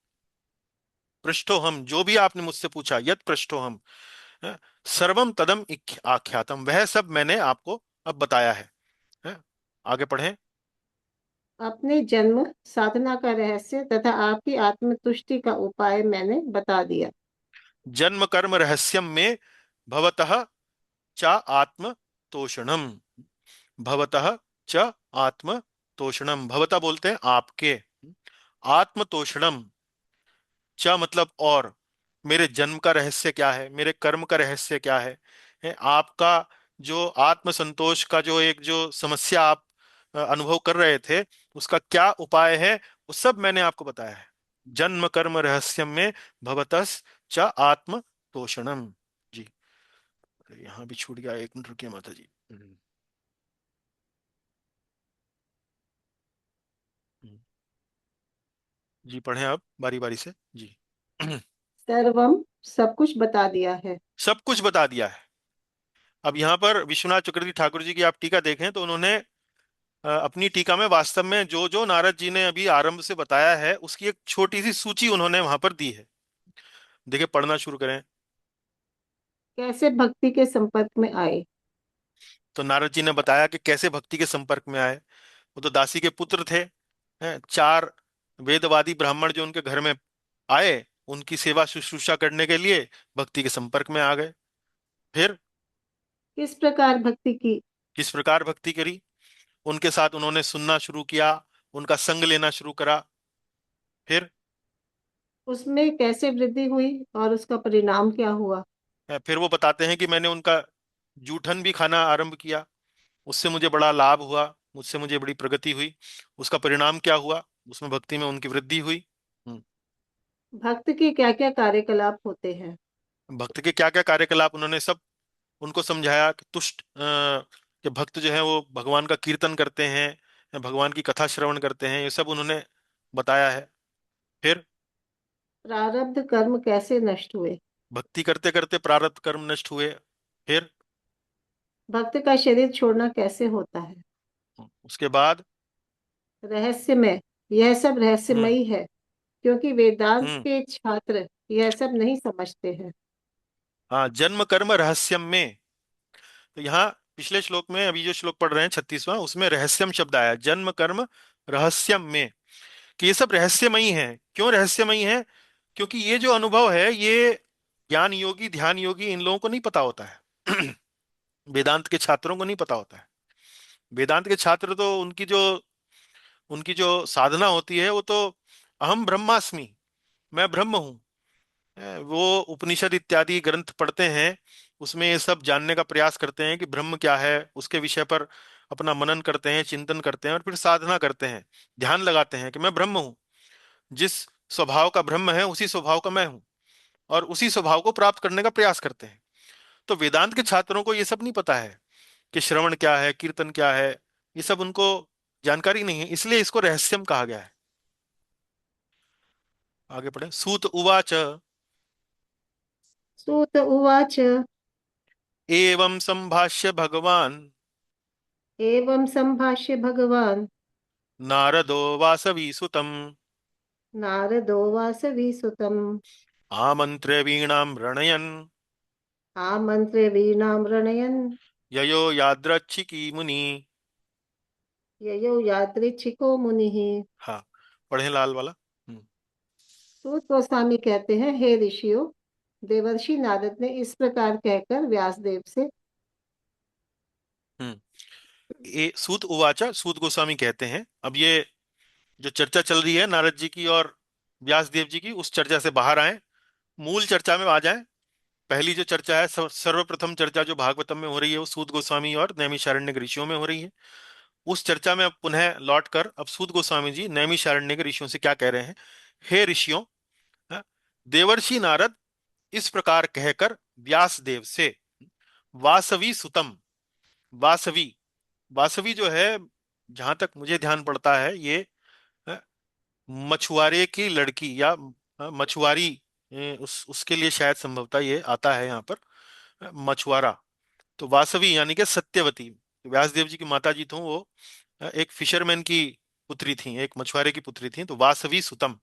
पृष्ठो हम, जो भी आपने मुझसे पूछा, यत पृष्ठो हम, है? सर्वम तदम आख्यातम, वह सब मैंने आपको अब बताया है? आगे पढ़ें। अपने जन्म साधना का रहस्य तथा आपकी आत्मतुष्टि का उपाय मैंने बता दिया। जन्म कर्म रहस्यम में भवतः च आत्म तोषणम, भवतः च आत्म तोषणम, भवता बोलते हैं आपके, आत्म तोषणम, च मतलब और, मेरे जन्म का रहस्य क्या है, मेरे कर्म का रहस्य क्या है आपका जो आत्म संतोष का जो एक जो समस्या आप अनुभव कर रहे थे, उसका क्या उपाय है, वो सब मैंने आपको बताया है। जन्म कर्म रहस्यम में भवतस च आत्म तोषणम। जी, अरे यहाँ भी छूट गया, एक मिनट रुकिए माता जी। हम्म। जी पढ़ें आप बारी बारी से। जी। सर्वम सब कुछ बता दिया है। सब कुछ बता दिया है। अब यहाँ पर विश्वनाथ चक्रवर्ती ठाकुर जी की आप टीका देखें तो उन्होंने अपनी टीका में वास्तव में जो जो नारद जी ने अभी आरंभ से बताया है उसकी एक छोटी सी सूची उन्होंने वहां पर दी है। देखिए पढ़ना शुरू करें। कैसे भक्ति के संपर्क में आए। तो नारद जी ने बताया कि कैसे भक्ति के संपर्क में आए। वो तो दासी के पुत्र थे, हैं? चार वेदवादी ब्राह्मण जो उनके घर में आए, उनकी सेवा शुश्रूषा करने के लिए भक्ति के संपर्क में आ गए। फिर किस प्रकार भक्ति की। किस प्रकार भक्ति करी, उनके साथ उन्होंने सुनना शुरू किया, उनका संग लेना शुरू करा। फिर उसमें कैसे वृद्धि हुई और उसका परिणाम क्या हुआ। फिर वो बताते हैं कि मैंने उनका जूठन भी खाना आरंभ किया, उससे मुझे बड़ा लाभ हुआ, मुझसे मुझे बड़ी प्रगति हुई। उसका परिणाम क्या हुआ, उसमें भक्ति में उनकी वृद्धि हुई। हम्म। भक्त के क्या क्या कार्यकलाप होते हैं। भक्त के क्या क्या कार्यकलाप उन्होंने सब उनको समझाया कि तुष्ट कि भक्त जो है वो भगवान का कीर्तन करते हैं, भगवान की कथा श्रवण करते हैं, ये सब उन्होंने बताया है। फिर प्रारब्ध कर्म कैसे नष्ट हुए? भक्ति करते करते प्रारब्ध कर्म नष्ट हुए। फिर भक्त का शरीर छोड़ना कैसे होता है? उसके बाद रहस्यमय, यह सब हम्म रहस्यमयी है, क्योंकि वेदांत हम्म के छात्र यह सब नहीं समझते हैं। हाँ, जन्म कर्म रहस्यम में। तो यहाँ पिछले श्लोक में, अभी जो श्लोक पढ़ रहे हैं 36वां, उसमें रहस्यम शब्द आया, जन्म कर्म रहस्यम में, कि ये सब रहस्यमयी है। क्यों रहस्यमयी है? क्योंकि ये जो अनुभव है, ये ज्ञान योगी, ध्यान योगी, इन लोगों को नहीं पता होता है। वेदांत के छात्रों को नहीं पता होता है। वेदांत के छात्र तो उनकी जो साधना होती है, वो तो अहम ब्रह्मास्मि, मैं ब्रह्म हूँ। वो उपनिषद इत्यादि ग्रंथ पढ़ते हैं, उसमें ये सब जानने का प्रयास करते हैं कि ब्रह्म क्या है, उसके विषय पर अपना मनन करते हैं, चिंतन करते हैं, और फिर साधना करते हैं, ध्यान लगाते हैं कि मैं ब्रह्म हूँ। जिस स्वभाव का ब्रह्म है, उसी स्वभाव का मैं हूँ, और उसी स्वभाव को प्राप्त करने का प्रयास करते हैं। तो वेदांत के छात्रों को ये सब नहीं पता है कि श्रवण क्या है, कीर्तन क्या है, ये सब उनको जानकारी नहीं है, इसलिए इसको रहस्यम कहा गया है। आगे पढ़े। सूत उवाच सूत उवाच। एवं संभाष्य भगवान एवं संभाष्य भगवान नारदो वासवीसुतम् नारदो वासवीसुतम् आमन्त्र्य वीणां रणयन् आमन्त्र्य वीणां रणयन् ययो यादृच्छिकी मुनि। ययौ यादृच्छिको मुनिः। हाँ, पढ़े लाल वाला। सूत गोस्वामी कहते हैं, हे ऋषियों, देवर्षि नारद ने इस प्रकार कहकर व्यासदेव से। हम्म सूत उवाचा, सूत गोस्वामी कहते हैं। अब ये जो चर्चा चल रही है नारद जी की और व्यास देव जी की, उस चर्चा से बाहर आए, मूल चर्चा में आ जाएं। पहली जो चर्चा है, सर्वप्रथम चर्चा जो भागवतम में हो रही है, वो सूत गोस्वामी और नैमिषारण्य ऋषियों में हो रही है। उस चर्चा में अब पुनः लौट कर अब सूत गोस्वामी जी नैमिषारण्य ऋषियों से क्या कह रहे हैं। हे ऋषियों, हाँ, देवर्षि नारद इस प्रकार कहकर व्यास देव से वासवी सुतम, वासवी, वासवी जो है, जहां तक मुझे ध्यान पड़ता है, ये अ, मछुआरे की लड़की, या मछुआरी, उसके लिए शायद संभवतः ये आता है यहाँ पर, मछुआरा। तो वासवी यानी कि सत्यवती। व्यासदेव जी की माता जी, तो वो एक फिशरमैन की पुत्री थी, एक मछुआरे की पुत्री थी, तो वासवी सुतम।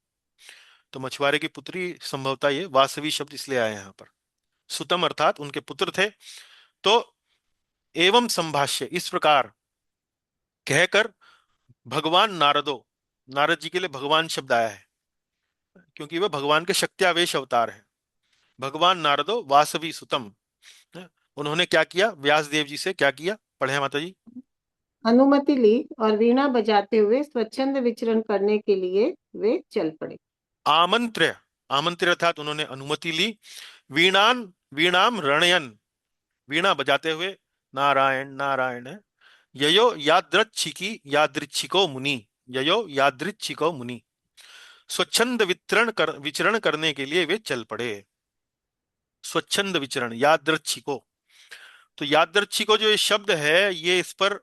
तो मछुआरे की पुत्री, संभवतः ये वासवी शब्द इसलिए आया यहाँ पर। सुतम अर्थात उनके पुत्र थे। तो एवं संभाष्य, इस प्रकार कहकर, भगवान नारदो, नारद जी के लिए भगवान शब्द आया है, क्योंकि वह भगवान के शक्त्यावेश अवतार है। भगवान नारदो वासवी सुतम, उन्होंने क्या किया, व्यास देव जी से क्या किया, पढ़े माता जी। अनुमति ली और वीणा बजाते हुए स्वच्छंद विचरण करने के लिए वे चल पड़े। आमंत्र्य, आमंत्र्य अर्थात उन्होंने अनुमति ली। वीणान, वीणाम रणयन, वीणा बजाते हुए, नारायण नारायण है। ययो यादृच्छिकी, यादृच्छिको मुनि, ययो यादृच्छिको मुनि, स्वच्छंद विचरण करने के लिए वे चल पड़े। स्वच्छंद विचरण, यादृच्छिको। तो यादृच्छिको जो ये शब्द है, ये इस पर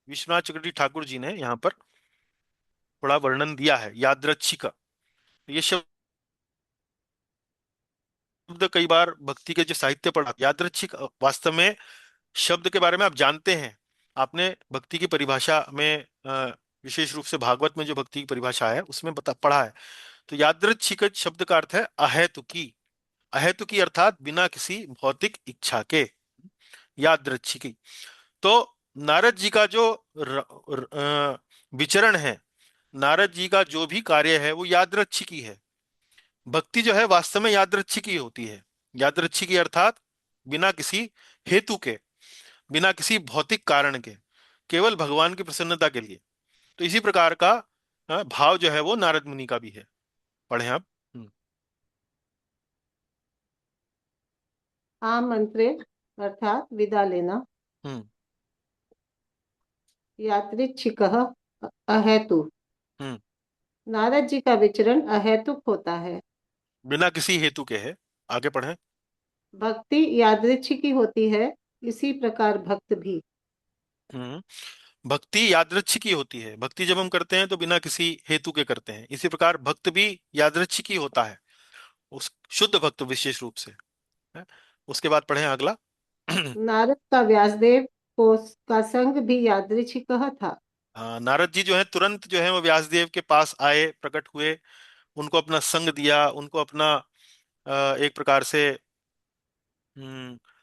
विश्वनाथ चक्रवर्ती ठाकुर जी ने यहाँ पर बड़ा वर्णन दिया है, यादृच्छिक। ये शब्द कई बार भक्ति के जो साहित्य पढ़ा, यादृच्छिक वास्तव में शब्द के बारे में आप जानते हैं। आपने भक्ति की परिभाषा में विशेष रूप से भागवत में जो भक्ति की परिभाषा है, उसमें बता पढ़ा है। तो यादृच्छिक शब्द का अर्थ है अहेतुकी। अहेतुकी अर्थात बिना किसी भौतिक इच्छा के, यादृच्छिकी। तो नारद जी का जो विचरण है, नारद जी का जो भी कार्य है, वो यादृच्छिकी है। भक्ति जो है वास्तव में यादृच्छिकी होती है। यादृच्छिकी अर्थात बिना किसी हेतु के, बिना किसी भौतिक कारण के, केवल भगवान की प्रसन्नता के लिए। तो इसी प्रकार का भाव जो है वो नारद मुनि का भी है। पढ़े आप। आमंत्रे अर्थात विदा लेना। हम्म यादृच्छिकः अहेतु। हम्म नारद जी का विचरण अहेतुक होता है। बिना किसी हेतु के है। आगे पढ़े। भक्ति यादृच्छिकी होती है, इसी प्रकार भक्त भी। हम्म भक्ति यादृच्छिक ही होती है। भक्ति जब हम करते हैं तो बिना किसी हेतु के करते हैं। इसी प्रकार भक्त भी यादृच्छिक ही होता है, उस शुद्ध भक्त विशेष रूप से है। उसके बाद पढ़ें अगला। नारद का व्यासदेव को का संग भी यादृच्छिक था। हाँ, नारद जी जो है तुरंत जो है वो व्यासदेव के पास आए, प्रकट हुए, उनको अपना संग दिया, उनको अपना एक प्रकार से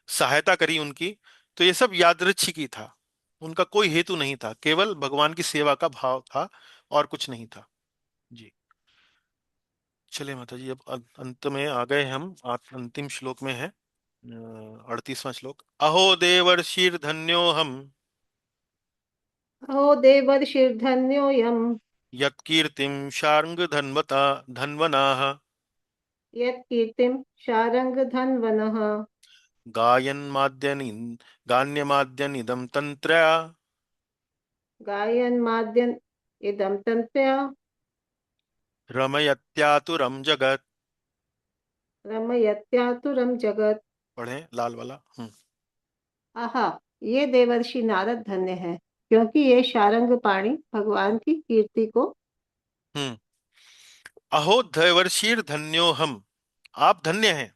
सहायता करी उनकी। तो ये सब यादृच्छिक ही था, उनका कोई हेतु नहीं था, केवल भगवान की सेवा का भाव था और कुछ नहीं था। जी। चलिए माता जी, अब अंत में आ गए हम, अंतिम श्लोक में है 38वां श्लोक। अहो देवर्षिर्धन्यो हम ओ देवर्षिर्धन्योऽयं यत्कीर्तिं शार्ङ्ग धन्वता धन्वनाः यत्कीर्तिं शार्ङ्गधन्वनः गायन्माद्यनि गान्यमाद्यनिदं तन्त्र्या गायन्माद्यन् इदं तन्त्र्या रमयत्यातुरं जगत्। रमयत्यातुरं जगत्। पढ़ें लाल वाला। आहा, ये देवर्षि नारद धन्य है, क्योंकि ये शारंग पाणी भगवान की कीर्ति को। हम्म। अहो देवर्षिर धन्यो हम, आप धन्य हैं।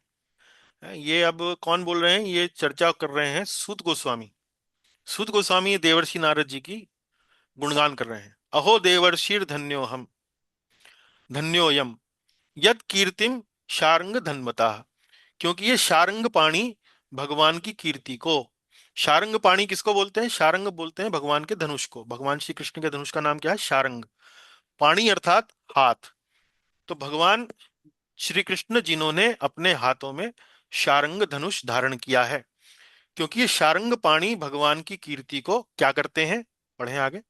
ये अब कौन बोल रहे हैं? ये चर्चा कर रहे हैं सूत गोस्वामी। सूत गोस्वामी देवर्षि नारद जी की गुणगान कर रहे हैं। अहो देवर्षिर धन्यो हम, धन्योयम यद कीर्तिम शार्ंग धन्वता, क्योंकि ये शार्ंग पाणी भगवान की कीर्ति को। शार्ंग पाणी किसको बोलते हैं? शार्ंग बोलते हैं भगवान के धनुष को। भगवान श्री कृष्ण के धनुष का नाम क्या है? शार्ंग। पाणी अर्थात हाथ। तो भगवान श्री कृष्ण जिन्होंने अपने हाथों में शारंग धनुष धारण किया है, क्योंकि ये शारंग पाणी भगवान की कीर्ति को क्या करते हैं? पढ़ें आगे।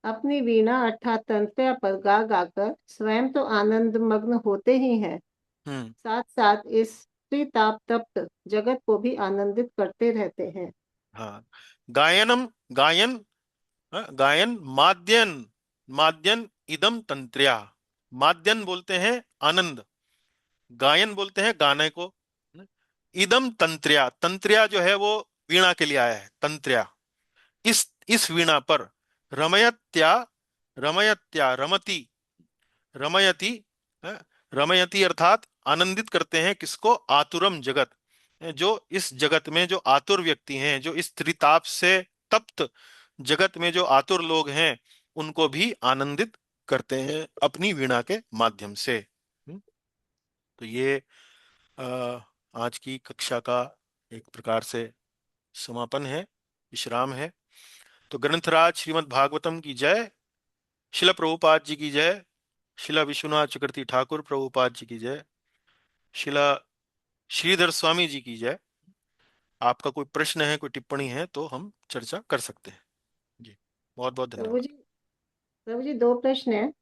अपनी वीणा अर्थात तंत्र्या पर गा गाकर स्वयं तो आनंद मग्न होते ही हैं, हम्म। साथ साथ इस त्रिताप तप्त जगत को भी आनंदित करते रहते हैं। हाँ, गायनम, गायन, गायन माद्यन, माद्यन इदम तंत्र्या। माद्यन बोलते हैं आनंद, गायन बोलते हैं गाने को। इदम तंत्र्या, तंत्र्या जो है वो वीणा के लिए आया है, तंत्र्या। इस वीणा पर रमयत्या, रमयत्या रमति, रमयति, है, रमयति अर्थात आनंदित करते हैं किसको? आतुरम जगत, जो इस जगत में जो आतुर व्यक्ति हैं, जो इस त्रिताप से तप्त जगत में जो आतुर लोग हैं, उनको भी आनंदित करते हैं अपनी वीणा के माध्यम से। तो ये अ, आज की कक्षा का एक प्रकार से समापन है, विश्राम है। तो ग्रंथराज श्रीमद् भागवतम की जय, शिला प्रभुपाद जी की जय, शिला विश्वनाथ चक्रवर्ती ठाकुर प्रभुपाद जी की जय, शिला श्रीधर स्वामी जी की जय। आपका कोई प्रश्न है, कोई टिप्पणी है तो हम चर्चा कर सकते हैं। जी, बहुत बहुत प्रभु धन्यवाद। जी, प्रभु जी, दो प्रश्न है।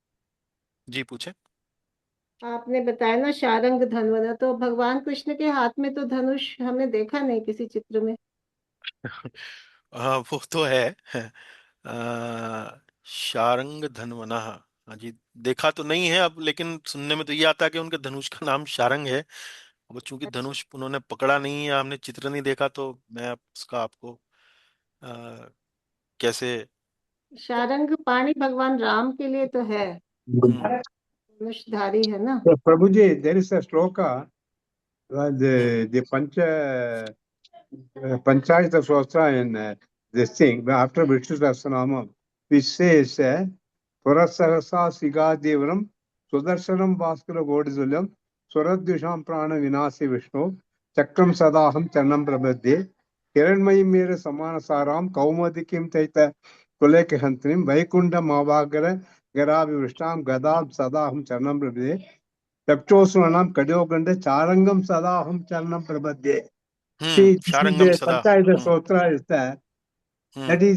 जी पूछें। आपने बताया ना शारंग धन्वना, तो भगवान कृष्ण के हाथ में तो धनुष हमने देखा नहीं किसी चित्र में। हाँ वो तो है। शारंग धनवना, हाँ जी, देखा तो नहीं है अब, लेकिन सुनने में तो ये आता है कि उनके धनुष का नाम शारंग है। अब चूंकि अच्छा, धनुष उन्होंने पकड़ा नहीं है, हमने चित्र नहीं देखा, तो मैं उसका आपको आ, कैसे। शारंग पाणी भगवान राम के लिए तो है, हम्म। धनुषधारी है ना। So, Prabhuji, there is a shloka, hmm. the Panchayata Shloka in this thing, after Vishnu Sahasranama, which says, Purasarasa Sigadevaram, Sudarshanam Bhaskara Godizulam, Suradvisham Prana Vinasi Vishnu, Chakram Sadaham Chanam Prabhade, Hiranmayi Mere Samana Saram, Kaumadikim Taita Kuleke Hantrim, Vaikunda Mavagara, Garavi Vishtam, Gadab Sadaham Chanam Prabhade, Tapchoswanam Kadoganda, Charangam Sadaham Chanam Prabhade. See, this is शारंगम the सदा। Panchayata Sutra is there. Hmm. That is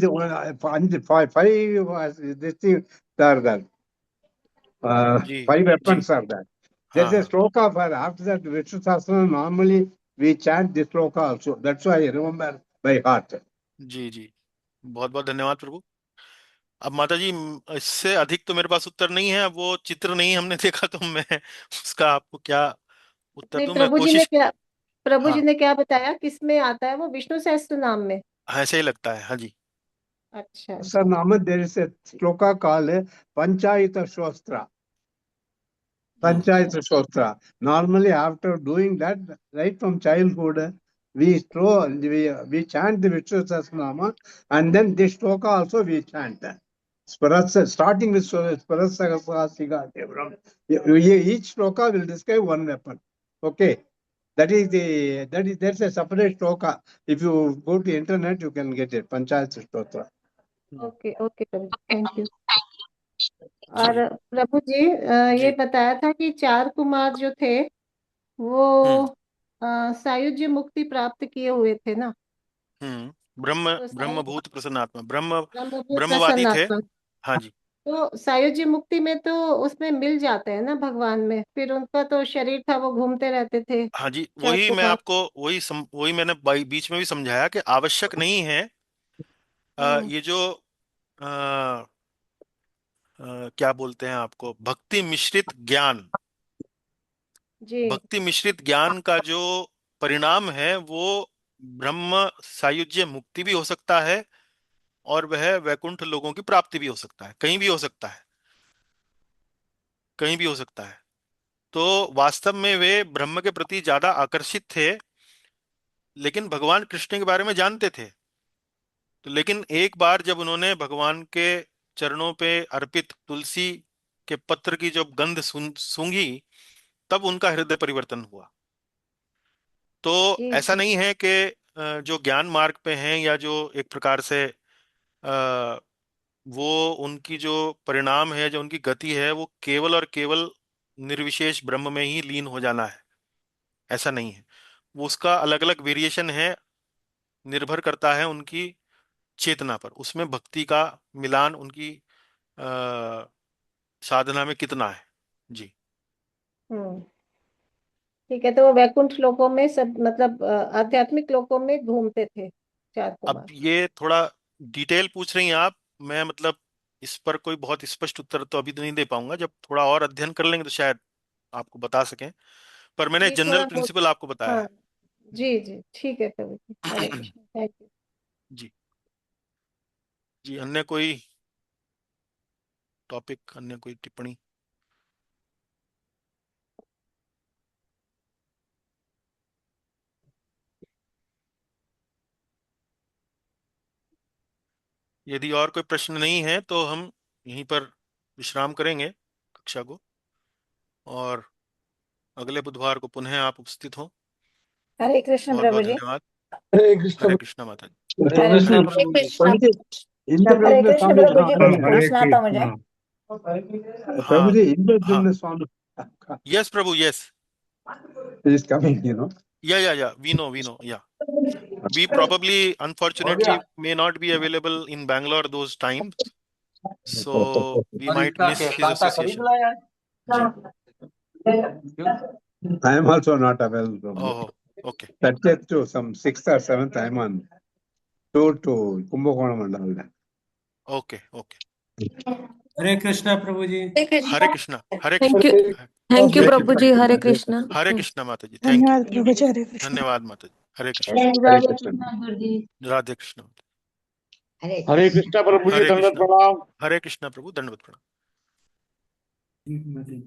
five this thing are there. Ji. Five ji. weapons are there. हाँ There's a हाँ। sloka for after that Vishnu Sahasranam normally we chant this sloka also. That's why I remember by heart. जी जी, बहुत बहुत धन्यवाद प्रभु। अब माता जी इससे अधिक तो मेरे पास उत्तर नहीं है। अब वो चित्र नहीं हमने देखा, तो मैं उसका आपको क्या उत्तर नहीं, दूं? मैं कोशिश। प्रभु जी हाँ, ने क्या बताया, किस में आता है वो? विष्णु सहस्त्र नाम में। ऐसे ही लगता है, हाँ जी। अच्छा Sahasranama, there is a shloka called Panchayata Shostra. Panchayata Shostra. Normally, after doing that, right from childhood, we chant the Vishnu Sahasranama, and then this shloka also we chant. Starting with Sparasagasa Devram. Each shloka will describe one weapon. Okay. That's a separate shloka. If you go to internet, you can get it. Panchayat Stotra. Okay okay प्रभु जी, thank you. और चलिए। प्रभु जी ये जी। बताया था कि 4 कुमार जो थे वो हम्म सायुज्य मुक्ति प्राप्त किए हुए थे ना। ब्रह्म तो ब्रह्मभूत प्रसन्नात्मा ब्रह्मभूत ब्रह्मवादी थे। प्रसन्नात्मा, हाँ जी। तो सायुज्य मुक्ति में तो उसमें मिल जाते हैं ना भगवान में, फिर उनका तो शरीर था, वो घूमते रहते थे हाँ जी, 4 वही मैं कुमार। आपको वही मैंने बीच में भी समझाया कि आवश्यक नहीं है। हम्म, ये जो अ, क्या बोलते हैं आपको, भक्ति मिश्रित ज्ञान, जी भक्ति मिश्रित ज्ञान का जो परिणाम है वो ब्रह्म सायुज्य मुक्ति भी हो सकता है, और वह वैकुंठ लोगों की प्राप्ति भी हो सकता है, कहीं भी हो सकता है, कहीं भी हो सकता है। तो वास्तव में वे ब्रह्म के प्रति ज्यादा आकर्षित थे, लेकिन भगवान कृष्ण के बारे में जानते थे। तो लेकिन एक बार जब उन्होंने भगवान के चरणों पे अर्पित तुलसी के पत्र की जब गंध सूंघी, तब उनका हृदय परिवर्तन हुआ। तो जी ऐसा जी। नहीं है कि जो ज्ञान मार्ग पे हैं या जो एक प्रकार से अ, वो उनकी जो परिणाम है, जो उनकी गति है, वो केवल और केवल निर्विशेष ब्रह्म में ही लीन हो जाना है, ऐसा नहीं है। वो उसका अलग अलग वेरिएशन है, निर्भर करता है उनकी चेतना पर, उसमें भक्ति का मिलान उनकी अ, साधना में कितना है। जी। हम्म, ठीक है, तो वो वैकुंठ लोकों में सब मतलब आध्यात्मिक लोकों में घूमते थे 4 अब कुमार। ये थोड़ा डिटेल पूछ रही हैं आप, मैं मतलब इस पर कोई बहुत स्पष्ट उत्तर तो अभी तो नहीं दे पाऊंगा, जब थोड़ा और अध्ययन कर लेंगे तो शायद आपको बता सकें, पर मैंने जी जनरल थोड़ा प्रिंसिपल आपको बताया हाँ है। जी जी, ठीक है प्रभु जी, हरे कृष्ण, थैंक यू। जी। जी, अन्य कोई टॉपिक, अन्य कोई टिप्पणी? यदि और कोई प्रश्न नहीं है तो हम यहीं पर विश्राम करेंगे कक्षा को, और अगले बुधवार को पुनः आप उपस्थित हो। हरे कृष्ण बहुत प्रभु बहुत जी। धन्यवाद। Hare Krishna. हरे कृष्णा माता जी। हरे Prabhuji, Hare Hare Krishna. Krishna. Hare Indradumna Krishna Swami is Prabhu not जी, कुछ coming. Hare पूछना था मुझे। Krishna. हाँ Prabhuji, हाँ, Indradumna Swami yes Prabhu, yes, is coming. या वी नो या we probably unfortunately may not be available in Bangalore those times, so we और might इसका miss his कांटा खरीद association. लाया जी। I am also not available, Prabhu. ओहो, okay 30th to some 6th or 7th, I am on tour to Kumbhakonam and all that. Okay okay. Hare Krishna प्रभु जी। Hare Krishna, Hare thank Krishna, you, thank you Hare प्रभु जी, हरे कृष्णा। हरे कृष्णा माता जी, थैंक यू, धन्यवाद प्रभु जी, हरे कृष्ण। धन्यवाद माता जी, हरे कृष्ण, Hare Krishna. राधे कृष्ण, हरे कृष्णा प्रभु जी, हरे दंडवत कृष्ण, प्रणाम। हरे कृष्ण प्रभु, दंडवत प्रणाम। ठीक है।